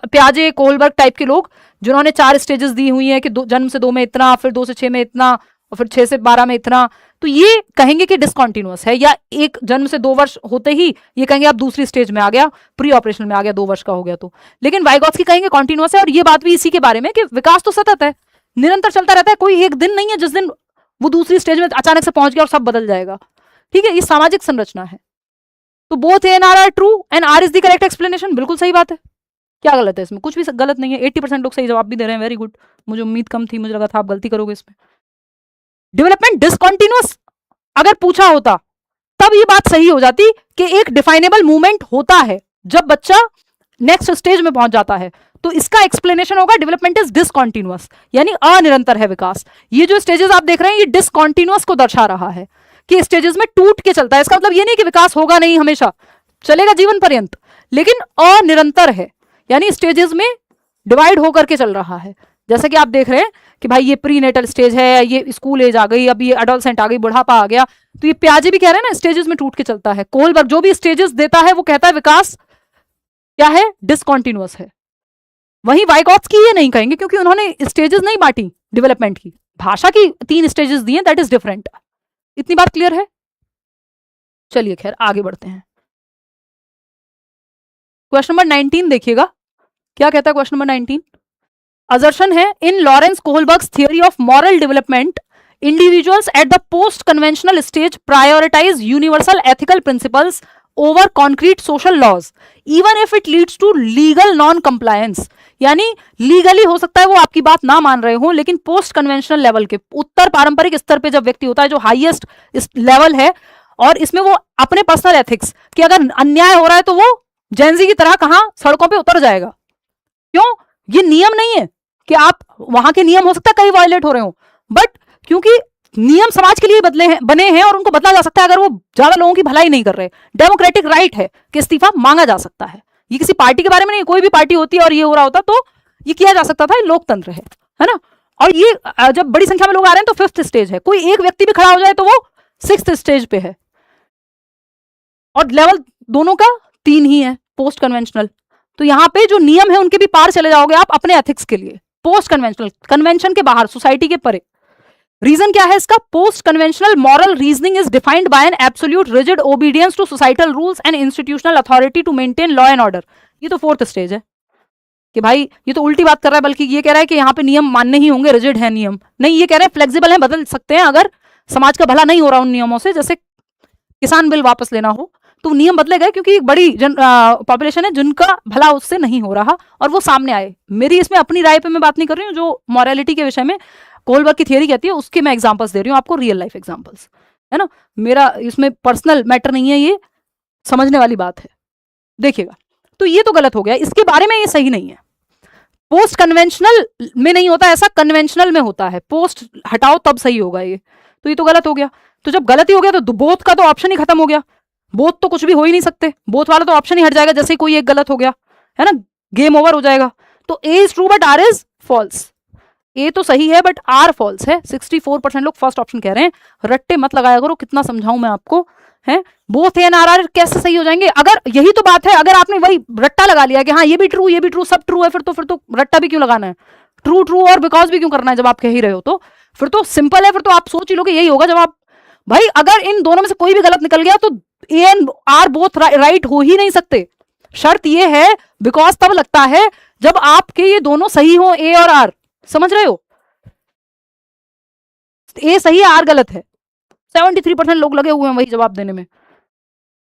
पियाजे कोहलबर्ग टाइप के लोग, जिन्होंने 4 स्टेजेस दी हुई है कि जन्म से 2 में इतना, फिर 2 से 6 में इतना, और फिर 6 से 12 में इतना, तो ये कहेंगे कि डिसकॉन्टिन्यूअस है। या एक जन्म से 2 वर्ष होते ही ये कहेंगे आप दूसरी स्टेज में आ गया, प्री ऑपरेशन में आ गया, 2 वर्ष का हो गया तो। लेकिन वाइगॉत्स्की कहेंगे कॉन्टिन्यूअस है, और ये बात भी इसी के बारे में कि विकास तो सतत है, निरंतर चलता रहता है। कोई एक दिन नहीं है जिस दिन वो दूसरी स्टेज में अचानक से पहुंच गया और सब बदल जाएगा, ठीक है। ये सामाजिक संरचना है। तो both A and R are true and R is the correct explanation, बिल्कुल सही बात है। क्या गलत है इसमें? कुछ भी गलत नहीं है। 80% लोग सही जवाब भी दे रहे हैं, वेरी गुड। मुझे उम्मीद कम थी, मुझे लगा था आप गलती करोगे इसमें। डेवलपमेंट डिसकॉन्टिन्यूअस अगर पूछा होता तब ये बात सही हो जाती कि एक डिफाइनेबल मूवमेंट होता है जब बच्चा नेक्स्ट स्टेज में पहुंच जाता है, तो इसका एक्सप्लेनेशन होगा डेवलपमेंट इज डिसकॉन्टिन्यूअस, यानी अनिरंतर है विकास। ये जो स्टेजेस आप देख रहे हैं ये डिसकॉन्टिन्यूअस को दर्शा रहा है कि स्टेजेस में टूट के चलता है। इसका मतलब ये नहीं कि विकास होगा नहीं, हमेशा चलेगा जीवन पर्यंत, लेकिन अनिरंतर है, यानी स्टेजेस में डिवाइड होकर के चल रहा है। जैसे कि आप देख रहे हैं कि भाई ये प्री नेटल स्टेज है, ये स्कूल एज आ गई, अब ये एडोलसेंट आ गई, बुढ़ापा आ गया, तो ये पियाजे भी कह रहे हैं ना स्टेजेस में टूट के चलता है। कोहलबर्ग जो भी स्टेजेस देता है वो कहता है विकास क्या है, डिसकॉन्टिन्यूअस है। वहीं वाइगॉत्स्की ये नहीं कहेंगे क्योंकि उन्होंने स्टेजेस नहीं बांटी डेवलपमेंट की, भाषा की 3 स्टेजेस दी हैं, दैट इज डिफरेंट। इतनी बात क्लियर है? चलिए खैर आगे बढ़ते हैं। क्वेश्चन नंबर 19 देखिएगा, क्या कहता है क्वेश्चन नंबर 19। असर्शन है in Lawrence Kohlberg's theory of moral development, individuals at the post conventional stage prioritise universal ethical principles over concrete social laws even if it leads to legal non compliance, यानी लीगली हो सकता है वो आपकी बात ना मान रहे हो, लेकिन पोस्ट कन्वेंशनल लेवल के, उत्तर पारंपरिक स्तर पे जब व्यक्ति होता है, जो हाईएस्ट लेवल है, और इसमें वो अपने पर्सनल एथिक्स कि अगर अन्याय हो रहा है तो वो जेंजी की तरह कहां सड़कों पे उतर जाएगा। क्यों? ये नियम नहीं है कि आप वहां के नियम हो सकता है कई वायलेट हो रहे हो, बट क्योंकि नियम समाज के लिए बने हैं और उनको बदला जा सकता है अगर वो ज्यादा लोगों की भलाई नहीं कर रहे। डेमोक्रेटिक राइट है कि इस्तीफा मांगा जा सकता है। ये किसी पार्टी के बारे में नहीं, कोई भी पार्टी होती है और ये हो रहा होता तो ये किया जा सकता था। ये लोकतंत्र है ना। और ये जब बड़ी संख्या में लोग आ रहे हैं तो 5th स्टेज है। कोई एक व्यक्ति भी खड़ा हो जाए तो वो 6th स्टेज पे है। और लेवल दोनों का 3 ही है, पोस्ट कन्वेंशनल। तो यहां पे जो नियम है उनके भी पार चले जाओगे आप अपने एथिक्स के लिए। पोस्ट कन्वेंशनल, कन्वेंशन के बाहर, सोसाइटी के परे। रीजन क्या है इसका? Post conventional moral reasoning is defined by an absolute rigid obedience to societal rules and institutional authority to maintain law and order. ये तो 4th स्टेज है कि भाई ये तो उल्टी बात कर रहा है, बल्कि ये कह रहा है कि यहाँ पे नियम मानने ही होंगे, रिजिड है नियम। नहीं, ये कह रहे हैं फ्लेक्सिबल है, बदल सकते हैं अगर समाज का भला नहीं हो रहा उन नियमों से। जैसे किसान बिल वापस लेना हो तो नियम बदले गए क्योंकि एक बड़ी पॉपुलेशन है जिनका भला उससे नहीं हो रहा और वो सामने आए। मेरी इसमें अपनी राय पे मैं बात नहीं कर रही हूँ, जो मॉरलिटी के विषय में कोलबर्ग की थियरी कहती है उसके मैं एग्जांपल्स दे रही हूँ आपको, रियल लाइफ एग्जांपल्स, है ना। मेरा इसमें पर्सनल मैटर नहीं है, ये समझने वाली बात है। देखिएगा, तो ये तो गलत हो गया, इसके बारे में ये सही नहीं है। पोस्ट कन्वेंशनल में नहीं होता ऐसा, कन्वेंशनल में होता है। पोस्ट हटाओ तब सही होगा ये तो गलत हो गया। तो जब गलत ही हो गया तो बोथ का तो ऑप्शन ही खत्म हो गया। बोथ तो कुछ भी हो ही नहीं सकते, बोथ वाला तो ऑप्शन ही हट जाएगा जैसे कोई एक गलत हो गया, है ना, गेम ओवर हो जाएगा। तो A is true but R is false. A तो सही है बट आर फॉल्स है। 64% लोग फर्स्ट ऑप्शन कह रहे हैं। रट्टे मत लगाया करो, कितना समझाऊं मैं आपको, है। बोथ ए एंड आर कैसे सही हो जाएंगे? अगर यही तो बात है, अगर आपने वही रट्टा लगा लिया कि हाँ ये भी ट्रू सब ट्रू है, फिर तो रट्टा भी क्यों लगाना है? ट्रू और बिकॉज भी क्यों करना है जब आप कह ही रहे हो? तो फिर तो सिंपल है, फिर तो आप सोच ही लो कि यही होगा जवाब। भाई अगर इन दोनों में से कोई भी गलत निकल गया तो A and R both right हो ही नहीं सकते। शर्त ये है, बिकॉज तब लगता है जब आपके ये दोनों सही हो, ए और आर। समझ रहे हो? ए सही है, आर गलत है। 73% लोग लगे हुए हैं वही जवाब देने में।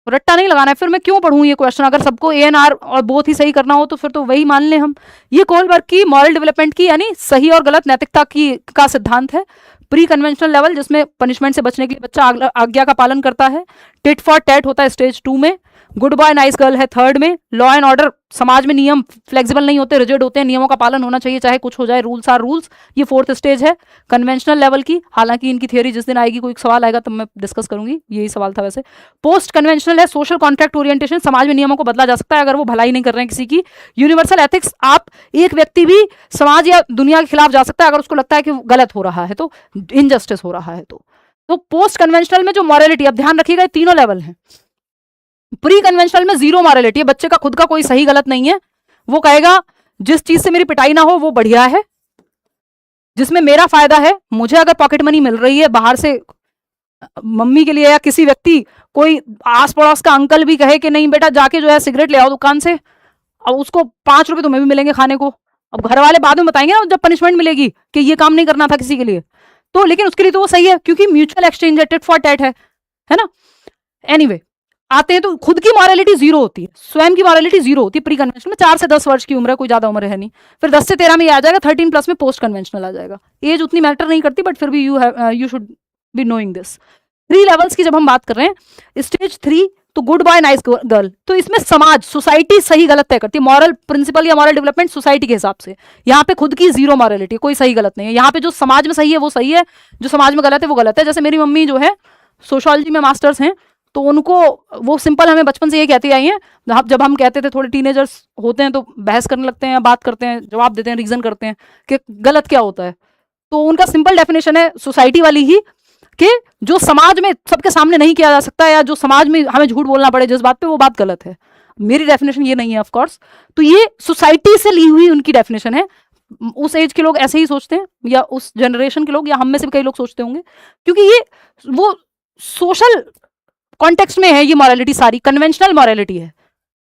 रट्टा नहीं लगाना है। फिर मैं क्यों पढ़ूं ये क्वेश्चन? अगर सबको ए एंड आर और बोथ ही सही करना हो तो फिर तो वही मान लें हम। ये कोलबर्ग की मॉरल डेवलपमेंट की यानी सही और गलत नैतिकता की का सिद्धांत है। प्री कन्वेंशनल लेवल, जिसमें पनिशमेंट से बचने के लिए बच्चा आज्ञा का पालन करता है। टिट फॉर टैट होता है स्टेज 2 में। गुड बॉय नाइस गर्ल है 3rd में। लॉ एंड ऑर्डर, समाज में नियम फ्लेक्सिबल नहीं होते, रिजिड होते हैं, नियमों का पालन होना चाहिए चाहे कुछ हो जाए, रूल्स आर रूल्स। ये 4th स्टेज है कन्वेंशनल लेवल की। हालांकि इनकी थियरी जिस दिन आएगी, कोई सवाल आएगा तब मैं डिस्कस करूंगी, यही सवाल था वैसे। पोस्ट कन्वेंशनल है सोशल कॉन्ट्रैक्ट ओरिएंटेशन, समाज में नियमों को बदला जा सकता है अगर वो भलाई नहीं कर रहे हैं किसी की। यूनिवर्सल एथिक्स, आप एक व्यक्ति भी समाज या दुनिया के खिलाफ जा सकता है अगर उसको लगता है कि गलत हो रहा है, तो इनजस्टिस हो रहा है। तो पोस्ट कन्वेंशनल में जो मॉरलिटी, अब ध्यान रखिएगा तीनों लेवल है। प्री कन्वेंशनल में जीरो मॉरलिटी है, बच्चे का खुद का कोई सही गलत नहीं है। वो कहेगा जिस चीज से मेरी पिटाई ना हो वो बढ़िया है, जिसमें मेरा फायदा है। मुझे अगर पॉकेट मनी मिल रही है बाहर से मम्मी के लिए, या किसी व्यक्ति, कोई आस पड़ोस का अंकल भी कहे कि नहीं बेटा जाके जो है सिगरेट ले आओ दुकान से, अब उसको 5 रुपए तुम्हें भी मिलेंगे खाने को। अब घर वाले बाद में बताएंगे ना जब पनिशमेंट मिलेगी कि ये काम नहीं करना था किसी के लिए, तो लेकिन उसके लिए तो वो सही है क्योंकि म्यूचुअल एक्सचेंज है, टिट फॉर टैट है ना। एनीवे, आते हैं तो खुद की मॉरलिटी जीरो होती है, स्वयं की मॉरलिटी जीरो होती है प्री कन्वेंशनल में। 4 से 10 वर्ष की उम्र है, कोई ज्यादा उम्र है नहीं। फिर 10 से 13 में ये आ जाएगा, 13+ में पोस्ट कन्वेंशनल आ जाएगा। एज उतनी मैटर नहीं करती, बट फिर भी you should be knowing this. 3 levels की जब हम बात कर रहे हैं, स्टेज 3 तो गुड बॉय नाइस गर्ल, तो इसमें समाज, सोसाइटी सही गलत तय करती है। मॉरल प्रिंसिपल या मॉरल डेवलपमेंट सोसाइटी के हिसाब से। यहाँ पे खुद की जीरो मॉरलिटी, कोई सही गलत नहीं है। यहाँ पे जो समाज में सही है वो सही है, जो समाज में गलत है वो गलत है। जैसे मेरी मम्मी जो है सोशियोलॉजी में मास्टर्स हैं, तो उनको वो सिंपल हमें बचपन से ये कहती आई हैं। जब हम कहते थे, थोड़े टीनेजर्स होते हैं तो बहस करने लगते हैं, बात करते हैं, जवाब देते हैं, रीजन करते हैं कि गलत क्या होता है, तो उनका सिंपल डेफिनेशन है सोसाइटी वाली ही, कि जो समाज में सबके सामने नहीं किया जा सकता, या जो समाज में हमें झूठ बोलना पड़े जिस बात पे, वो बात गलत है। मेरी डेफिनेशन ये नहीं है ऑफ कोर्स। तो ये सोसाइटी से ली हुई उनकी डेफिनेशन है। उस एज के लोग ऐसे ही सोचते हैं, या उस जनरेशन के लोग, या हम में से भी कई लोग सोचते होंगे, क्योंकि ये वो सोशल कॉन्टेक्स्ट में है। ये मॉरलिटी सारी कन्वेंशनल मॉरलिटी है,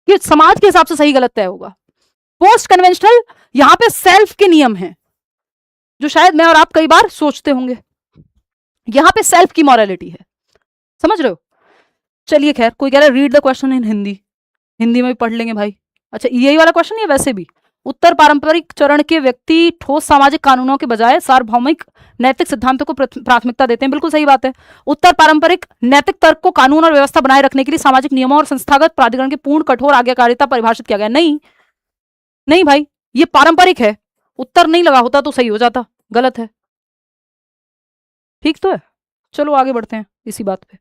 ये समाज के हिसाब से सही गलत तय होगा। पोस्ट कन्वेंशनल, यहां पे सेल्फ के नियम हैं जो शायद मैं और आप कई बार सोचते होंगे। यहां पे सेल्फ की मॉरलिटी है, समझ रहे हो? चलिए खैर, कोई कह रहा है read the question in Hindi, Hindi में भी पढ़ लेंगे भाई। अच्छा, यही वाला क्वेश्चन है वैसे भी। उत्तर पारंपरिक चरण के व्यक्ति ठोस सामाजिक कानूनों के बजाय सार्वभौमिक नैतिक सिद्धांतों को प्राथमिकता देते हैं। बिल्कुल सही बात है। उत्तर पारंपरिक नैतिक तर्क को कानून और व्यवस्था बनाए रखने के लिए सामाजिक नियमों और संस्थागत प्राधिकरण की पूर्ण कठोर आज्ञाकारिता परिभाषित किया गया। नहीं नहीं भाई, ये पारंपरिक है। उत्तर नहीं लगा होता तो सही हो जाता, गलत है। ठीक तो है। चलो आगे बढ़ते हैं इसी बात पे,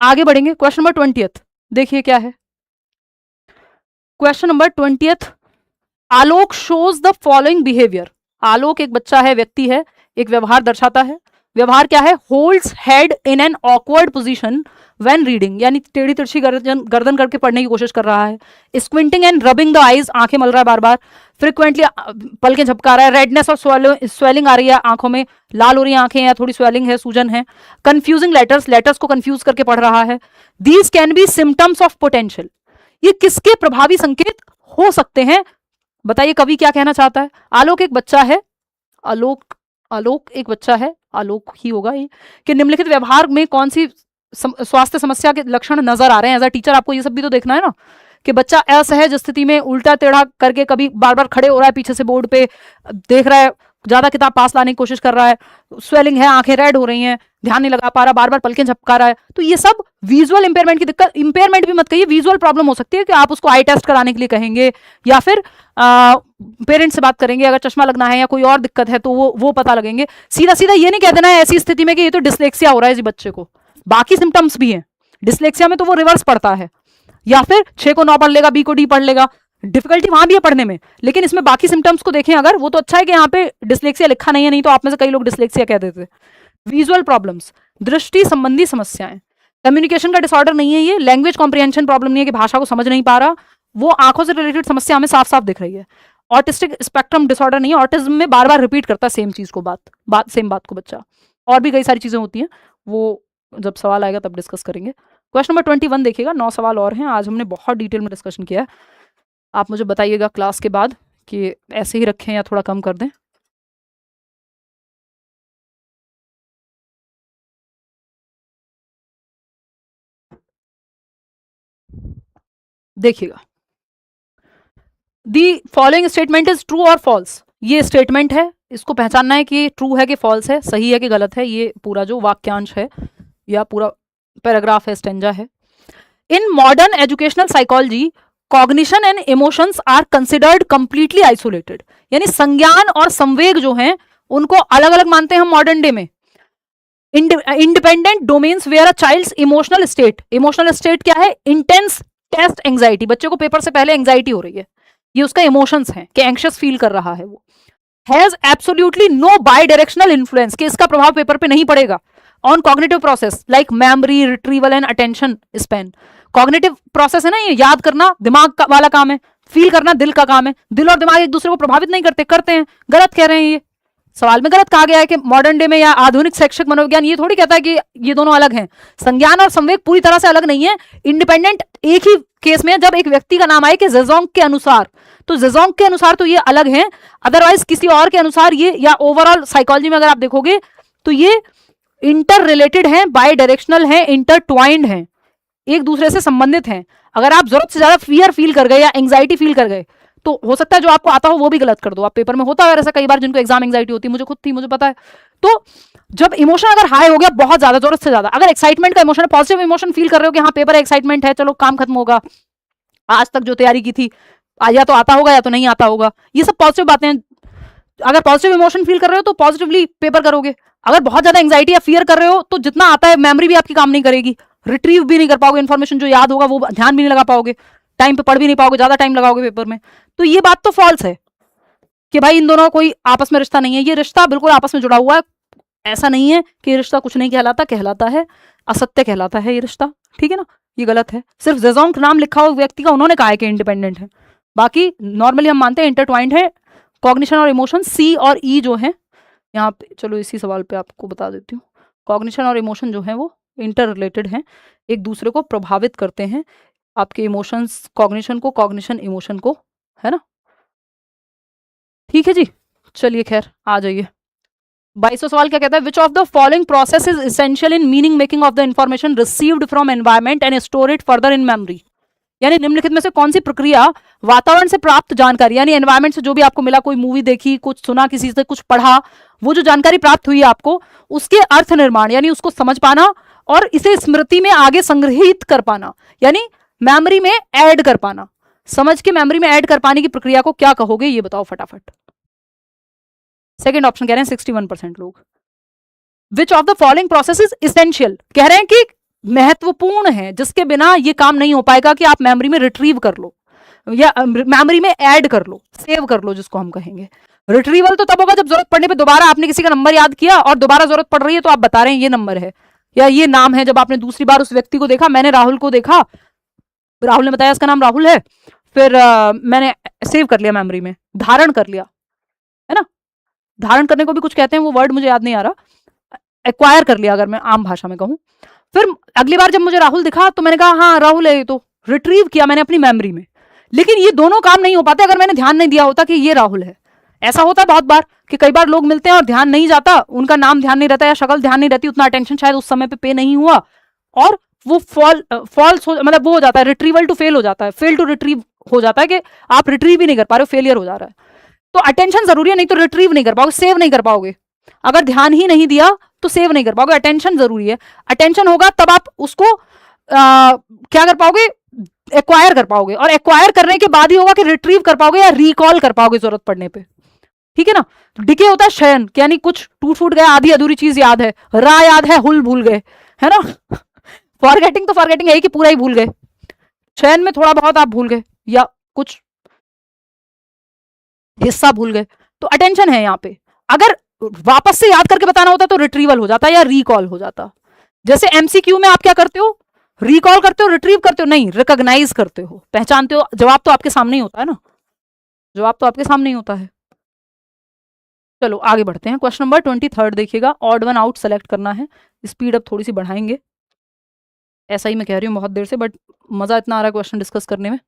आगे बढ़ेंगे। क्वेश्चन नंबर 20th देखिए क्या है। Question number 20th, Alok shows the following behaviour. Alok एक बच्चा है, व्यक्ति है, एक व्यवहार दर्शाता है। व्यवहार क्या है? Holds head in an awkward position when reading, यानी टेढ़ी तिरछी गर्दन करके पढ़ने की कोशिश कर रहा है। स्क्विंटिंग एंड रबिंग द आईज, आंखें मल रहा है बार बार। फ्रिक्वेंटली पलकें झपका रहा है। रेडनेस और स्वेलिंग आ रही है आंखों में, लाल हो रही है आंखें या थोड़ी स्वेलिंग है, सूजन है। कंफ्यूजिंग लेटर्स, लेटर्स को कंफ्यूज करके पढ़ रहा है। These can be symptoms of potential, ये किसके प्रभावी संकेत हो सकते हैं? बताइए कवि क्या कहना चाहता है। आलोक एक बच्चा है, आलोक एक बच्चा है, आलोक ही होगा ये, कि निम्नलिखित व्यवहार में कौन सी स्वास्थ्य समस्या के लक्षण नजर आ रहे हैं। एज अ टीचर आपको ये सब भी तो देखना है ना, कि बच्चा असहज स्थिति में उल्टा टेढ़ा करके कभी बार बार खड़े हो रहा है, पीछे से बोर्ड पे देख रहा है, ज्यादा किताब पास लाने की कोशिश कर रहा है, स्वेलिंग है, आंखें रेड हो रही हैं, ध्यान नहीं लगा पा रहा, बार बार पलकें झपका रहा है। तो ये सब विजुअल इंपेयरमेंट की दिक्कत, इंपेयरमेंट भी मत कहिए, विजुअल प्रॉब्लम हो सकती है कि आप उसको आई टेस्ट कराने के लिए कहेंगे, या फिर पेरेंट्स से बात करेंगे, अगर चश्मा लगना है या कोई और दिक्कत है तो वो पता लगेंगे। सीधा सीधा ये नहीं कह देना है ऐसी स्थिति में कि ये तो डिसलेक्सिया हो रहा है जी बच्चे को, बाकी सिम्टम्स भी हैं। डिसलेक्सिया में तो वो रिवर्स पढ़ता है, या फिर 6 को 9 पढ़ लेगा, बी को डी पढ़ लेगा, डिफिकल्टी वहां भी है पढ़ने में, लेकिन इसमें बाकी सिम्टम्स को देखें अगर, वो तो अच्छा है कि यहाँ पे डिसलेक्सिया लिखा नहीं है, नहीं तो आप में से कई लोग डिसलेक्सिया कह देते। विजुअल प्रॉब्लम्स, दृष्टि संबंधी समस्याएं, कम्युनिकेशन का डिसऑर्डर नहीं है ये, लैंग्वेज कॉम्प्रिहेंशन प्रॉब्लम नहीं है कि भाषा को समझ नहीं पा रहा, वो आंखों से रिलेटेड समस्या हमें साफ साफ दिख रही है। ऑटिस्टिक स्पेक्ट्रम डिसऑर्डर नहीं है, ऑटिज्म में बार बार रिपीट करता है सेम चीज को, सेम बात को बच्चा। और भी कई सारी चीजें होती हैं, वो जब सवाल आएगा तब डिस्कस करेंगे। क्वेश्चन नंबर 21 देखिएगा, 9 सवाल और हैं, आज हमने बहुत डिटेल में डिस्कशन किया है। आप मुझे बताइएगा क्लास के बाद कि ऐसे ही रखें या थोड़ा कम कर दें। देखिएगा, the following statement is true और फॉल्स। ये स्टेटमेंट है, इसको पहचानना है कि ट्रू है कि फॉल्स है, सही है कि गलत है। ये पूरा जो वाक्यांश है या पूरा पैराग्राफ है, स्टेंजा है। In modern educational psychology, cognition and emotions are considered completely isolated, यानी संज्ञान और संवेग जो हैं उनको अलग अलग मानते हैं हम मॉडर्न डे में। Independent domains where a child's emotional state, emotional state क्या है? इंटेंस टेस्ट एंग्जाइटी, बच्चे को पेपर से पहले एंग्जाइटी हो रही है, ये उसका इमोशंस है कि एंग्शियस फील कर रहा है वो। Has absolutely no bidirectional influence, कि इसका प्रभाव पेपर पे नहीं पड़ेगा। On cognitive process like memory, retrieval and attention span. Cognitive process है ना, ये याद करना दिमाग का वाला काम है, फील करना दिल का काम है। दिल और दिमाग एक दूसरे को प्रभावित नहीं करते, करते हैं। गलत कह रहे हैं, ये सवाल में गलत कहा गया है कि मॉडर्न डे में या आधुनिक शैक्षिक मनोविज्ञान ये थोड़ी कहता है कि ये दोनों अलग हैं। संज्ञान और संवेग पूरी तरह से अलग नहीं है, इंडिपेंडेंट एक ही केस में जब एक व्यक्ति का नाम आए कि जेजोंग के अनुसार, तो जेजोंग के अनुसार तो ये अलग हैं, अदरवाइज किसी और के अनुसार ये, या ओवरऑल साइकोलॉजी में अगर आप देखोगे तो ये इंटर रिलेटेड हैं, बाई डायरेक्शनल हैं, इंटरट्वाइंड हैं, एक दूसरे से संबंधित हैं। अगर आप जरूरत से ज्यादा फियर फील कर गए या एंग्जाइटी फील कर गए तो हो सकता है जो आपको आता हो वो भी गलत कर दो आप पेपर में। होता है ऐसा कई बार जिनको एग्जाम एंग्जाइटी होती है, मुझे खुद थी, मुझे पता है। तो जब इमोशन अगर हाई हो गया बहुत ज्यादा, जरूरत से ज्यादा, अगर एक्साइटमेंट का इमोशन है, पॉजिटिव इमोशन फील कर रहे हो कि हाँ पेपर है, एक्साइटमेंट है, चलो काम खत्म होगा, आज तक जो तैयारी की थी या तो आता होगा या तो नहीं आता होगा, ये सब पॉजिटिव बातें हैं। अगर पॉजिटिव इमोशन फील कर रहे हो तो पॉजिटिवली पेपर करोगे। अगर बहुत ज्यादा एंग्जाइटी या फियर कर रहे हो तो जितना आता है मेमोरी भी आपकी काम नहीं करेगी, रिट्रीव भी नहीं कर पाओगे, इन्फॉर्मेशन जो याद होगा वो ध्यान भी नहीं लगा पाओगे, टाइम पे पढ़ भी नहीं पाओगे, ज्यादा टाइम लगाओगे पेपर में। तो ये बात तो फॉल्स है कि भाई इन दोनों कोई आपस में रिश्ता नहीं है। ये रिश्ता बिल्कुल आपस में जुड़ा हुआ है। ऐसा नहीं है कि रिश्ता कुछ नहीं कहलाता, कहलाता है, असत्य कहलाता है ये रिश्ता, ठीक है ना। ये गलत है। सिर्फ जेजोंग नाम लिखा हुआ व्यक्ति का उन्होंने कहा है कि इंडिपेंडेंट है, बाकी नॉर्मली हम मानते हैं इंटरट्वाइंड है। कॉग्निशन और इमोशन, सी और ई जो है यहाँ पे, चलो इसी सवाल पे आपको बता देती हूँ। कॉग्निशन और इमोशन जो है वो इंटर रिलेटेड हैं, एक दूसरे को प्रभावित करते हैं। आपके इमोशंस कॉग्निशन को, कॉग्निशन इमोशन को, है ना। ठीक है जी, चलिए खैर आ जाइए। 22वां सवाल क्या कहता है? विच of the following process is essential in meaning making of the information received from environment and store it further in memory. यानी निम्नलिखित में से कौन सी प्रक्रिया वातावरण से प्राप्त जानकारी, यानी एनवायरमेंट से जो भी आपको मिला, कोई मूवी देखी, कुछ सुना, किसी से कुछ पढ़ा, वो जो जानकारी प्राप्त हुई आपको, उसके अर्थ निर्माण यानी उसको समझ पाना और इसे स्मृति में आगे संग्रहित कर पाना, यानी मेमोरी में ऐड कर पाना। समझ के मेमोरी में ऐड कर पाने की प्रक्रिया को क्या कहोगे, ये बताओ फटाफट। सेकंड ऑप्शन कह रहे हैं 61% लोग। विच of the following process is essential, कह रहे हैं कि महत्वपूर्ण है जिसके बिना ये काम नहीं हो पाएगा कि आप मेमोरी में रिट्रीव कर लो या मेमोरी में ऐड कर लो, सेव कर लो जिसको हम कहेंगे। रिट्रीवल तो तब होगा जब जरूरत पड़ने पे दोबारा आपने किसी का नंबर याद किया और दोबारा जरूरत पड़ रही है तो आप बता रहे हैं ये नंबर है या ये नाम है। जब आपने दूसरी बार उस व्यक्ति को देखा, मैंने राहुल को देखा, राहुल ने बताया इसका नाम राहुल है, फिर मैंने सेव कर लिया मेमोरी में, धारण कर लिया, है ना। धारण करने को भी कुछ कहते हैं, वो वर्ड मुझे याद नहीं आ रहा, एक्वायर कर लिया अगर मैं आम भाषा में कहूं। फिर अगली बार जब मुझे राहुल दिखा तो मैंने कहा हाँ राहुल है, तो रिट्रीव किया मैंने अपनी मेमोरी में। लेकिन ये दोनों काम नहीं हो पाते अगर मैंने ध्यान नहीं दिया होता कि ये राहुल है। ऐसा होता है बहुत बार कि कई बार लोग मिलते हैं और ध्यान नहीं जाता, उनका नाम ध्यान नहीं रहता या शक्ल ध्यान नहीं रहती, उतना अटेंशन शायद उस समय पे नहीं हुआ और वो फॉल्स मतलब वो हो जाता है, रिट्रीवल टू फेल हो जाता है, फेल टू रिट्रीव हो जाता है कि आप रिट्रीव ही नहीं कर पा रहे हो, फेलियर हो जा रहा है। तो अटेंशन जरूरी है, नहीं तो रिट्रीव नहीं कर पाओगे, सेव नहीं कर पाओगे। अगर ध्यान ही नहीं दिया तो सेव नहीं कर पाओगे, अटेंशन जरूरी है। अटेंशन होगा तब आप उसको क्या कर पाओगे, एक्वायर कर पाओगे, और एक्वायर करने के बाद ही होगा कि रिट्रीव कर पाओगे या रिकॉल कर पाओगे जरूरत पड़ने पे, ठीक है ना। तो डिके होता है शयन, यानी कुछ टूट फूट गया, आधी अधूरी चीज याद है, रा याद है, हुल भूल गए, है ना। फॉरगेटिंग तो फॉरगेटिंग है कि पूरा ही भूल गए, शयन में थोड़ा बहुत आप भूल गए या कुछ हिस्सा भूल गए, तो अटेंशन है यहाँ पे। अगर वापस से याद करके बताना होता तो रिट्रीवल हो जाता या रिकॉल हो जाता। जैसे एमसीक्यू में आप क्या करते हो, रिकॉल करते हो, रिट्रीव करते हो नहीं, रिकॉग्नाइज करते हो, पहचानते हो। जवाब तो आपके सामने ही होता है ना, जवाब तो आपके सामने ही होता है। चलो आगे बढ़ते हैं। क्वेश्चन नंबर 23 देखिएगा, ऑड वन आउट सेलेक्ट करना है। स्पीड अब थोड़ी सी बढ़ाएंगे, ऐसा ही मैं कह रही हूँ बहुत देर से, बट मजा इतना आ रहा है क्वेश्चन डिस्कस करने में।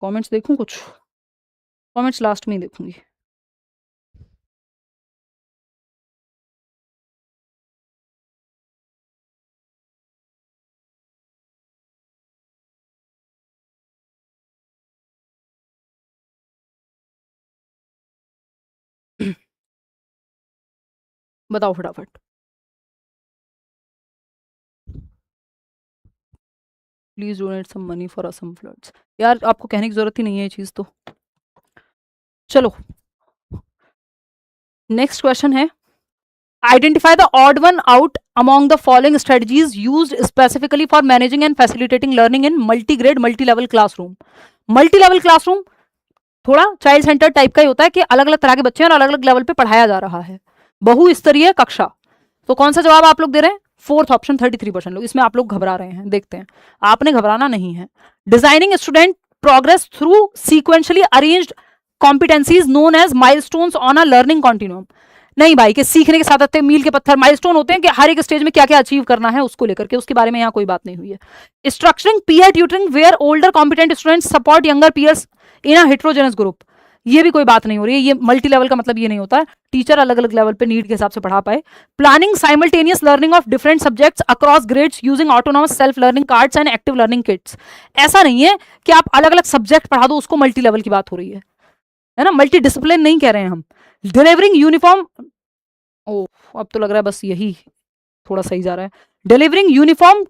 कमेंट्स देखूं, कुछ कमेंट्स लास्ट में ही देखूंगी। बताओ फटाफट। Please donate some money for Assam floods. यार आपको कहने की जरूरत ही नहीं है ये चीज तो। चलो नेक्स्ट क्वेश्चन है, identify the odd one out among the following strategies used specifically for managing and facilitating learning in multi grade multi level classroom. Multi level classroom थोड़ा चाइल्ड सेंटर टाइप का ही होता है कि अलग अलग तरह के बच्चे हैं और अलग अलग लेवल पे पढ़ाया जा रहा है, बहुस्तरीय कक्षा। तो कौन सा जवाब आप लोग दे रहे हैं, फोर्थ ऑप्शन 33% लोग। इसमें आप लोग घबरा रहे हैं, देखते हैं, आपने घबराना नहीं है। Designing student progress through sequentially arranged competencies known as milestones on a learning continuum. नहीं भाई, कि सीखने के साथ आते मील के पत्थर माइलस्टोन होते हैं कि हर एक स्टेज में क्या क्या अचीव करना है उसको लेकर के, उसके बारे में यहाँ कोई बात नहीं हुई है। Structuring peer tutoring where older competent students support younger peers in a heterogeneous group, ये भी कोई बात नहीं हो रही है। ये मल्टी लेवल का मतलब ये नहीं होता है टीचर अलग अलग लेवल पे नीड के हिसाब से पढ़ा पाए। Planning simultaneous learning of different subjects across grades using autonomous self learning cards and active learning kits. ऐसा नहीं है कि आप अलग अलग सब्जेक्ट पढ़ा दो उसको मल्टी लेवल की बात हो रही है ना, मल्टी डिसिप्लिन नहीं कह रहे हैं हम। डिलीवरिंग यूनिफॉर्म, ओ अब तो लग रहा है बस यही थोड़ा सही जा रहा है। डिलीवरिंग यूनिफॉर्म,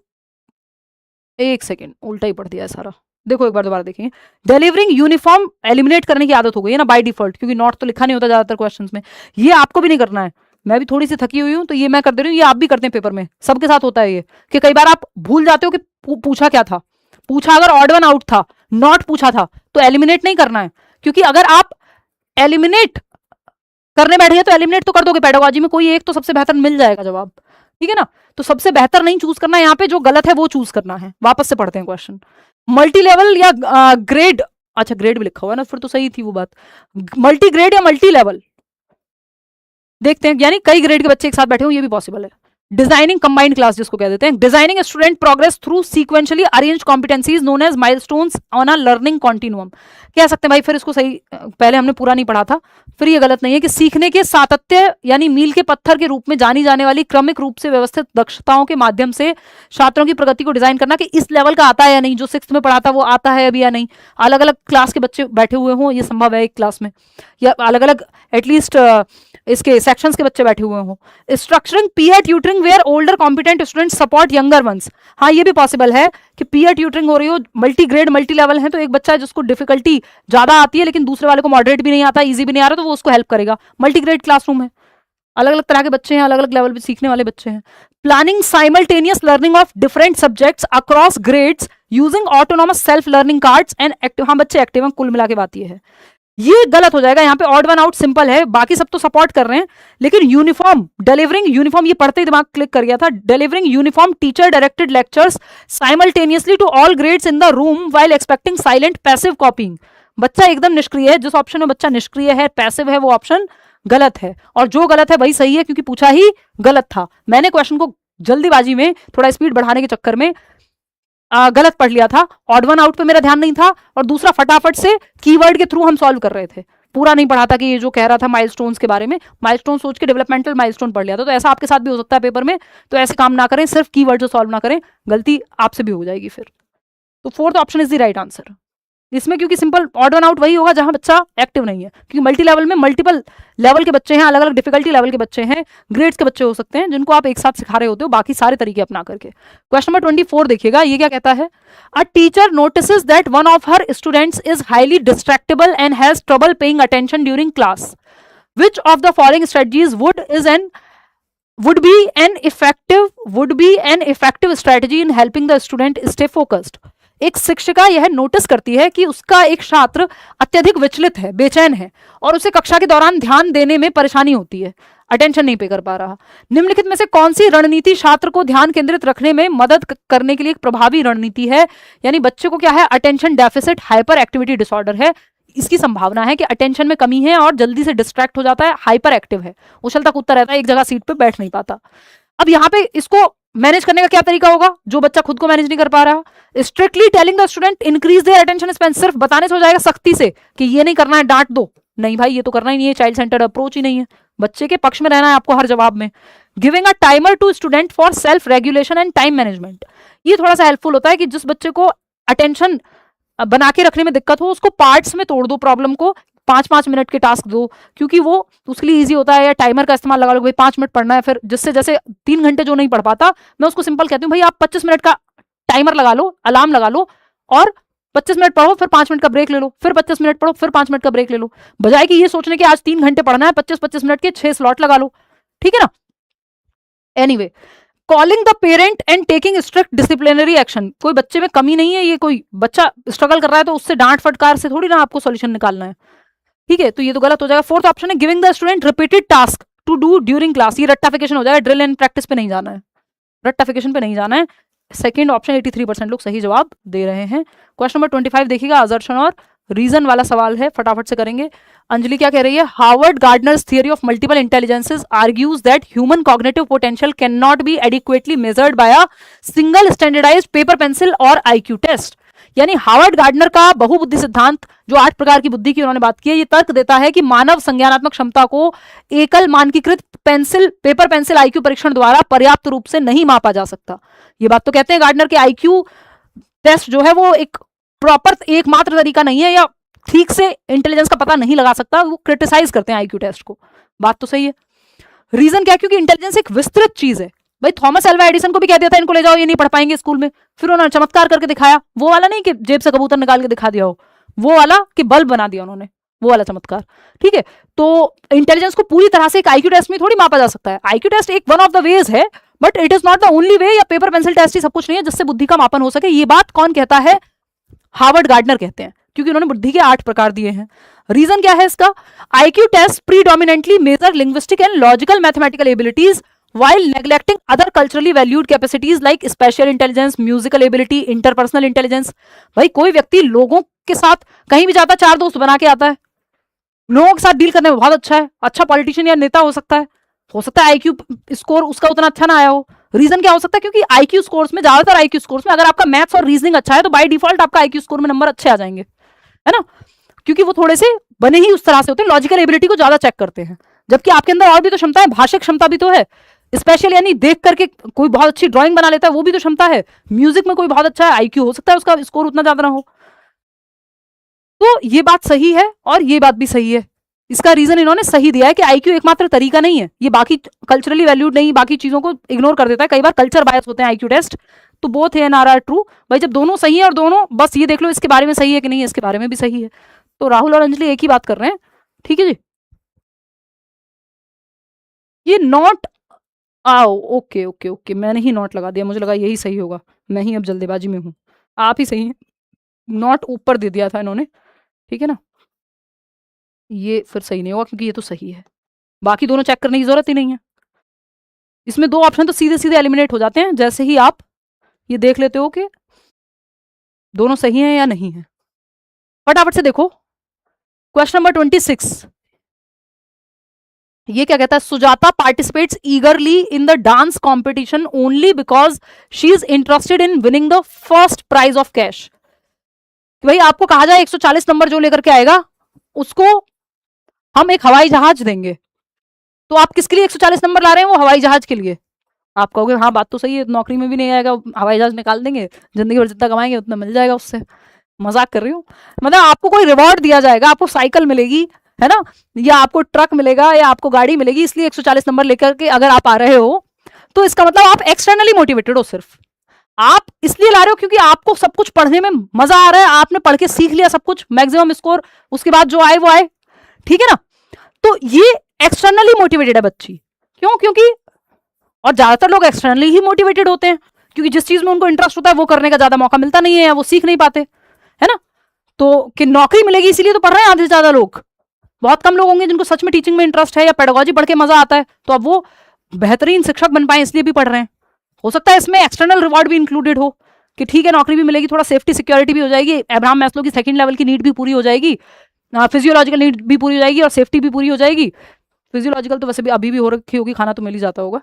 एक सेकेंड उल्टा ही पढ़ दिया है सारा, देखो एक बार दोबारा देखेंगे। डिलीवरिंग यूनिफॉर्म एलिमिनेट करने की आदत हो गई है ना बाय डिफॉल्ट, क्योंकि नोट तो लिखा नहीं होता ज्यादातर क्वेश्चंस में। ये आपको भी नहीं करना है, मैं भी थोड़ी सी थकी हुई हूं तो ये मैं कर दे रही हूँ, ये आप भी करते हैं पेपर में, सबके साथ होता है ये कि कई बार आप भूल जाते हो कि पूछा क्या था। पूछा अगर ऑड वन आउट था, नॉट पूछा था, तो एलिमिनेट नहीं करना है, क्योंकि अगर आप एलिमिनेट करने बैठे तो एलिमिनेट तो कर दोगे पेडागोजी में, कोई एक तो सबसे बेहतर मिल जाएगा जवाब, ठीक है ना। तो सबसे बेहतर नहीं चूज करना, यहाँ पे जो गलत है वो चूज करना है। वापस से पढ़ते हैं क्वेश्चन। मल्टी लेवल या ग्रेड, अच्छा ग्रेड भी लिखा हुआ है ना, फिर तो सही थी वो बात। मल्टी ग्रेड या मल्टी लेवल देखते हैं, यानी कई ग्रेड के बच्चे एक साथ बैठे हो, ये भी पॉसिबल है। डिजाइनिंग कंबाइंड क्लास जिसको कह देते हैं, designing student progress through sequentially arrange competencies known as milestones on a learning continuum. कह सकते हैं भाई, फिर इसको सही, पहले हमने पूरा नहीं पढ़ा था, फिर ये गलत नहीं है कि सीखने के सातत्य यानी मील के पत्थर के रूप में जानी जाने वाली क्रमिक रूप से व्यवस्थित दक्षताओं के माध्यम से छात्रों की प्रगति को डिजाइन करना, कि इस लेवल का आता है या नहीं, जो 6th में पढ़ा था वो आता है अभी या नहीं। अलग अलग क्लास के बच्चे बैठे हुए हों, ये संभव है एक क्लास में, या अलग अलग एटलीस्ट इसके सेक्शंस के बच्चे बैठे हुए हों। Structuring peer tutoring where older competent students support younger ones, हाँ ये भी पॉसिबल है कि पीयर ट्यूटरिंग हो रही हो, मल्टी ग्रेड मल्टी लेवल है, तो एक बच्चा है जिसको डिफिकल्टी ज्यादा आती है लेकिन दूसरे वाले को मॉडरेट भी नहीं आता, इजी भी नहीं आ रहा, तो वो उसको हेल्प करेगा। मल्टी ग्रेड क्लासरूम है, अलग अलग तरह के बच्चे हैं, अलग अलग लेवल पे सीखने वाले बच्चे हैं। Planning simultaneous learning of different subjects across grades using autonomous self learning cards and active. हाँ बच्चे एक्टिव हैं, कुल मिला के बात ये है। ये गलत हो जाएगा, यहाँ पे ऑड वन आउट सिंपल है, बाकी सब तो सपोर्ट कर रहे हैं, लेकिन यूनिफॉर्म डिलीवरिंग, यूनिफॉर्म ये पढ़ते ही दिमाग क्लिक कर गया था, delivering uniform teacher directed lectures simultaneously to all grades in the room while expecting silent passive copying. बच्चा एकदम निष्क्रिय है, जिस ऑप्शन में बच्चा निष्क्रिय है, पैसिव है, वो ऑप्शन गलत है, और जो गलत है वही सही है क्योंकि पूछा ही गलत था। मैंने क्वेश्चन को जल्दीबाजी में थोड़ा स्पीड बढ़ाने के चक्कर में गलत पढ़ लिया था, ऑड वन आउट पे मेरा ध्यान नहीं था, और दूसरा फटाफट से कीवर्ड के थ्रू हम सॉल्व कर रहे थे, पूरा नहीं पढ़ा था कि ये जो कह रहा था माइलस्टोन्स के बारे में, माइलस्टोन सोच के डेवलपमेंटल माइलस्टोन पढ़ लिया था। तो ऐसा आपके साथ भी हो सकता है पेपर में, तो ऐसे काम ना करें, सिर्फ कीवर्ड से सॉल्व ना करें, गलती आपसे भी हो जाएगी फिर। तो fourth option is the right answer इसमें, क्योंकि सिंपल ऑड वन आउट वही होगा जहां बच्चा एक्टिव नहीं है, क्योंकि मल्टी लेवल में मल्टीपल लेवल के बच्चे हैं, अलग अलग डिफिकल्टी लेवल के बच्चे हैं, ग्रेड्स के बच्चे हो सकते हैं जिनको आप एक साथ सिखा रहे होते हो बाकी सारे तरीके अपना करके। क्वेश्चन नंबर 24 देखिएगा, ये क्या कहता है। A teacher notices that one of her students is highly distractible and has trouble paying attention during class, which of the following strategies would be an effective strategy in helping the student stay focused। एक शिक्षिका यह नोटिस करती है कि उसका एक छात्र अत्यधिक विचलित है, बेचैन है, और उसे कक्षा के दौरान ध्यान देने में परेशानी होती है, अटेंशन नहीं पे कर पा रहा। निम्नलिखित में से कौन सी रणनीति छात्र को ध्यान केंद्रित रखने में मदद करने के लिए एक प्रभावी रणनीति है। यानी बच्चे को क्या है, attention deficit hyper activity disorder है, इसकी संभावना है कि अटेंशन में कमी है और जल्दी से डिस्ट्रैक्ट हो जाता है, हाइपर एक्टिव है, उछलता कूदता रहता है, एक जगह सीट पे बैठ नहीं पाता। अब यहाँ पे इसको मैनेज करने का क्या तरीका होगा, जो बच्चा खुद को मैनेज नहीं कर पा रहा, strictly telling the student increase their attention span. सिर्फ बताने से हो जाएगा सख्ती से कि ये नहीं करना है, डांट दो, नहीं भाई ये तो करना ही नहीं है, चाइल्ड सेंटर्ड अप्रोच ही नहीं है, बच्चे के पक्ष में रहना है आपको हर जवाब में। Giving a timer to student for self regulation and time management, ये थोड़ा सा हेल्पफुल होता है कि जिस बच्चे को अटेंशन बना के रखने में दिक्कत हो, उसको पार्ट्स में तोड़ दो प्रॉब्लम को, 5-5 मिनट के टास्क दो, क्योंकि वो उसके लिए इजी होता है। या टाइमर का इस्तेमाल लगा लो, भाई 5 मिनट पढ़ना है, फिर जिससे जैसे 3 घंटे जो नहीं पढ़ पाता, मैं उसको सिंपल कहती हूँ भाई आप 25 मिनट का टाइमर लगा लो, अलार्म लगा लो, और 25 मिनट पढ़ो, फिर 5 मिनट का ब्रेक ले लो, फिर 25 मिनट पढ़ो, फिर 5 मिनट का ब्रेक ले लो, बजाय कि ये सोचने के आज 3 घंटे पढ़ना है, 25-25 मिनट के 6 स्लॉट लगा लो, ठीक है ना। Anyway, calling the parent and taking strict disciplinary action, कोई बच्चे में कमी नहीं है, ये कोई बच्चा स्ट्रगल कर रहा है तो उससे डांट फटकार से थोड़ी ना आपको सॉल्यूशन निकालना है, ठीक है, तो ये तो गलत हो जाएगा। फोर्थ ऑप्शन है giving the student repeated task to do during class, ये रट्टाफिकेशन हो जाएगा, ड्रिल एंड प्रैक्टिस पे नहीं जाना है, रट्टाफिकेशन पे नहीं जाना है। सेकंड ऑप्शन 83% लोग सही जवाब दे रहे हैं। क्वेश्चन नंबर 25 देखिएगा, असर्शन और रीजन वाला सवाल है, फटाफट से करेंगे। अंजलि क्या कह रही है, Harvard Gardner's theory of multiple intelligences argues that human cognitive potential can not be adequately measured by a single standardised paper pencil और आईक्यू टेस्ट। यानी हार्वर्ड गार्डनर का बहुबुद्धि सिद्धांत, जो 8 प्रकार की बुद्धि की उन्होंने बात की है, ये तर्क देता है कि मानव संज्ञानात्मक क्षमता को एकल मानकीकृत पेपर पेंसिल आईक्यू परीक्षण द्वारा पर्याप्त रूप से नहीं मापा जा सकता। ये बात तो कहते हैं गार्डनर के आईक्यू टेस्ट जो है वो एक प्रॉपर एकमात्र तरीका नहीं है, या ठीक से इंटेलिजेंस का पता नहीं लगा सकता, वो क्रिटिसाइज करते हैं आईक्यू टेस्ट को, बात तो सही है। रीजन क्या, क्योंकि इंटेलिजेंस एक विस्तृत चीज है। भाई थॉमस एल्वा एडिसन को भी कह दिया था इनको ले जाओ, ये नहीं पढ़ पाएंगे स्कूल में, फिर उन्होंने चमत्कार करके दिखाया, वो वाला नहीं कि जेब से कबूतर निकाल के दिखा दिया हो, वो वाला कि बल्ब बना दिया उन्होंने, वो वाला चमत्कार, ठीक है। तो इंटेलिजेंस को पूरी तरह से एक आईक्यू टेस्ट में थोड़ी मापा जा सकता है, आईक्यू टेस्ट एक वन ऑफ द वेज है, but it is not the only way, या पेपर पेंसिल टेस्ट ही सब कुछ नहीं है जिससे बुद्धि का मापन हो सके। ये बात कौन कहता है, हार्वर्ड गार्डनर कहते हैं, क्योंकि उन्होंने बुद्धि के 8 प्रकार दिए हैं। रीजन क्या है इसका, IQ test predominantly measure linguistic and logical mathematical abilities while neglecting other culturally valued capacities like spatial intelligence, musical ability, interpersonal intelligence। भाई कोई व्यक्ति लोगों के साथ कहीं भी जाता है 4 दोस्त बना के आता है, लोगों के साथ डील करने में बहुत अच्छा है, अच्छा पॉलिटिशियन या नेता हो सकता है आईक्यू स्कोर उसका उतना अच्छा ना आया हो। रीजन क्या हो सकता है, क्योंकि आईक्यू स्कोर्स में, ज्यादातर आईक्यू स्कोर्स में अगर आपका मैथ्स और रीजनिंग अच्छा है तो बाय डिफॉल्ट आपका आईक्यू स्कोर में नंबर अच्छे आ जाएंगे, है ना, क्योंकि वो थोड़े से बने ही उस तरह से होते हैं, लॉजिकल एबिलिटी को ज्यादा चेक करते हैं। जबकि आपके अंदर और भी तो क्षमता है, भाषिक क्षमता भी तो है, स्पेशल यानी देख करके कोई बहुत अच्छी ड्राइंग बना लेता है, वो भी तो क्षमता है। म्यूजिक में कोई बहुत अच्छा है, आईक्यू हो सकता है उसका स्कोर उतना ज्यादा ना हो। तो ये बात सही है और ये बात भी सही है, इसका रीजन इन्होंने सही दिया है कि आईक्यू एकमात्र तरीका नहीं है, ये बाकी कल्चरली वैल्यूड नहीं, बाकी चीजों को इग्नोर कर देता है, कई बार कल्चर बायस होते हैं आईक्यू टेस्ट। तो बोथ है आर ट्रू, भाई जब दोनों सही है और दोनों बस ये देख लो इसके बारे में सही है कि नहीं, इसके बारे में भी सही है। तो राहुल और अंजलि एक ही बात कर रहे हैं, ठीक है जी। ये नॉट आओ, ओके ओके ओके, मैंने ही नॉट लगा दिया, मुझे लगा यही सही होगा, मैं ही अब जल्दीबाजी में हूँ। आप ही सही हैं, नॉट ऊपर दे दिया था इन्होंने, ठीक है ना। ये फिर सही नहीं होगा क्योंकि ये तो सही है, बाकी दोनों चेक करने की जरूरत ही नहीं है। इसमें दो ऑप्शन तो सीधे सीधे एलिमिनेट हो जाते हैं जैसे ही आप ये देख लेते हो कि दोनों सही हैं या नहीं है। फटाफट से देखो क्वेश्चन नंबर 26, ये क्या कहता है, Sujata participates eagerly in the dance competition only because she is interested in winning the first prize of cash. भाई आपको कहा जाए 140 नंबर जो लेकर के आएगा उसको हम एक हवाई जहाज देंगे, तो आप किसके लिए 140 नंबर ला रहे हैं, वो हवाई जहाज के लिए। आप कहोगे हाँ बात तो सही है, नौकरी में भी नहीं आएगा, हवाई जहाज निकाल देंगे, जिंदगी भर जितना कमाएंगे उतना मिल जाएगा उससे। मजाक कर रही हूँ, मतलब आपको कोई रिवॉर्ड दिया जाएगा, आपको साइकिल मिलेगी, है ना, या आपको ट्रक मिलेगा या आपको गाड़ी मिलेगी, इसलिए 140 नंबर लेकर के अगर आप आ रहे हो तो इसका मतलब आप एक्सटर्नली मोटिवेटेड हो। सिर्फ आप इसलिए ला रहे हो क्योंकि आपको सब कुछ पढ़ने में मजा आ रहा है, आपने पढ़ के सीख लिया सब कुछ, मैक्सिमम स्कोर, उसके बाद जो आए वो आए, ठीक है ना। तो ये एक्सटर्नली मोटिवेटेड है बच्ची, क्यों, क्योंकि और ज्यादातर लोग एक्सटर्नली ही मोटिवेटेड होते हैं क्योंकि जिस चीज में उनको इंटरेस्ट होता है वो करने का ज्यादा मौका मिलता नहीं है या वो सीख नहीं पाते, है ना। तो कि नौकरी मिलेगी इसीलिए तो पढ़ रहे हैं आधे से ज्यादा लोग, बहुत कम लोग होंगे जिनको सच में टीचिंग में इंटरेस्ट है या पेडागोजी पढ़ के मजा आता है, तो अब वो बेहतरीन शिक्षक बन पाए इसलिए भी पढ़ रहे हैं। हो सकता है इसमें एक्सटर्नल रिवॉर्ड भी इंक्लूडेड हो कि ठीक है नौकरी भी मिलेगी, थोड़ा सेफ्टी सिक्योरिटी भी हो जाएगी, अब्राहम मैस्लो की सेकंड लेवल की नीड भी पूरी हो जाएगी, फिजियोलॉजिकल नीड भी पूरी हो जाएगी और सेफ्टी भी पूरी हो जाएगी। फिजियोलॉजिकल तो वैसे भी अभी भी हो रखी होगी, खाना तो मिल ही जाता होगा।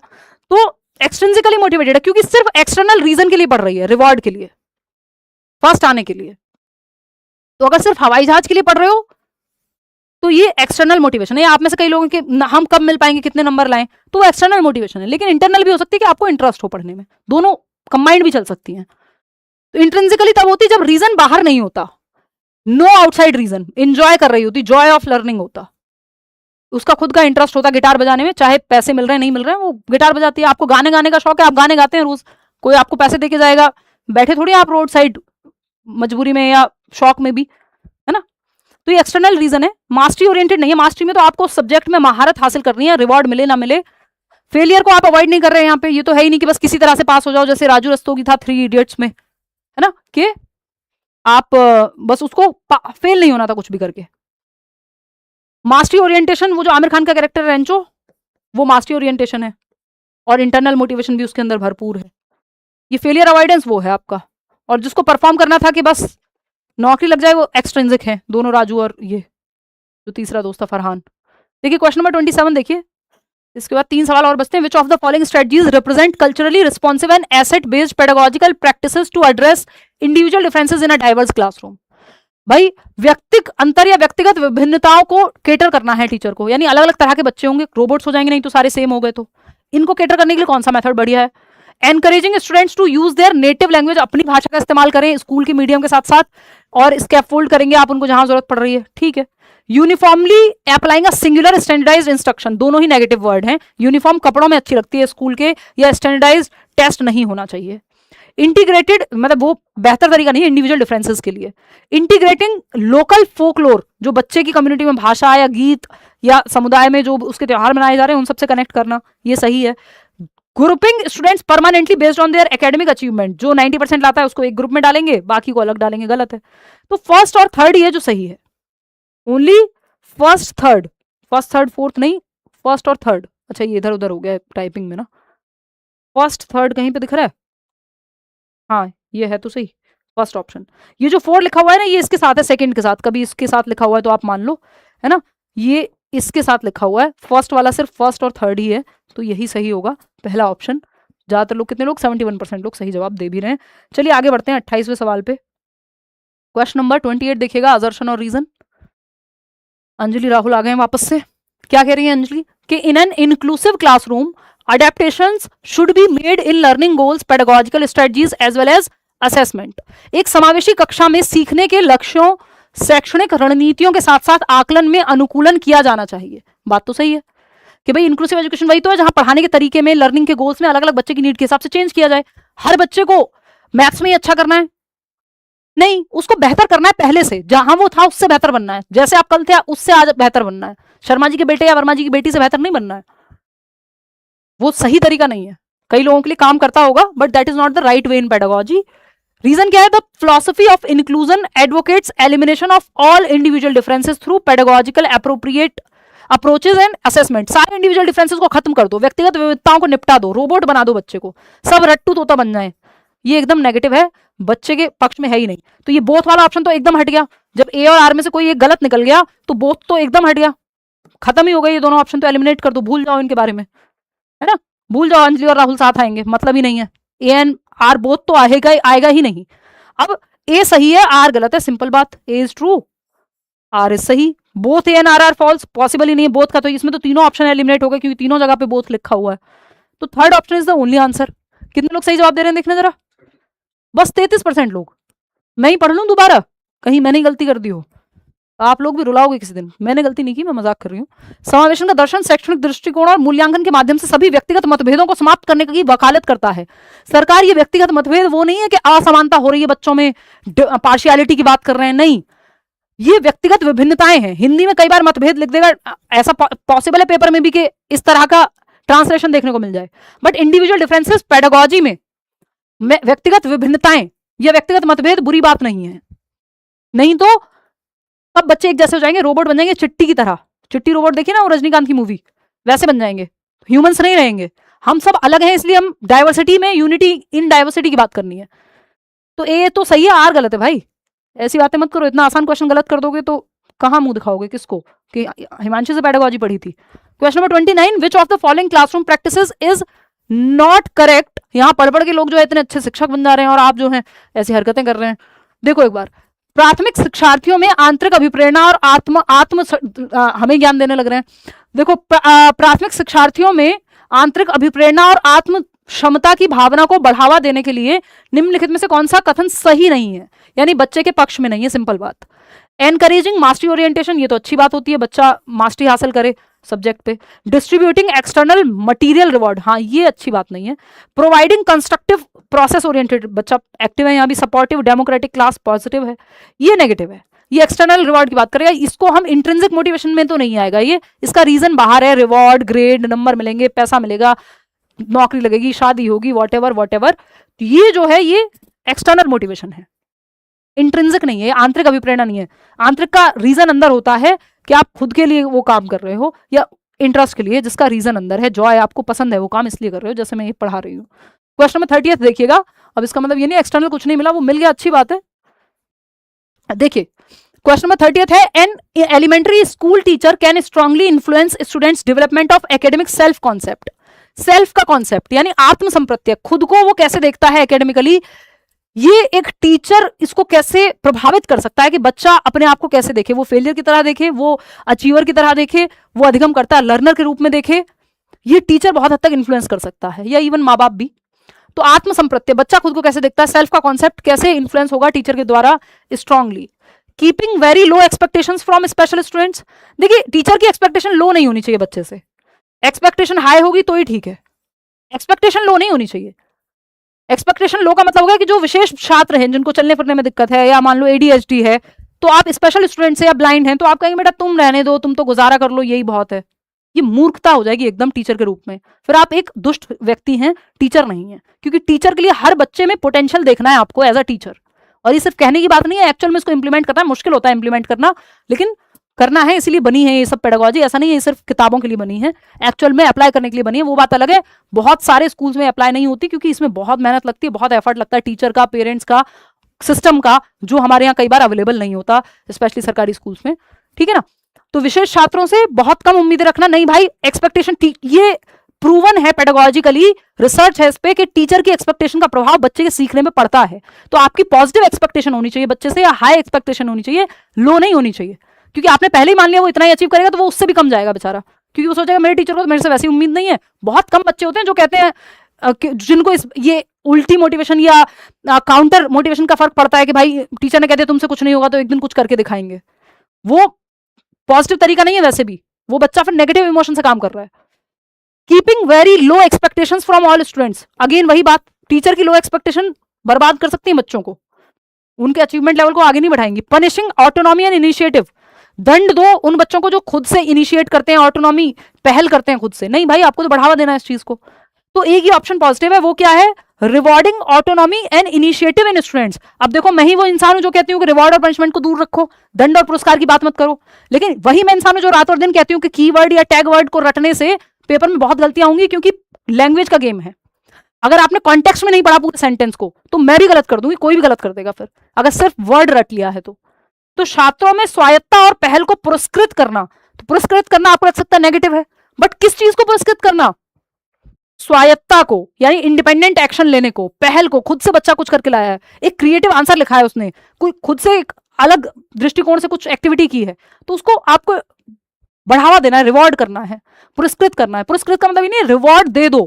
तो एक्सट्रिंसिकली मोटिवेटेड है क्योंकि सिर्फ एक्सटर्नल रीजन के लिए पढ़ रही है, रिवॉर्ड के लिए, फर्स्ट आने के लिए। तो अगर सिर्फ हवाई जहाज के लिए पढ़ रहे हो तो ये एक्सटर्नल मोटिवेशन है। आप में से कई लोगों के हम कब मिल पाएंगे, कितने नंबर लाएं, तो वो एक्सटर्नल मोटिवेशन है। लेकिन इंटरनल भी हो सकती है कि आपको इंटरेस्ट हो पढ़ने में, दोनों कंबाइंड भी चल सकती हैं। तो इंट्रिंसिकली तब होती जब रीजन बाहर नहीं होता, नो आउटसाइड रीजन, इंजॉय कर रही होती, जॉय ऑफ लर्निंग होता, उसका खुद का इंटरेस्ट होता गिटार बजाने में, चाहे पैसे मिल रहे हैं नहीं मिल रहे हैं, वो गिटार बजाती है। आपको गाने गाने का शौक है, आप गाने गाते हैं रोज, कोई आपको पैसे देके जाएगा, बैठे थोड़ी आप रोड साइड मजबूरी में या शौक में भी, है ना। तो ये एक्सटर्नल रीजन है, मास्टरी ओरिएंटेड नहीं है। मास्टरी में तो आपको सब्जेक्ट में महारत हासिल करनी है, रिवॉर्ड मिले ना मिले, फेलियर को आप अवॉइड नहीं कर रहे हैं यहाँ पे। ये तो है ही नहीं कि बस किसी तरह से पास हो जाओ, जैसे राजू रस्तोगी था 3 इडियट्स में, है ना, कि आप बस उसको फेल नहीं होना था कुछ भी करके। मास्टरी ओरिएंटेशन, वो जो आमिर खान का कैरेक्टर है रेंचो, वो मास्टरी ओरिएंटेशन है और इंटरनल मोटिवेशन भी उसके अंदर भरपूर है। ये फेलियर अवॉइडेंस वो है आपका, और जिसको परफॉर्म करना था कि बस नौकरी लग जाए वो एक्सट्रिंसिक है, दोनों राजू और ये जो तीसरा दोस्त था फरहान। देखिए क्वेश्चन नंबर 27 देखिए, इसके बाद 3 सवाल और बचते हैं। Which of the following strategies represent culturally responsive and asset based pedagogical practices to address individual differences in a diverse classroom. भाई व्यक्तिगत अंतर या व्यक्तिगत विभिन्नताओं को केटर करना है टीचर को, यानी अलग अलग तरह के बच्चे होंगे, रोबोट्स हो जाएंगे नहीं तो सारे सेम हो गए, तो इनको केटर करने के लिए कौन सा मेथड बढ़िया है। Encouraging students to use their native language, अपनी भाषा का इस्तेमाल करें स्कूल के मीडियम के साथ साथ, और स्कैफोल्ड करेंगे आप उनको जहां जरूरत पड़ रही है, ठीक है। Uniformly applying a singular standardised instruction, दोनों ही नेगेटिव वर्ड हैं। यूनिफॉर्म कपड़ों में अच्छी लगती है स्कूल के, या स्टैंडर्डाइज्ड टेस्ट नहीं होना चाहिए। इंटीग्रेटेड मतलब वो बेहतर तरीका नहीं है इंडिविजुअल डिफरेंसेस के लिए। इंटीग्रेटिंग लोकल फोकलोर, जो बच्चे की कम्युनिटी में भाषा या गीत या समुदाय में जो उसके त्योहार मनाए जा रहे हैं उन सबसे कनेक्ट करना, ये सही है। Grouping students permanently based on their academic achievement, जो 90% लाता है उसको एक ग्रुप में डालेंगे, बाकी को अलग डालेंगे, गलत है। तो फर्स्ट और थर्ड ये जो सही है, only first third, first third fourth नहीं, फर्स्ट और थर्ड। अच्छा ये इधर उधर हो गया टाइपिंग में ना, फर्स्ट थर्ड कहीं पे दिख रहा है, हाँ ये है तो सही फर्स्ट ऑप्शन। ये जो 4 लिखा हुआ है ना, ये इसके साथ है सेकंड के साथ, कभी इसके साथ लिखा हुआ है तो आप मान लो, है ना, ये इसके साथ लिखा हुआ है, फर्स्ट वाला सिर्फ फर्स्ट और थर्ड ही है, तो यही सही होगा पहला ऑप्शन। ज्यादातर लोग, कितने लोग, 71% लोग सही जवाब दे भी रहे हैं। चलिए आगे बढ़ते हैं 28वें सवाल पे। क्वेश्चन नंबर 28 देखिएगा, असर्शन और रीजन। अंजलि राहुल आ गए हैं वापस से। क्या कह रही है अंजलि कि in an inclusive classroom adaptations should be made in learning goals, pedagogical strategies as well as assessment। एक समावेशी कक्षा में सीखने के लक्ष्यों, शैक्षणिक रणनीतियों के साथ साथ आकलन में अनुकूलन किया जाना चाहिए। बात तो सही है कि भाई इंक्लूसिव एजुकेशन वही तो है जहां पढ़ाने के तरीके में, लर्निंग के गोल्स में अलग अलग बच्चे की नीड के हिसाब से चेंज किया जाए। हर बच्चे को मैथ्स में ही अच्छा करना है नहीं, उसको बेहतर करना है पहले से, जहां वो था उससे बेहतर बनना है, जैसे आप कल थे उससे आज बेहतर बनना है। शर्मा जी के बेटे या वर्मा जी की बेटी से बेहतर नहीं बनना है। वो सही तरीका नहीं है, कई लोगों के लिए काम करता होगा but that is not the right way in pedagogy. Reason क्या है? The philosophy of inclusion advocates elimination of all individual differences through pedagogical appropriate approaches and assessment. सारे इंडिविजुअल डिफरेंसेस को खत्म कर दो, व्यक्तिगत विविधताओं को निपटा दो, रोबोट बना दो बच्चे को, सब रट्टू तोता बन जाए। ये एकदम नेगेटिव है, बच्चे के पक्ष में है ही नहीं। तो ये बोथ वाला ऑप्शन तो एकदम हट गया। जब ए और आर में से कोई एक गलत निकल गया तो बोथ तो एकदम हट गया, खत्म ही हो गए ये दोनों ऑप्शन, तो एलिमिनेट कर दो, भूल जाओ इनके बारे में, है ना। भूल जाओ अंजलि और राहुल साथ आएंगे, मतलब ही नहीं है। ए एंड आर बोथ तो आएगा ही नहीं। अब ए सही है, आर गलत है, सिंपल बात। A is true, R is सही। Both A and R false, possible ही नहीं है बोथ का, तो इसमें तो तीनों ऑप्शन एलिमिनेट हो गए क्योंकि तीनों जगह पे बोथ लिखा हुआ है। तो third option is the only answer. कितने लोग सही जवाब दे रहे हैं देखने जरा, बस 33% लोग। मैं ही पढ़ लूं दोबारा, कहीं मैंने गलती कर दी हो, आप लोग भी रुलाओगे किसी दिन। मैंने गलती नहीं की, मैं मजाक कर रही हूँ। समावेशन का दर्शन शैक्षणिक दृष्टिकोण और मूल्यांकन के माध्यम से सभी व्यक्तिगत मतभेदों को समाप्त करने की वकालत करता है। सरकार, ये व्यक्तिगत मतभेद वो नहीं है कि असमानता हो रही है बच्चों में, पार्शियलिटी की बात कर रहे हैं, नहीं, ये व्यक्तिगत विभिन्नताएं हैं। हिंदी में कई बार मतभेद लिख देगा, ऐसा पॉसिबल है पेपर में भी कि इस तरह का ट्रांसलेशन देखने को मिल जाए, बट इंडिविजुअल डिफरेंसेस पेडागोजी में व्यक्तिगत विभिन्नताएं या व्यक्तिगत मतभेद बुरी बात नहीं है। नहीं तो सब बच्चे एक जैसे हो जाएंगे, रोबोट बन जाएंगे चिट्टी की तरह। चिट्टी रोबोट देखिए ना वो रजनीकांत की मूवी, वैसे बन जाएंगे, ह्यूमंस नहीं रहेंगे। हम सब अलग हैं, इसलिए हम डाइवर्सिटी में यूनिटी इन डाइवर्सिटी की बात करनी है। तो ए तो सही है, आर गलत है भाई। ऐसी बातें मत करो, इतना आसान क्वेश्चन गलत कर दोगे तो कहां मुंह दिखाओगे किसको कि हिमांशी से पेडागोजी पढ़ी थी। Question number 29, which of the following classroom practices is not correct. यहां पढ़ पढ़ के लोग जो है इतने अच्छे शिक्षक बन जा रहे हैं और आप जो है ऐसी हरकतें कर रहे हैं। देखो एक बार, प्राथमिक शिक्षार्थियों में आंतरिक अभिप्रेरणा और हमें ज्ञान देने लग रहे हैं। देखो प्राथमिक शिक्षार्थियों में आंतरिक अभिप्रेरणा और आत्म क्षमता की भावना को बढ़ावा देने के लिए निम्नलिखित में से कौन सा कथन सही नहीं है, यानी बच्चे के पक्ष में नहीं है, सिंपल बात। एनकरेजिंग मास्टरी ओरिएंटेशन, ये तो अच्छी बात होती है, बच्चा मास्टरी हासिल करे सब्जेक्ट पे। डिस्ट्रीब्यूटिंग एक्सटर्नल मटेरियल रिवॉर्ड, हाँ ये अच्छी बात नहीं है। प्रोवाइडिंग कंस्ट्रक्टिव प्रोसेस ओरिएंटेड, बच्चा एक्टिव है, यहाँ भी सपोर्टिव डेमोक्रेटिक क्लास पॉजिटिव है, ये नेगेटिव है। ये एक्सटर्नल रिवॉर्ड की बात करेगा, इसको हम इंट्रिंसिक मोटिवेशन में तो नहीं आएगा ये, इसका रीजन बाहर है, रिवॉर्ड, ग्रेड, नंबर मिलेंगे, पैसा मिलेगा, नौकरी लगेगी, शादी होगी, वॉट एवर। ये जो है ये एक्सटर्नल मोटिवेशन है, इंट्रिंसिक नहीं है, आंतरिक अभिप्रेरणा नहीं है। आंतरिक का रीजन अंदर होता है कि आप खुद के लिए वो काम कर रहे हो या इंटरेस्ट के लिए, जिसका रीजन अंदर है, जॉय, आपको पसंद है वो काम इसलिए कर रहे हो, जैसे मैं ये पढ़ा रही हूँ। क्वेश्चन नंबर 30 देखिएगा। अब इसका मतलब ये नहीं एक्सटर्नल कुछ नहीं मिला, वो मिल गया, अच्छी बात है। देखिए क्वेश्चन नंबर 30 है, an elementary school teacher can strongly influence students development of academic self concept. Self का कॉन्सेप्ट यानी आत्म संप्रत्यय, खुद को वो कैसे देखता है एकेडमिकली, ये एक टीचर इसको कैसे प्रभावित कर सकता है कि बच्चा अपने आप को कैसे देखे, वो फेलियर की तरह देखे, वो अचीवर की तरह देखे, वो अधिगम करता है लर्नर के रूप में देखे। ये टीचर बहुत हद तक इन्फ्लुएंस कर सकता है, या इवन माँ बाप भी। तो आत्म संप्रत्यय, बच्चा खुद को कैसे देखता है, सेल्फ का कॉन्सेप्ट कैसे इन्फ्लुएंस होगा टीचर के द्वारा strongly. Keeping very low expectations from special students, देखिए टीचर की एक्सपेक्टेशन लो नहीं होनी चाहिए बच्चे से, एक्सपेक्टेशन हाई होगी तो ही ठीक है, एक्सपेक्टेशन लो नहीं होनी चाहिए। एक्सपेक्टेशन लो का मतलब होगा कि जो विशेष छात्र हैं जिनको चलने फिरने में दिक्कत है, या मान लो ADHD है, तो आप स्पेशल स्टूडेंट से या ब्लाइंड हैं तो आप कहेंगे बेटा तुम रहने दो, तुम तो गुजारा कर लो, यही बहुत है। ये मूर्खता हो जाएगी एकदम टीचर के रूप में, फिर आप एक दुष्ट व्यक्ति हैं, टीचर नहीं है। क्योंकि टीचर के लिए हर बच्चे में पोटेंशियल देखना है आपको एज अ टीचर, और ये सिर्फ कहने की बात नहीं है, एक्चुअल में इसको इंप्लीमेंट करना मुश्किल होता है, इंप्लीमेंट करना, लेकिन करना है, इसलिए बनी है ये सब पेडागोजी। ऐसा नहीं है ये सिर्फ किताबों के लिए बनी है, एक्चुअल में अप्लाई करने के लिए बनी है, वो बात अलग है। बहुत सारे स्कूल्स में अप्लाई नहीं होती क्योंकि इसमें बहुत मेहनत लगती है, बहुत एफर्ट लगता है टीचर का, पेरेंट्स का, सिस्टम का, जो हमारे यहाँ कई बार अवेलेबल नहीं होता, स्पेशली सरकारी स्कूल्स में, ठीक है ना। तो विशेष छात्रों से बहुत कम उम्मीदें रखना नहीं भाई। एक्सपेक्टेशन, ये प्रूवन है पेडागोजिकली, रिसर्च है इस पे कि टीचर की एक्सपेक्टेशन का प्रभाव बच्चे के सीखने में पड़ता है। तो आपकी पॉजिटिव एक्सपेक्टेशन होनी चाहिए बच्चे से, या हाई एक्सपेक्टेशन होनी चाहिए, लो नहीं होनी चाहिए। क्योंकि आपने पहले ही मान लिया वो इतना ही अचीव करेगा तो वो उससे भी कम जाएगा बेचारा, क्योंकि वो सोचेगा मेरे टीचर को तो मेरे से वैसी उम्मीद नहीं है। बहुत कम बच्चे होते हैं जो कहते हैं जिनको ये उल्टी मोटिवेशन या काउंटर मोटिवेशन का फर्क पड़ता है कि भाई टीचर ने कहते तुमसे कुछ नहीं होगा तो एक दिन कुछ करके दिखाएंगे। वो पॉजिटिव तरीका नहीं है, वैसे भी वो बच्चा फिर नेगेटिव इमोशन से काम कर रहा है। Keeping very low expectations from all students, again वही बात, टीचर की लो एक्सपेक्टेशन बर्बाद कर सकती है बच्चों को, उनके अचीवमेंट लेवल को आगे नहीं बढ़ाएंगी। पनिशिंग ऑटोनॉमी एंड इनिशिएटिव, दंड दो उन बच्चों को जो खुद से इनिशिएट करते हैं, ऑटोनॉमी पहल करते हैं खुद से। नहीं भाई, आपको तो बढ़ावा देना है इस चीज को। तो एक ही ऑप्शन पॉजिटिव है, वो क्या है? Rewarding autonomy and initiative in students. अब देखो, मैं ही वो इंसान हूं जो कहती हूँ कि रिवॉर्ड और पनिशमेंट को दूर रखो, दंड और पुरस्कार की बात मत करो। लेकिन वही मैं इंसान हूं जो रात और दिन कहती हूँ कि कीवर्ड या टैग वर्ड को रटने से पेपर में बहुत गलतियां होंगी, क्योंकि लैंग्वेज का गेम है। अगर आपने कॉन्टेक्स्ट में नहीं पढ़ा पूरे सेंटेंस को, तो मैं भी गलत कर दूंगी, कोई भी गलत कर देगा फिर, अगर सिर्फ वर्ड रट लिया है तो छात्रों में स्वायत्ता और पहल को पुरस्कृत करना। तो पुरस्कृत करना आपको लग सकता है नेगेटिव है, बट किस चीज को पुरस्कृत करना? स्वायत्ता को, यानी इंडिपेंडेंट एक्शन लेने को, पहल को, खुद से बच्चा कुछ करके लाया है, एक क्रिएटिव आंसर लिखा है उसने, कोई खुद से एक अलग दृष्टिकोण से कुछ एक्टिविटी की है, तो उसको आपको बढ़ावा देना है, रिवॉर्ड करना है, पुरस्कृत करना है। पुरस्कृत का मतलब ही नहीं रिवॉर्ड दे दो,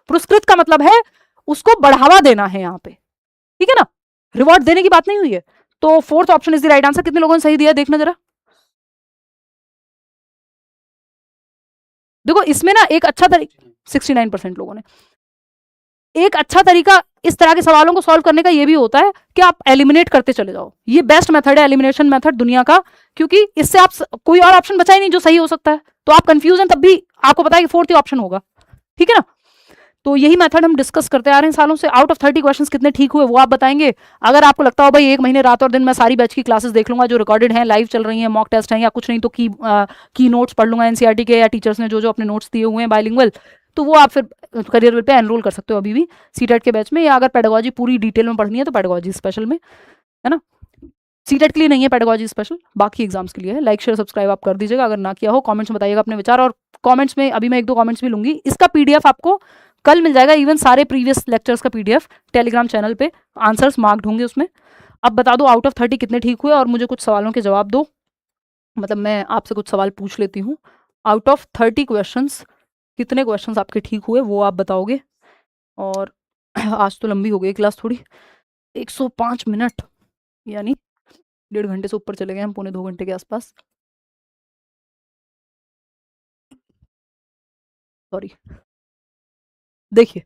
पुरस्कृत का मतलब है उसको बढ़ावा देना है यहाँ पे, ठीक है ना? रिवॉर्ड देने की बात नहीं हुई है। तो fourth option is the right answer. कितने लोगों ने सही दिया देखना जरा। देखो इसमें ना एक अच्छा तरीका, 69% लोगों ने। एक अच्छा तरीका इस तरह के सवालों को सॉल्व करने का ये भी होता है कि आप एलिमिनेट करते चले जाओ। ये बेस्ट मेथड है एलिमिनेशन मेथड दुनिया का, क्योंकि इससे आप कोई और ऑप्शन बचा ही नहीं जो सही हो सकता है, तो आप कंफ्यूज हैं तब भी आपको पता है कि फोर्थ ही ऑप्शन होगा, ठीक है ना? तो यही मेथड हम डिस्कस करते आ रहे हैं सालों से। आउट ऑफ 30 क्वेश्चंस कितने ठीक हुए वो आप बताएंगे। अगर आपको लगता हो भाई एक महीने रात और दिन मैं सारी बैच की क्लासेस देख लूंगा जो रिकॉर्डेड हैं, लाइव चल रही हैं, मॉक टेस्ट हैं, या कुछ नहीं तो की नोट्स पढ़ लूंगा एनसीईआरटी के, या टीचर्स ने जो जो अपने नोट्स दिए हुए हैं बाइलिंगुअल, तो वो आप फिर करियर पे एनरोल कर सकते हो अभी भी सीटेट के बैच में। या अगर पेडागोजी पूरी डिटेल में पढ़नी है तो पेडागोजी स्पेशल में, है ना? सीटेट के लिए नहीं है पेडागोजी स्पेशल, बाकी एग्जाम्स के लिए है। लाइक शेयर सब्सक्राइब आप कर दीजिएगा अगर ना किया हो। कमेंट्स में बताइएगा अपने विचार, और कमेंट्स में अभी मैं एक दो कमेंट्स भी लूंगी। इसका पीडीएफ आपको कल मिल जाएगा, इवन सारे प्रीवियस लेक्चर्स का पीडीएफ टेलीग्राम चैनल पे, आंसर्स मार्क्ड होंगे उसमें। अब बता दो आउट ऑफ 30 कितने ठीक हुए, और मुझे कुछ सवालों के जवाब दो। मतलब मैं आपसे कुछ सवाल पूछ लेती हूँ। आउट ऑफ 30 क्वेश्चंस कितने क्वेश्चंस आपके ठीक हुए वो आप बताओगे। और आज तो लंबी हो गई क्लास थोड़ी, 105 मिनट, यानी 1.5 घंटे से ऊपर चले गए हम, 1.25 घंटे के आसपास। सॉरी, देखिए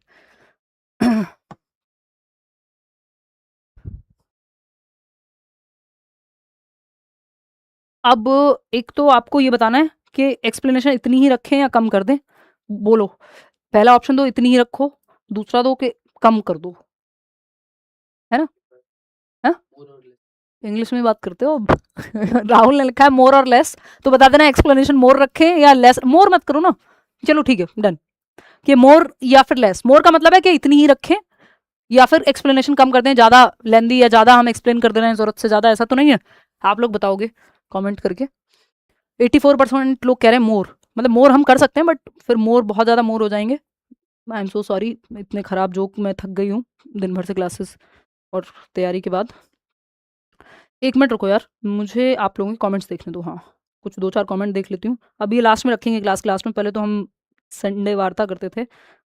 अब एक तो आपको ये बताना है कि एक्सप्लेनेशन इतनी ही रखें या कम कर दें, बोलो। पहला ऑप्शन दो इतनी ही रखो, दूसरा दो कि कम कर दो, है ना? है इंग्लिश में बात करते हो अब राहुल ने लिखा है मोर और लेस, तो बता देना एक्सप्लेनेशन मोर रखें या लेस। मोर मत करो ना, चलो ठीक है डन, कि मोर या फिर लेस। मोर का मतलब है कि इतनी ही रखें, या फिर एक्सप्लेनेशन कम कर दें, ज्यादा लेंदी या ज्यादा हम एक्सप्लेन कर दे रहे हैं जरूरत से ज्यादा, ऐसा तो नहीं है। आप लोग बताओगे कमेंट करके। 84% लोग कह रहे हैं मोर, मतलब मोर हम कर सकते हैं, बट फिर मोर बहुत ज़्यादा मोर हो जाएंगे। आई एम सो सॉरी, इतने ख़राब जोक, मैं थक गई हूँ दिन भर से क्लासेस और तैयारी के बाद। एक मिनट रुको यार, मुझे आप लोगों के कमेंट्स देखने दो। हाँ, कुछ 2-4 कमेंट देख लेती हूँ। अभी लास्ट में रखेंगे क्लास में, पहले तो हम संडे वार्ता करते थे,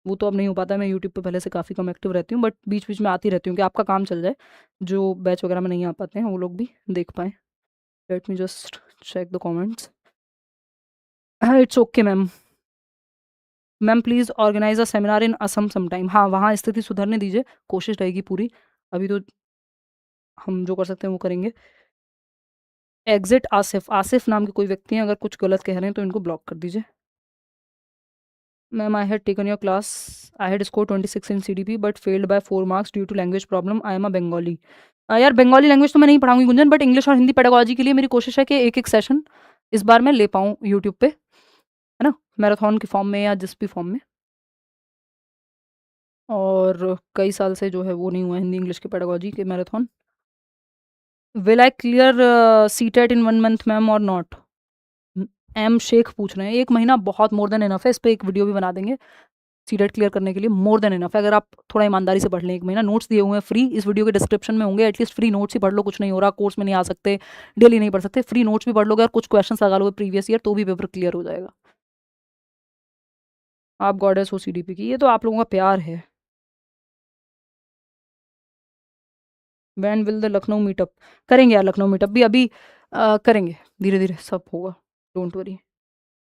वो तो अब नहीं हो पाता है। मैं यूट्यूब पे पहले से काफ़ी कम एक्टिव रहती हूँ, बट बीच बीच में आती रहती हूँ कि आपका काम चल जाए, जो बैच वगैरह में नहीं आ पाते हैं वो लोग भी देख पाएँ। Let me just check the comments. It's okay ma'am. Ma'am please organise a seminar in Assam sometime. हाँ, वहाँ स्थिति सुधरने दीजिए, कोशिश रहेगी पूरी। अभी तो हम जो कर सकते हैं वो करेंगे। एग्जिट आसिफ, आसिफ नाम के कोई व्यक्ति हैं, अगर कुछ गलत कह रहे हैं तो इनको ब्लॉक कर दीजिए। Ma'am I had taken your class, I had score 26 in CDP but failed by 4 marks due to language problem, I am a Bengali. यार बंगाली लैंग्वेज तो मैं नहीं पढ़ाऊंगी गुंजन, बट इंग्लिश और हिंदी पेडागोजी के लिए मेरी कोशिश है कि एक एक सेशन इस बार मैं ले पाऊँ यूट्यूब पे, है ना, मैराथन के फॉर्म में या जिस भी फॉर्म में। और कई साल से जो है वो नहीं हुआ हिंदी इंग्लिश के पेडागोजी के marathon. Will I clear CTET in 1 month ma'am और नॉट? एम शेख पूछ रहे हैं। 1 महीना बहुत मोर देन इनफ है, इस पर एक वीडियो भी बना देंगे। सीटेट क्लियर करने के लिए मोर देन इनफ है, अगर आप थोड़ा ईमानदारी से पढ़ लें। 1 महीना नोट्स दिए हुए हैं फ्री, इस वीडियो के डिस्क्रिप्शन में होंगे, एटलीस्ट फ्री नोट्स ही पढ़ लो। कुछ नहीं हो रहा, कोर्स में नहीं आ सकते, डेली नहीं पढ़ सकते, फ्री नोट्स भी पढ़ लोगे और कुछ क्वेश्चन लगा लोगे प्रीवियस ईयर, तो भी पेपर क्लियर हो जाएगा। आप गॉडेस हो CDP की, ये तो आप लोगों का प्यार है। When will the Lucknow meetup? करेंगे यार, लखनऊ मीटअप भी अभी करेंगे, धीरे धीरे सब होगा, डोंट वरी।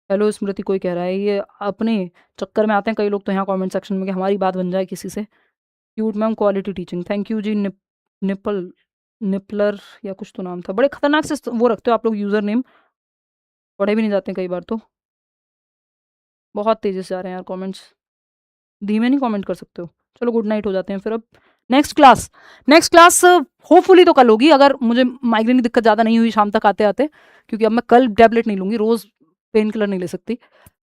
हेलो स्मृति कोई कह रहा है, ये अपने चक्कर में आते हैं कई लोग तो यहाँ कमेंट सेक्शन में कि हमारी बात बन जाए किसी से। Cute ma'am quality teaching, thank you जी। निपल निपलर या कुछ तो नाम था, बड़े खतरनाक से वो रखते हो आप लोग यूज़र नेम। पढ़े भी नहीं जाते हैं कई बार तो। बहुत तेज़ी से आ रहे हैं यार कमेंट्स, धीमे नहीं कमेंट कर सकते हो। चलो गुड नाइट हो जाते हैं फिर अब। नेक्स्ट क्लास होपफुली तो कल होगी, अगर मुझे माइग्रेन की दिक्कत ज़्यादा नहीं हुई शाम तक आते आते, क्योंकि अब मैं कल टैबलेट नहीं लूँगी, रोज़ पेन किलर नहीं ले सकती।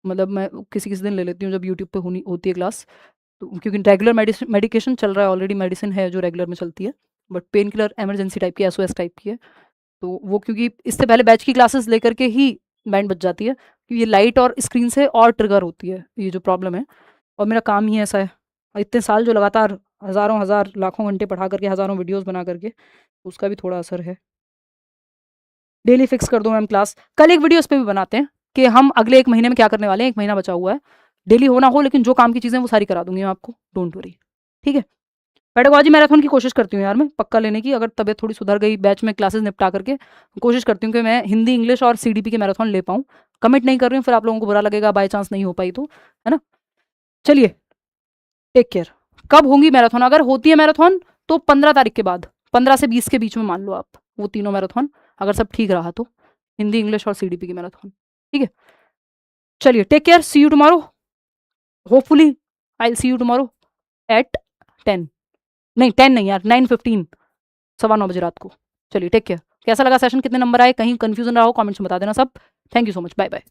मतलब मैं किसी किसी दिन ले लेती हूँ जब यूट्यूब पे होती है क्लास, तो क्योंकि रेगुलर मेडिकेशन चल रहा है ऑलरेडी, मेडिसिन है जो रेगुलर में चलती है, but pain killer emergency type की, एसओएस टाइप की है। तो वो क्योंकि इससे पहले बैच की क्लासेस लेकर के ही बैंड बज जाती है, क्योंकि ये लाइट और स्क्रीन से और ट्रिगर होती है ये जो प्रॉब्लम है, और मेरा काम ही ऐसा है। और इतने साल जो लगातार हज़ारों हज़ार लाखों घंटे पढ़ा करके, हज़ारों वीडियोस बना करके, उसका भी थोड़ा असर है। डेली फिक्स कर दो मैम क्लास, कल एक वीडियो इस पे भी बनाते हैं कि हम अगले 1 महीने में क्या करने वाले हैं, 1 महीना बचा हुआ है, डेली हो ना हो लेकिन जो काम की चीज़ें वो सारी करा दूंगी मैं आपको, डोंट वरी, ठीक है। पेडागोजी मैराथन की कोशिश करती हूँ यार मैं पक्का लेने की, अगर तबीयत थोड़ी सुधर गई, बैच में क्लासेस निपटा करके कोशिश करती हूँ कि मैं हिंदी, इंग्लिश और सीडीपी के मैराथन ले पाऊँ। कमिट नहीं कर रही हूँ, फिर आप लोगों को बुरा लगेगा बाई चांस नहीं हो पाई तो, है ना। चलिए, टेक केयर। कब होंगी मैराथन, अगर होती है मैराथन तो 15 तारीख के बाद, 15 से 20 के बीच में मान लो आप, वो तीनों मैराथन अगर सब ठीक रहा तो, हिंदी, इंग्लिश और सीडीपी की मैराथन, ठीक है। चलिए, take care, see you tomorrow, hopefully I will see you tomorrow at 10, नहीं 10 नहीं यार, 9:15, 9:15 बजे रात को। चलिए टेक केयर। कैसा लगा सेशन, कितने नंबर आए, कहीं कंफ्यूजन रहा हो कमेंट्स में बता देना सब। Thank you so much, bye bye.